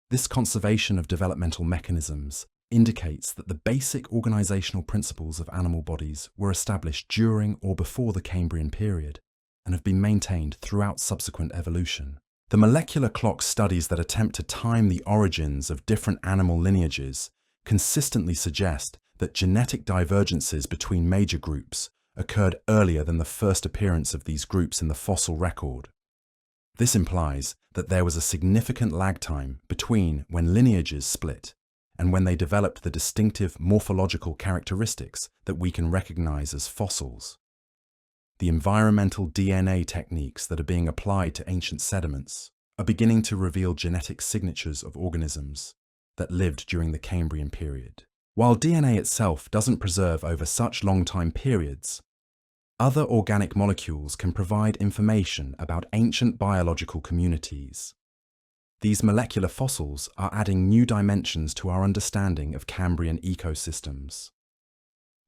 This conservation of developmental mechanisms indicates that the basic organizational principles of animal bodies were established during or before the Cambrian period and have been maintained throughout subsequent evolution. The molecular clock studies that attempt to time the origins of different animal lineages consistently suggest that genetic divergences between major groups occurred earlier than the first appearance of these groups in the fossil record. This implies that there was a significant lag time between when lineages split and when they developed the distinctive morphological characteristics that we can recognize as fossils. The environmental DNA techniques that are being applied to ancient sediments are beginning to reveal genetic signatures of organisms that lived during the Cambrian period. While DNA itself doesn't preserve over such long time periods, other organic molecules can provide information about ancient biological communities. These molecular fossils are adding new dimensions to our understanding of Cambrian ecosystems.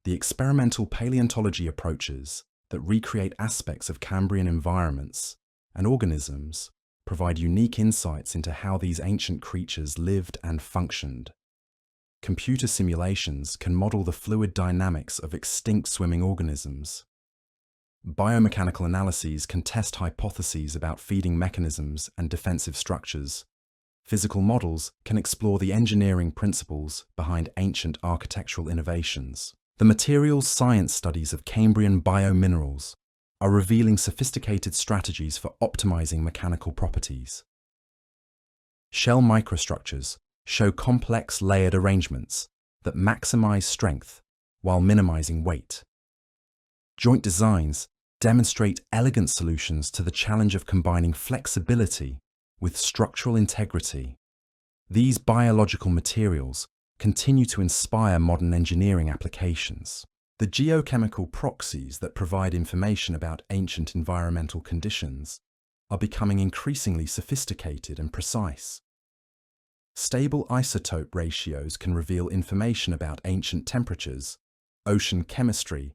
The experimental paleontology approaches that recreate aspects of Cambrian environments and organisms provide unique insights into how these ancient creatures lived and functioned. Computer simulations can model the fluid dynamics of extinct swimming organisms. Biomechanical analyses can test hypotheses about feeding mechanisms and defensive structures. Physical models can explore the engineering principles behind ancient architectural innovations. The materials science studies of Cambrian biominerals are revealing sophisticated strategies for optimizing mechanical properties. Shell microstructures show complex layered arrangements that maximize strength while minimizing weight. Joint designs demonstrate elegant solutions to the challenge of combining flexibility with structural integrity. These biological materials continue to inspire modern engineering applications. The geochemical proxies that provide information about ancient environmental conditions are becoming increasingly sophisticated and precise. Stable isotope ratios can reveal information about ancient temperatures, ocean chemistry,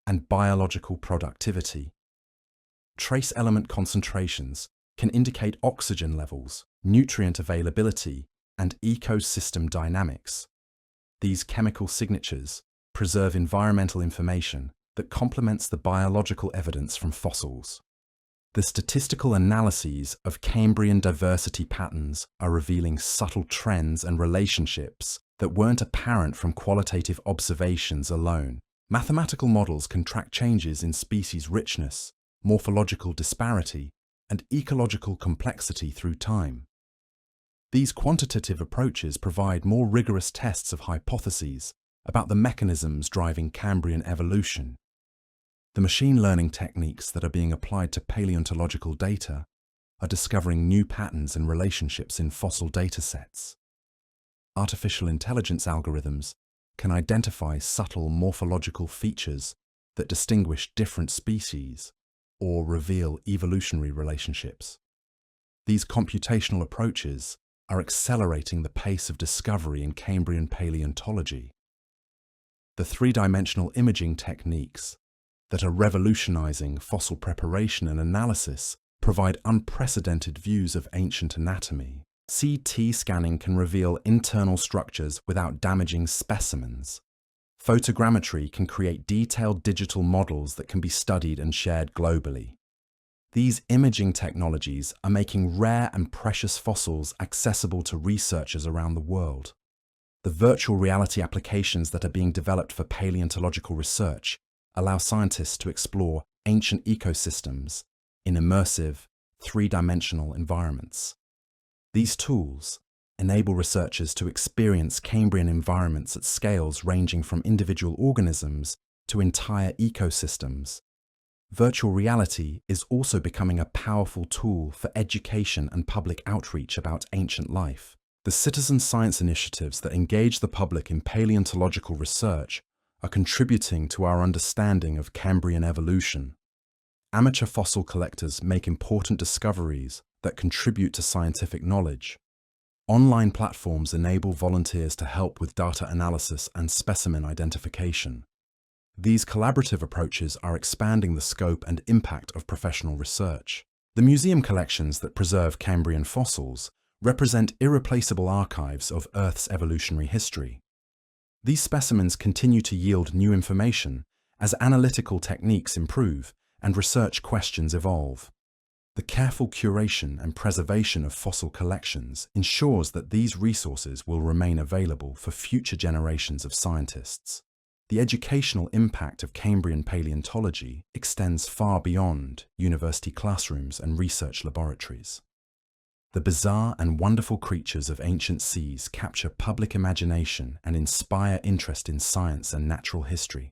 and biological productivity. Trace element concentrations can indicate oxygen levels, nutrient availability, and ecosystem dynamics. These chemical signatures preserve environmental information that complements the biological evidence from fossils. The statistical analyses of Cambrian diversity patterns are revealing subtle trends and relationships that weren't apparent from qualitative observations alone. Mathematical models can track changes in species richness, morphological disparity, and ecological complexity through time. These quantitative approaches provide more rigorous tests of hypotheses about the mechanisms driving Cambrian evolution. The machine learning techniques that are being applied to paleontological data are discovering new patterns and relationships in fossil datasets. Artificial intelligence algorithms can identify subtle morphological features that distinguish different species or reveal evolutionary relationships. These computational approaches are accelerating the pace of discovery in Cambrian paleontology. The three-dimensional imaging techniques that are revolutionizing fossil preparation and analysis provide unprecedented views of ancient anatomy. CT scanning can reveal internal structures without damaging specimens. Photogrammetry can create detailed digital models that can be studied and shared globally. These imaging technologies are making rare and precious fossils accessible to researchers around the world. The virtual reality applications that are being developed for paleontological research allow scientists to explore ancient ecosystems in immersive, three-dimensional environments. These tools enable researchers to experience Cambrian environments at scales ranging from individual organisms to entire ecosystems. Virtual reality is also becoming a powerful tool for education and public outreach about ancient life. The citizen science initiatives that engage the public in paleontological research are contributing to our understanding of Cambrian evolution. Amateur fossil collectors make important discoveries that contribute to scientific knowledge. Online platforms enable volunteers to help with data analysis and specimen identification. These collaborative approaches are expanding the scope and impact of professional research. The museum collections that preserve Cambrian fossils represent irreplaceable archives of Earth's evolutionary history. These specimens continue to yield new information as analytical techniques improve and research questions evolve. The careful curation and preservation of fossil collections ensures that these resources will remain available for future generations of scientists. The educational impact of Cambrian paleontology extends far beyond university classrooms and research laboratories. The bizarre and wonderful creatures of ancient seas capture public imagination and inspire interest in science and natural history.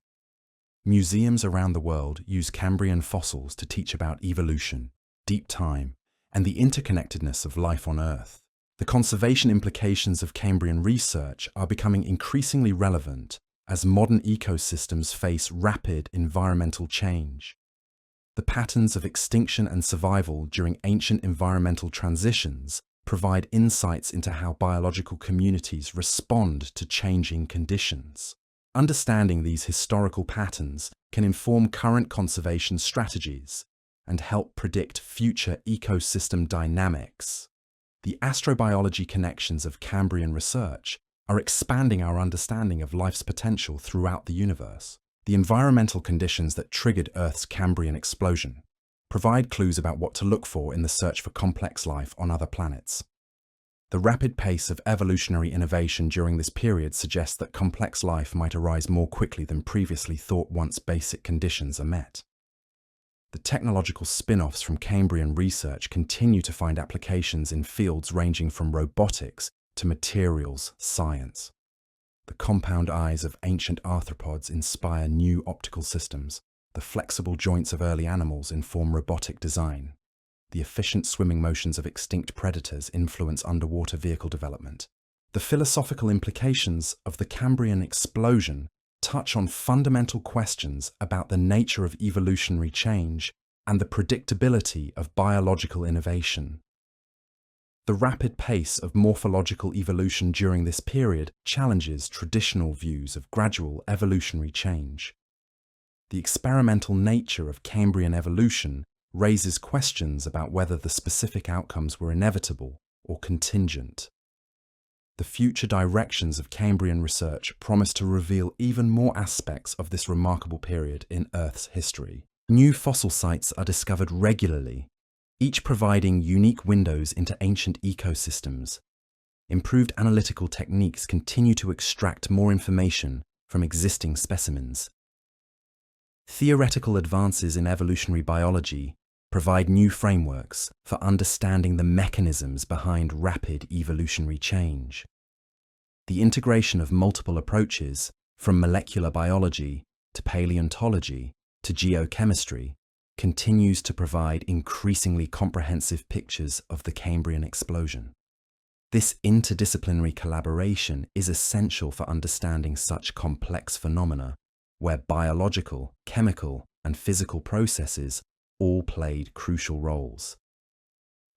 Museums around the world use Cambrian fossils to teach about evolution, deep time, and the interconnectedness of life on Earth. The conservation implications of Cambrian research are becoming increasingly relevant as modern ecosystems face rapid environmental change. The patterns of extinction and survival during ancient environmental transitions provide insights into how biological communities respond to changing conditions. Understanding these historical patterns can inform current conservation strategies and help predict future ecosystem dynamics. The astrobiology connections of Cambrian research are expanding our understanding of life's potential throughout the universe. The environmental conditions that triggered Earth's Cambrian explosion provide clues about what to look for in the search for complex life on other planets. The rapid pace of evolutionary innovation during this period suggests that complex life might arise more quickly than previously thought once basic conditions are met. The technological spin-offs from Cambrian research continue to find applications in fields ranging from robotics to materials science. The compound eyes of ancient arthropods inspire new optical systems. The flexible joints of early animals inform robotic design. The efficient swimming motions of extinct predators influence underwater vehicle development. The philosophical implications of the Cambrian explosion touch on fundamental questions about the nature of evolutionary change and the predictability of biological innovation. The rapid pace of morphological evolution during this period challenges traditional views of gradual evolutionary change. The experimental nature of Cambrian evolution raises questions about whether the specific outcomes were inevitable or contingent. The future directions of Cambrian research promise to reveal even more aspects of this remarkable period in Earth's history. New fossil sites are discovered regularly, each providing unique windows into ancient ecosystems. Improved analytical techniques continue to extract more information from existing specimens. Theoretical advances in evolutionary biology provide new frameworks for understanding the mechanisms behind rapid evolutionary change. The integration of multiple approaches, from molecular biology to paleontology to geochemistry, continues to provide increasingly comprehensive pictures of the Cambrian explosion. This interdisciplinary collaboration is essential for understanding such complex phenomena, where biological, chemical, and physical processes all played crucial roles.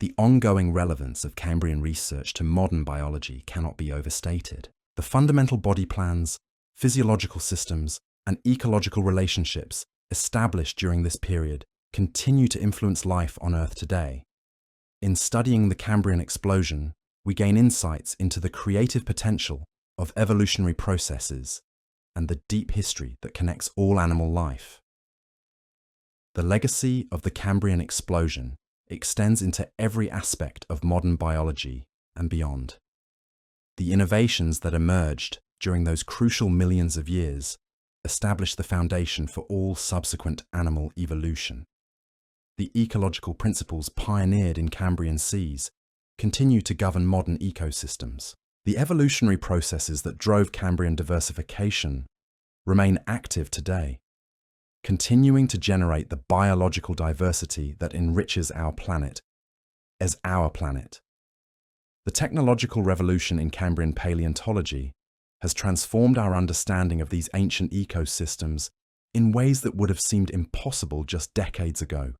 The ongoing relevance of Cambrian research to modern biology cannot be overstated. The fundamental body plans, physiological systems, and ecological relationships established during this period continue to influence life on Earth today. In studying the Cambrian explosion, we gain insights into the creative potential of evolutionary processes and the deep history that connects all animal life. The legacy of the Cambrian explosion extends into every aspect of modern biology and beyond. The innovations that emerged during those crucial millions of years established the foundation for all subsequent animal evolution. The ecological principles pioneered in Cambrian seas continue to govern modern ecosystems. The evolutionary processes that drove Cambrian diversification remain active today, continuing to generate the biological diversity that enriches our planet as our planet. The technological revolution in Cambrian paleontology has transformed our understanding of these ancient ecosystems in ways that would have seemed impossible just decades ago.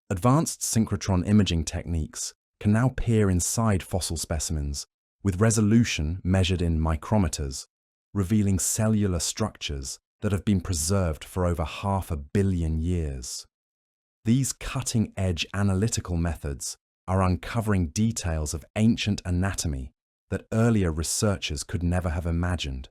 Advanced synchrotron imaging techniques can now peer inside fossil specimens with resolution measured in micrometers, revealing cellular structures that have been preserved for over 500 million years. These cutting-edge analytical methods are uncovering details of ancient anatomy that earlier researchers could never have imagined,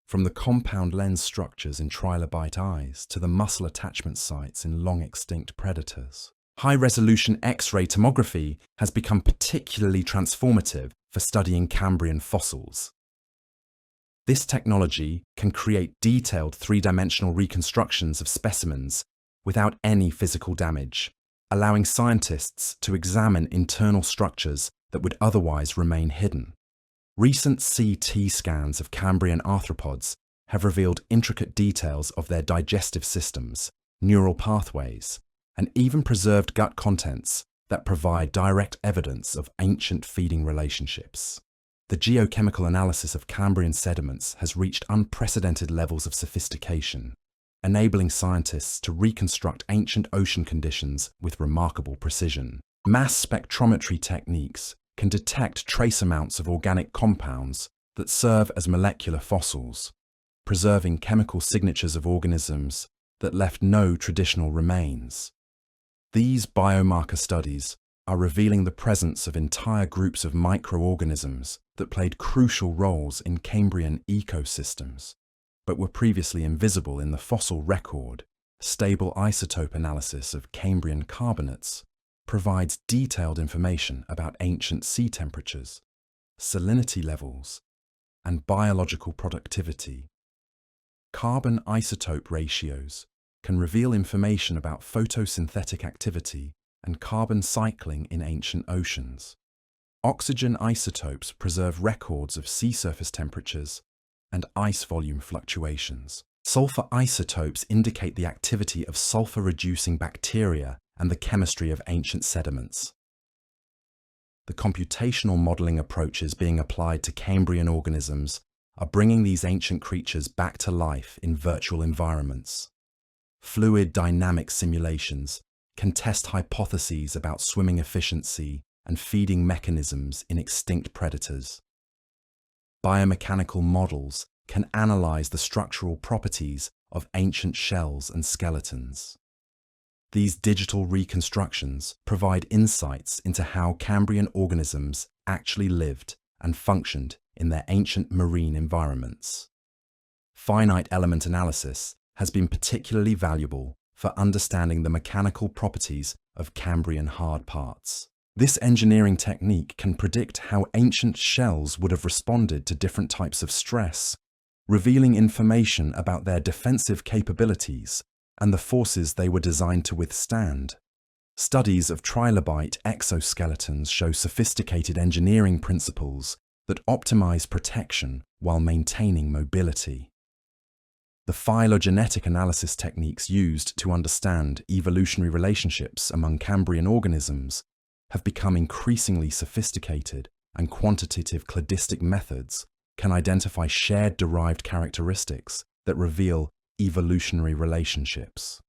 from the compound lens structures in trilobite eyes to the muscle attachment sites in long-extinct predators. High-resolution X-ray tomography has become particularly transformative for studying Cambrian fossils. This technology can create detailed three-dimensional reconstructions of specimens without any physical damage, allowing scientists to examine internal structures that would otherwise remain hidden. Recent CT scans of Cambrian arthropods have revealed intricate details of their digestive systems, neural pathways, and even preserved gut contents that provide direct evidence of ancient feeding relationships. The geochemical analysis of Cambrian sediments has reached unprecedented levels of sophistication, enabling scientists to reconstruct ancient ocean conditions with remarkable precision. Mass spectrometry techniques can detect trace amounts of organic compounds that serve as molecular fossils, preserving chemical signatures of organisms that left no traditional remains. These biomarker studies are revealing the presence of entire groups of microorganisms that played crucial roles in Cambrian ecosystems, but were previously invisible in the fossil record. Stable isotope analysis of Cambrian carbonates provides detailed information about ancient sea temperatures, salinity levels, and biological productivity. Carbon isotope ratios can reveal information about photosynthetic activity and carbon cycling in ancient oceans. Oxygen isotopes preserve records of sea surface temperatures and ice volume fluctuations. Sulfur isotopes indicate the activity of sulfur-reducing bacteria and the chemistry of ancient sediments. The computational modeling approaches being applied to Cambrian organisms are bringing these ancient creatures back to life in virtual environments. Fluid dynamic simulations can test hypotheses about swimming efficiency and feeding mechanisms in extinct predators. Biomechanical models can analyze the structural properties of ancient shells and skeletons. These digital reconstructions provide insights into how Cambrian organisms actually lived and functioned in their ancient marine environments. Finite element analysis has been particularly valuable for understanding the mechanical properties of Cambrian hard parts. This engineering technique can predict how ancient shells would have responded to different types of stress, revealing information about their defensive capabilities and the forces they were designed to withstand. Studies of trilobite exoskeletons show sophisticated engineering principles that optimize protection while maintaining mobility. The phylogenetic analysis techniques used to understand evolutionary relationships among Cambrian organisms have become increasingly sophisticated, and quantitative cladistic methods can identify shared derived characteristics that reveal evolutionary relationships.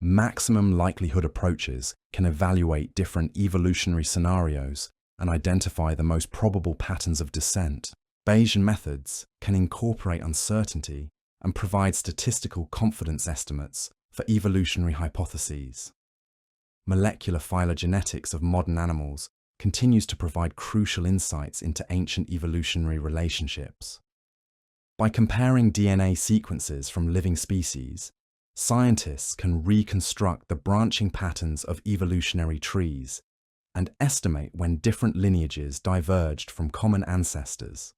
Maximum likelihood approaches can evaluate different evolutionary scenarios and identify the most probable patterns of descent. Bayesian methods can incorporate uncertainty and provide statistical confidence estimates for evolutionary hypotheses. Molecular phylogenetics of modern animals continues to provide crucial insights into ancient evolutionary relationships. By comparing DNA sequences from living species, scientists can reconstruct the branching patterns of evolutionary trees and estimate when different lineages diverged from common ancestors.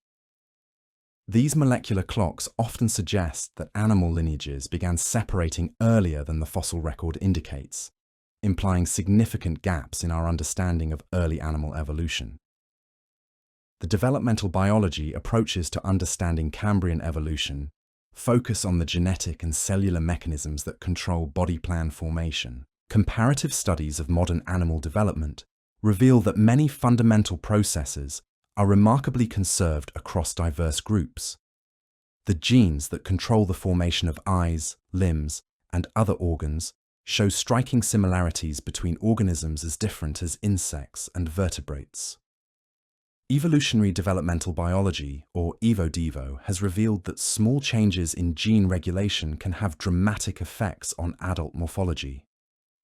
These molecular clocks often suggest that animal lineages began separating earlier than the fossil record indicates, implying significant gaps in our understanding of early animal evolution. The developmental biology approaches to understanding Cambrian evolution focus on the genetic and cellular mechanisms that control body plan formation. Comparative studies of modern animal development reveal that many fundamental processes are remarkably conserved across diverse groups. The genes that control the formation of eyes, limbs, and other organs show striking similarities between organisms as different as insects and vertebrates. Evolutionary developmental biology, or EvoDevo, has revealed that small changes in gene regulation can have dramatic effects on adult morphology.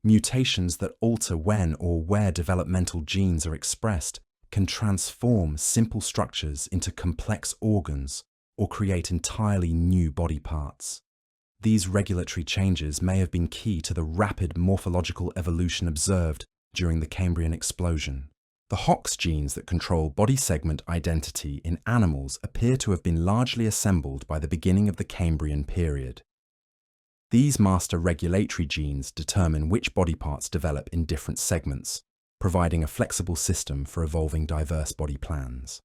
Mutations that alter when or where developmental genes are expressed can transform simple structures into complex organs or create entirely new body parts. These regulatory changes may have been key to the rapid morphological evolution observed during the Cambrian explosion. The Hox genes that control body segment identity in animals appear to have been largely assembled by the beginning of the Cambrian period. These master regulatory genes determine which body parts develop in different segments, providing a flexible system for evolving diverse body plans.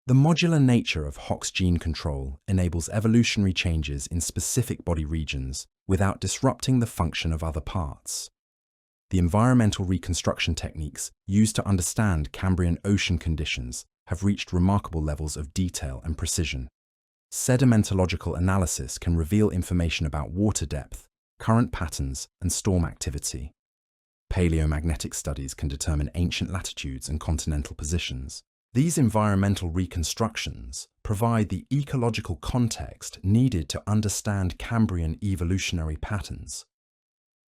The modular nature of Hox gene control enables evolutionary changes in specific body regions without disrupting the function of other parts. The environmental reconstruction techniques used to understand Cambrian ocean conditions have reached remarkable levels of detail and precision. Sedimentological analysis can reveal information about water depth, current patterns, and storm activity. Paleomagnetic studies can determine ancient latitudes and continental positions. These environmental reconstructions provide the ecological context needed to understand Cambrian evolutionary patterns.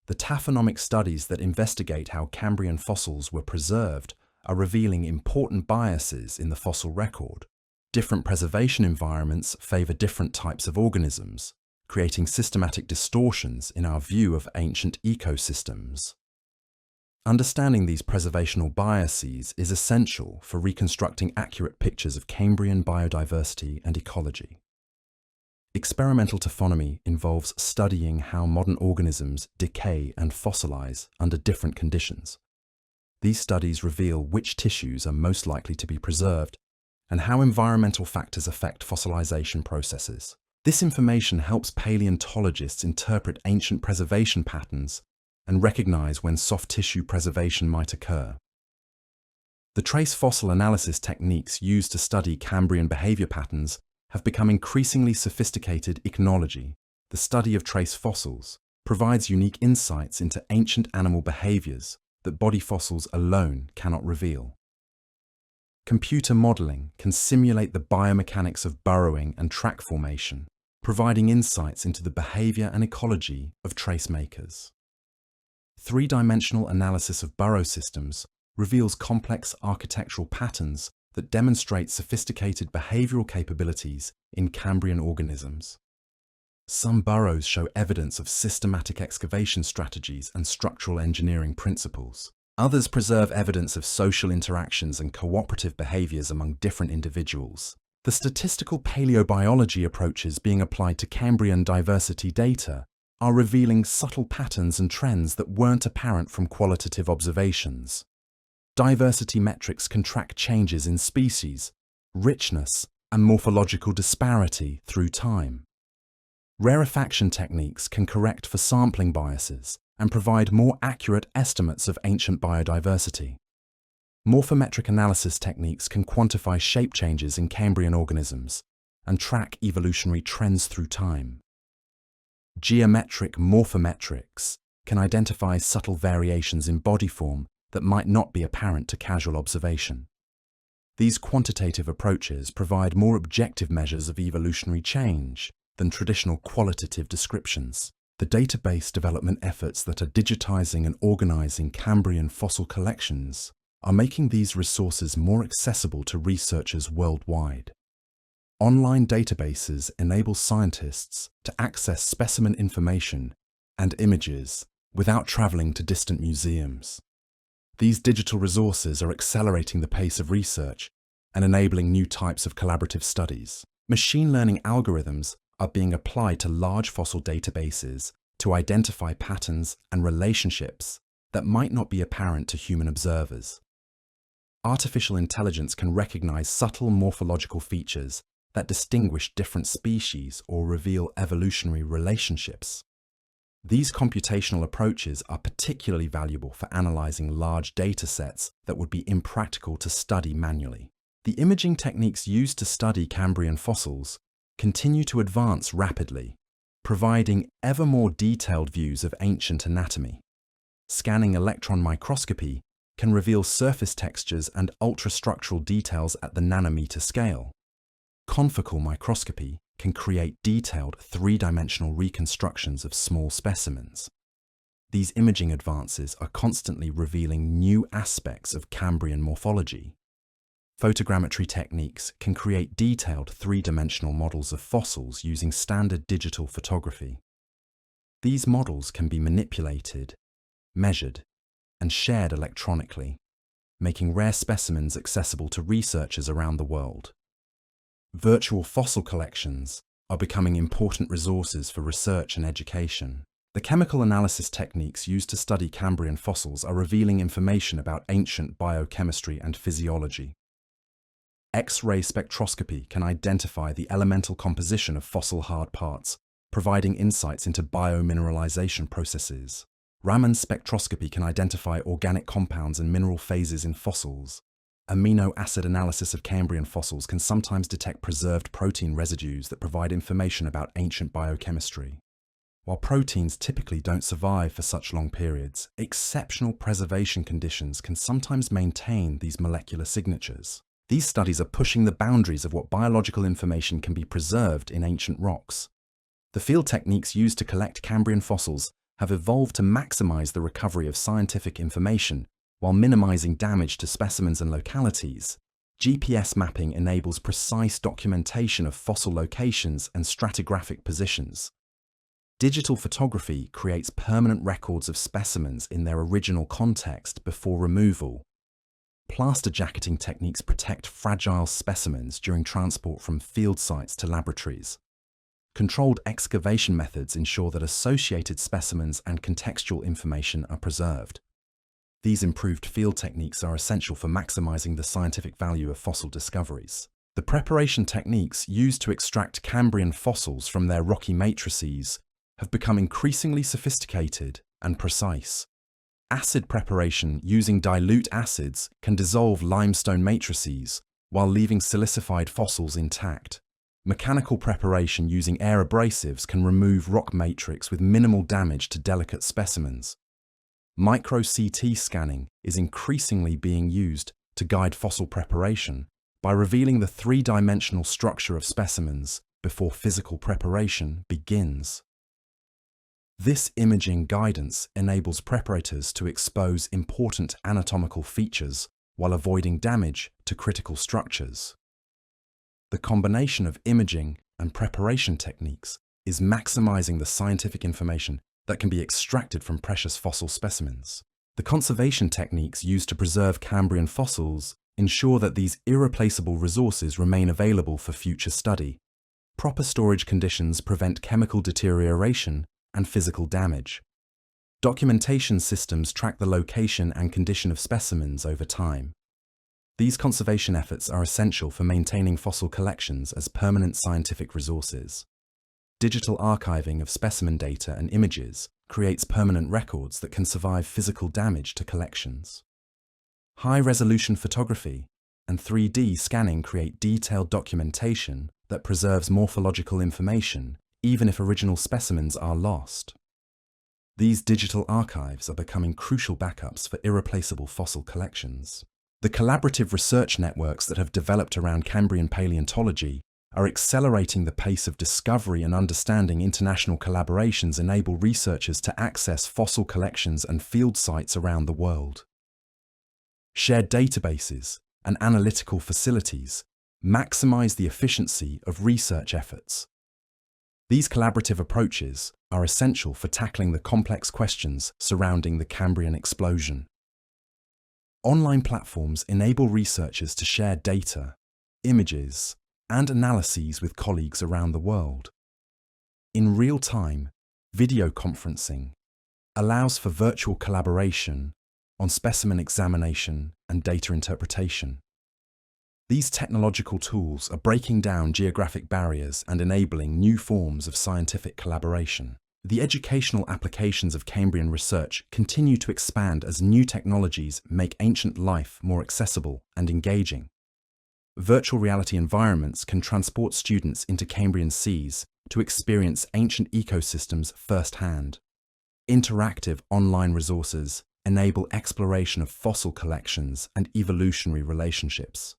The taphonomic studies that investigate how Cambrian fossils were preserved are revealing important biases in the fossil record. Different preservation environments favor different types of organisms, creating systematic distortions in our view of ancient ecosystems. Understanding these preservational biases is essential for reconstructing accurate pictures of Cambrian biodiversity and ecology. Experimental taphonomy involves studying how modern organisms decay and fossilize under different conditions. These studies reveal which tissues are most likely to be preserved and how environmental factors affect fossilization processes. This information helps paleontologists interpret ancient preservation patterns and recognize when soft tissue preservation might occur. The trace fossil analysis techniques used to study Cambrian behavior patterns have become increasingly sophisticated. Ichnology, the study of trace fossils, provides unique insights into ancient animal behaviors that body fossils alone cannot reveal. Computer modeling can simulate the biomechanics of burrowing and track formation, providing insights into the behavior and ecology of trace makers. Three-dimensional analysis of burrow systems reveals complex architectural patterns that demonstrate sophisticated behavioral capabilities in Cambrian organisms. Some burrows show evidence of systematic excavation strategies and structural engineering principles. Others preserve evidence of social interactions and cooperative behaviors among different individuals. The statistical paleobiology approaches being applied to Cambrian diversity data are revealing subtle patterns and trends that weren't apparent from qualitative observations. Diversity metrics can track changes in species, richness, and morphological disparity through time. Rarefaction techniques can correct for sampling biases and provide more accurate estimates of ancient biodiversity. Morphometric analysis techniques can quantify shape changes in Cambrian organisms and track evolutionary trends through time. Geometric morphometrics can identify subtle variations in body form that might not be apparent to casual observation. These quantitative approaches provide more objective measures of evolutionary change than traditional qualitative descriptions. The database development efforts that are digitizing and organizing Cambrian fossil collections are making these resources more accessible to researchers worldwide. Online databases enable scientists to access specimen information and images without traveling to distant museums. These digital resources are accelerating the pace of research and enabling new types of collaborative studies. Machine learning algorithms are being applied to large fossil databases to identify patterns and relationships that might not be apparent to human observers. Artificial intelligence can recognize subtle morphological features that distinguish different species or reveal evolutionary relationships. These computational approaches are particularly valuable for analyzing large data sets that would be impractical to study manually. The imaging techniques used to study Cambrian fossils continue to advance rapidly, providing ever more detailed views of ancient anatomy. Scanning electron microscopy can reveal surface textures and ultrastructural details at the nanometer scale. Confocal microscopy can create detailed three-dimensional reconstructions of small specimens. These imaging advances are constantly revealing new aspects of Cambrian morphology. Photogrammetry techniques can create detailed three-dimensional models of fossils using standard digital photography. These models can be manipulated, measured, and shared electronically, making rare specimens accessible to researchers around the world. Virtual fossil collections are becoming important resources for research and education. The chemical analysis techniques used to study Cambrian fossils are revealing information about ancient biochemistry and physiology. X-ray spectroscopy can identify the elemental composition of fossil hard parts, providing insights into biomineralization processes. Raman spectroscopy can identify organic compounds and mineral phases in fossils. Amino acid analysis of Cambrian fossils can sometimes detect preserved protein residues that provide information about ancient biochemistry. While proteins typically don't survive for such long periods, exceptional preservation conditions can sometimes maintain these molecular signatures. These studies are pushing the boundaries of what biological information can be preserved in ancient rocks. The field techniques used to collect Cambrian fossils have evolved to maximize the recovery of scientific information while minimizing damage to specimens and localities. GPS mapping enables precise documentation of fossil locations and stratigraphic positions. Digital photography creates permanent records of specimens in their original context before removal. Plaster jacketing techniques protect fragile specimens during transport from field sites to laboratories. Controlled excavation methods ensure that associated specimens and contextual information are preserved. These improved field techniques are essential for maximizing the scientific value of fossil discoveries. The preparation techniques used to extract Cambrian fossils from their rocky matrices have become increasingly sophisticated and precise. Acid preparation using dilute acids can dissolve limestone matrices while leaving silicified fossils intact. Mechanical preparation using air abrasives can remove rock matrix with minimal damage to delicate specimens. Micro-CT scanning is increasingly being used to guide fossil preparation by revealing the three-dimensional structure of specimens before physical preparation begins. This imaging guidance enables preparators to expose important anatomical features while avoiding damage to critical structures. The combination of imaging and preparation techniques is maximizing the scientific information that can be extracted from precious fossil specimens. The conservation techniques used to preserve Cambrian fossils ensure that these irreplaceable resources remain available for future study. Proper storage conditions prevent chemical deterioration and physical damage. Documentation systems track the location and condition of specimens over time. These conservation efforts are essential for maintaining fossil collections as permanent scientific resources. Digital archiving of specimen data and images creates permanent records that can survive physical damage to collections. High-resolution photography and 3D scanning create detailed documentation that preserves morphological information even if original specimens are lost. These digital archives are becoming crucial backups for irreplaceable fossil collections. The collaborative research networks that have developed around Cambrian paleontology are accelerating the pace of discovery and understanding. International collaborations enable researchers to access fossil collections and field sites around the world. Shared databases and analytical facilities maximize the efficiency of research efforts. These collaborative approaches are essential for tackling the complex questions surrounding the Cambrian explosion. Online platforms enable researchers to share data, images, and analyses with colleagues around the world. In real time, video conferencing allows for virtual collaboration on specimen examination and data interpretation. These technological tools are breaking down geographic barriers and enabling new forms of scientific collaboration. The educational applications of Cambrian research continue to expand as new technologies make ancient life more accessible and engaging. Virtual reality environments can transport students into Cambrian seas to experience ancient ecosystems firsthand. Interactive online resources enable exploration of fossil collections and evolutionary relationships.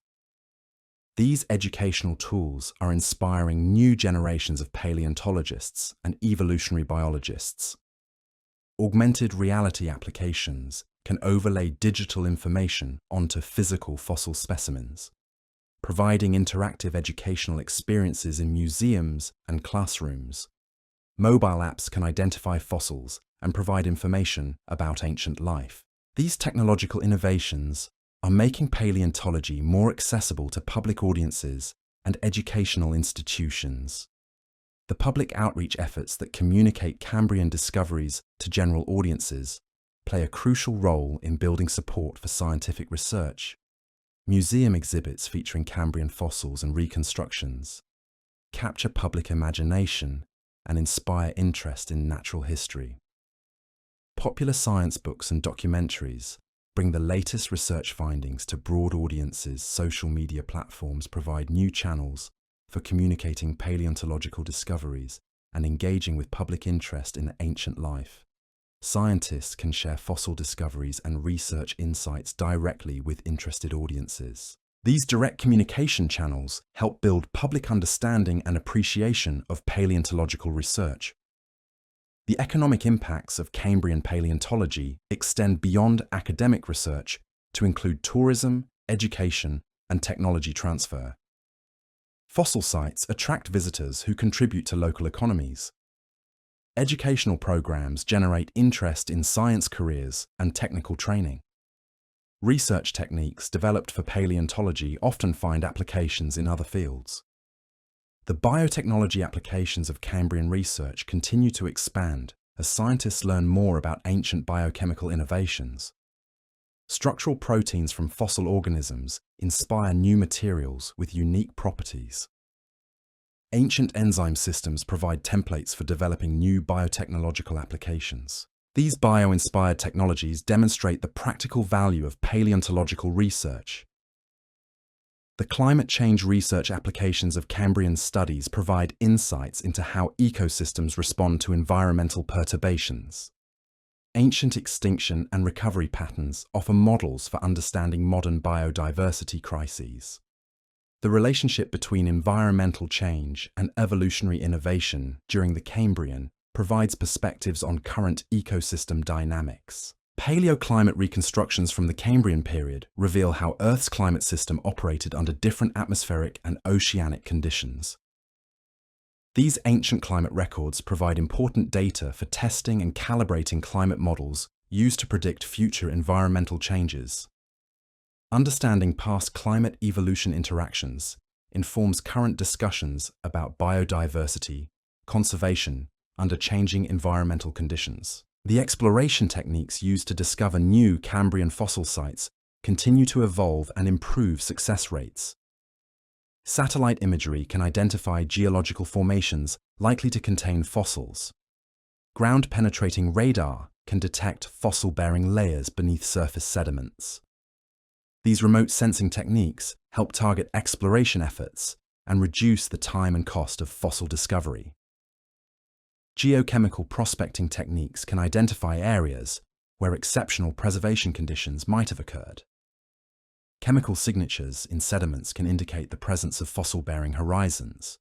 These educational tools are inspiring new generations of paleontologists and evolutionary biologists. Augmented reality applications can overlay digital information onto physical fossil specimens, providing interactive educational experiences in museums and classrooms. Mobile apps can identify fossils and provide information about ancient life. These technological innovations are making paleontology more accessible to public audiences and educational institutions. The public outreach efforts that communicate Cambrian discoveries to general audiences play a crucial role in building support for scientific research. Museum exhibits featuring Cambrian fossils and reconstructions capture public imagination and inspire interest in natural history. Popular science books and documentaries bring the latest research findings to broad audiences. Social media platforms provide new channels for communicating paleontological discoveries and engaging with public interest in ancient life. Scientists can share fossil discoveries and research insights directly with interested audiences. These direct communication channels help build public understanding and appreciation of paleontological research. The economic impacts of Cambrian paleontology extend beyond academic research to include tourism, education, and technology transfer. Fossil sites attract visitors who contribute to local economies. Educational programs generate interest in science careers and technical training. Research techniques developed for paleontology often find applications in other fields. The biotechnology applications of Cambrian research continue to expand as scientists learn more about ancient biochemical innovations. Structural proteins from fossil organisms inspire new materials with unique properties. Ancient enzyme systems provide templates for developing new biotechnological applications. These bio-inspired technologies demonstrate the practical value of paleontological research. The climate change research applications of Cambrian studies provide insights into how ecosystems respond to environmental perturbations. Ancient extinction and recovery patterns offer models for understanding modern biodiversity crises. The relationship between environmental change and evolutionary innovation during the Cambrian provides perspectives on current ecosystem dynamics. Paleoclimate reconstructions from the Cambrian period reveal how Earth's climate system operated under different atmospheric and oceanic conditions. These ancient climate records provide important data for testing and calibrating climate models used to predict future environmental changes. Understanding past climate evolution interactions informs current discussions about biodiversity, conservation, under changing environmental conditions. The exploration techniques used to discover new Cambrian fossil sites continue to evolve and improve success rates. Satellite imagery can identify geological formations likely to contain fossils. Ground-penetrating radar can detect fossil-bearing layers beneath surface sediments. These remote sensing techniques help target exploration efforts and reduce the time and cost of fossil discovery. Geochemical prospecting techniques can identify areas where exceptional preservation conditions might have occurred. Chemical signatures in sediments can indicate the presence of fossil-bearing horizons.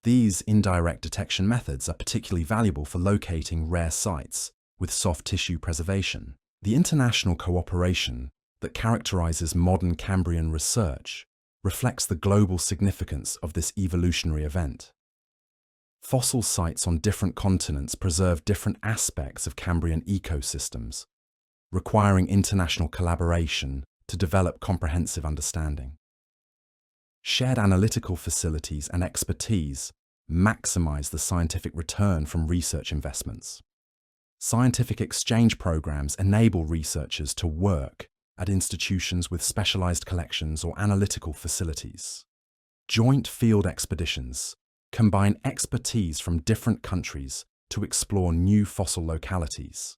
These indirect detection methods are particularly valuable for locating rare sites with soft tissue preservation. The international cooperation that characterizes modern Cambrian research reflects the global significance of this evolutionary event. Fossil sites on different continents preserve different aspects of Cambrian ecosystems, requiring international collaboration to develop comprehensive understanding. Shared analytical facilities and expertise maximize the scientific return from research investments. Scientific exchange programs enable researchers to work at institutions with specialized collections or analytical facilities. Joint field expeditions combine expertise from different countries to explore new fossil localities.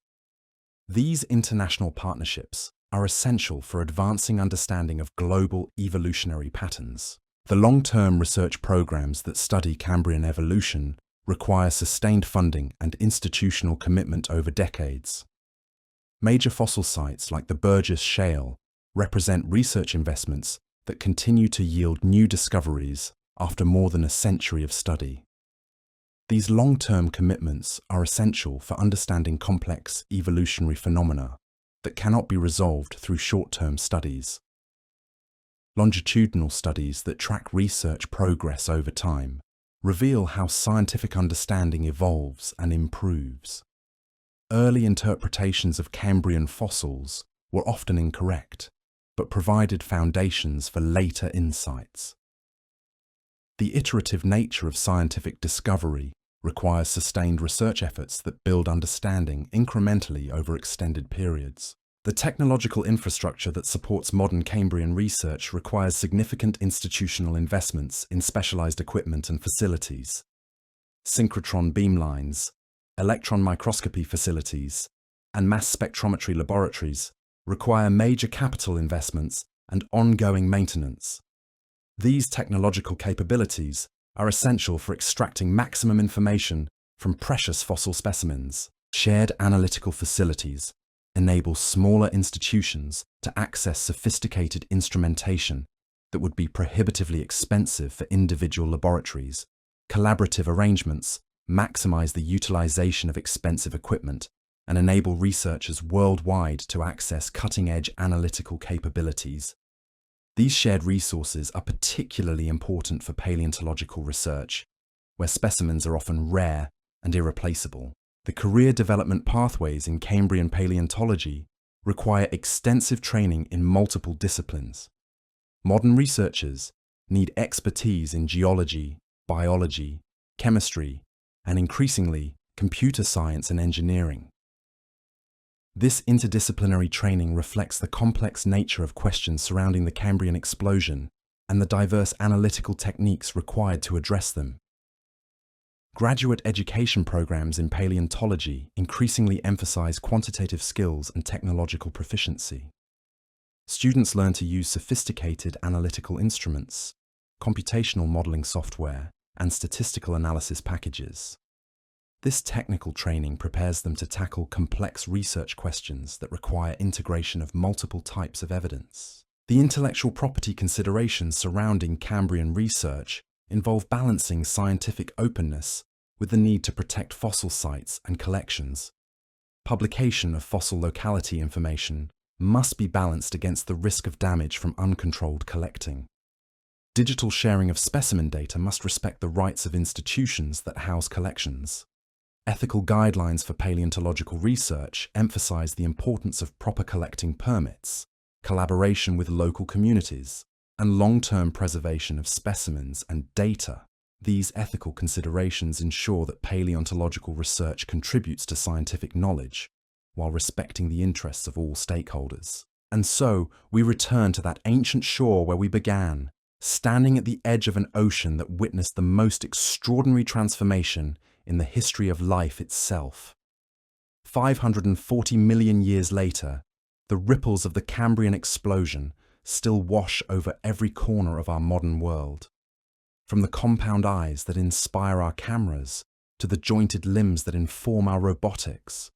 These international partnerships are essential for advancing understanding of global evolutionary patterns. The long-term research programs that study Cambrian evolution require sustained funding and institutional commitment over decades. Major fossil sites like the Burgess Shale represent research investments that continue to yield new discoveries after more than a century of study. These long-term commitments are essential for understanding complex evolutionary phenomena that cannot be resolved through short-term studies. Longitudinal studies that track research progress over time reveal how scientific understanding evolves and improves. Early interpretations of Cambrian fossils were often incorrect, but provided foundations for later insights. The iterative nature of scientific discovery requires sustained research efforts that build understanding incrementally over extended periods. The technological infrastructure that supports modern Cambrian research requires significant institutional investments in specialized equipment and facilities. Synchrotron beamlines, electron microscopy facilities, and mass spectrometry laboratories require major capital investments and ongoing maintenance. These technological capabilities are essential for extracting maximum information from precious fossil specimens. Shared analytical facilities enable smaller institutions to access sophisticated instrumentation that would be prohibitively expensive for individual laboratories. Collaborative arrangements maximize the utilization of expensive equipment and enable researchers worldwide to access cutting-edge analytical capabilities. These shared resources are particularly important for paleontological research, where specimens are often rare and irreplaceable. The career development pathways in Cambrian paleontology require extensive training in multiple disciplines. Modern researchers need expertise in geology, biology, chemistry, and increasingly, computer science and engineering. This interdisciplinary training reflects the complex nature of questions surrounding the Cambrian explosion and the diverse analytical techniques required to address them. Graduate education programs in paleontology increasingly emphasize quantitative skills and technological proficiency. Students learn to use sophisticated analytical instruments, computational modeling software, and statistical analysis packages. This technical training prepares them to tackle complex research questions that require integration of multiple types of evidence. The intellectual property considerations surrounding Cambrian research involve balancing scientific openness with the need to protect fossil sites and collections. Publication of fossil locality information must be balanced against the risk of damage from uncontrolled collecting. Digital sharing of specimen data must respect the rights of institutions that house collections. Ethical guidelines for paleontological research emphasize the importance of proper collecting permits, collaboration with local communities, and long-term preservation of specimens and data. These ethical considerations ensure that paleontological research contributes to scientific knowledge while respecting the interests of all stakeholders. And so, we return to that ancient shore where we began, standing at the edge of an ocean that witnessed the most extraordinary transformation in the history of life itself. 540 million years later, the ripples of the Cambrian explosion still wash over every corner of our modern world. From the compound eyes that inspire our cameras, to the jointed limbs that inform our robotics,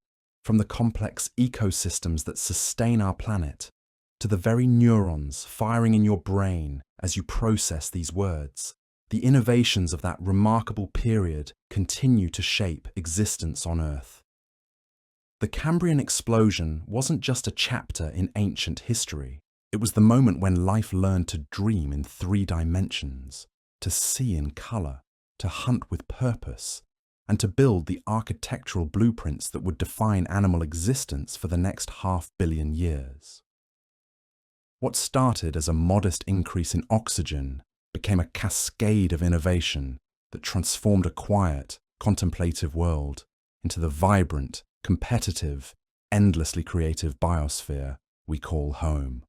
from the complex ecosystems that sustain our planet, to the very neurons firing in your brain as you process these words, the innovations of that remarkable period continue to shape existence on Earth. The Cambrian explosion wasn't just a chapter in ancient history. It was the moment when life learned to dream in 3 dimensions, to see in color, to hunt with purpose, and to build the architectural blueprints that would define animal existence for the next 500 million years. What started as a modest increase in oxygen became a cascade of innovation that transformed a quiet, contemplative world into the vibrant, competitive, endlessly creative biosphere we call home.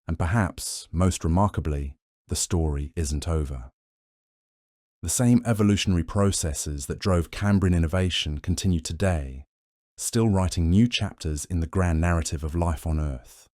And perhaps, most remarkably, the story isn't over. The same evolutionary processes that drove Cambrian innovation continue today, still writing new chapters in the grand narrative of life on Earth.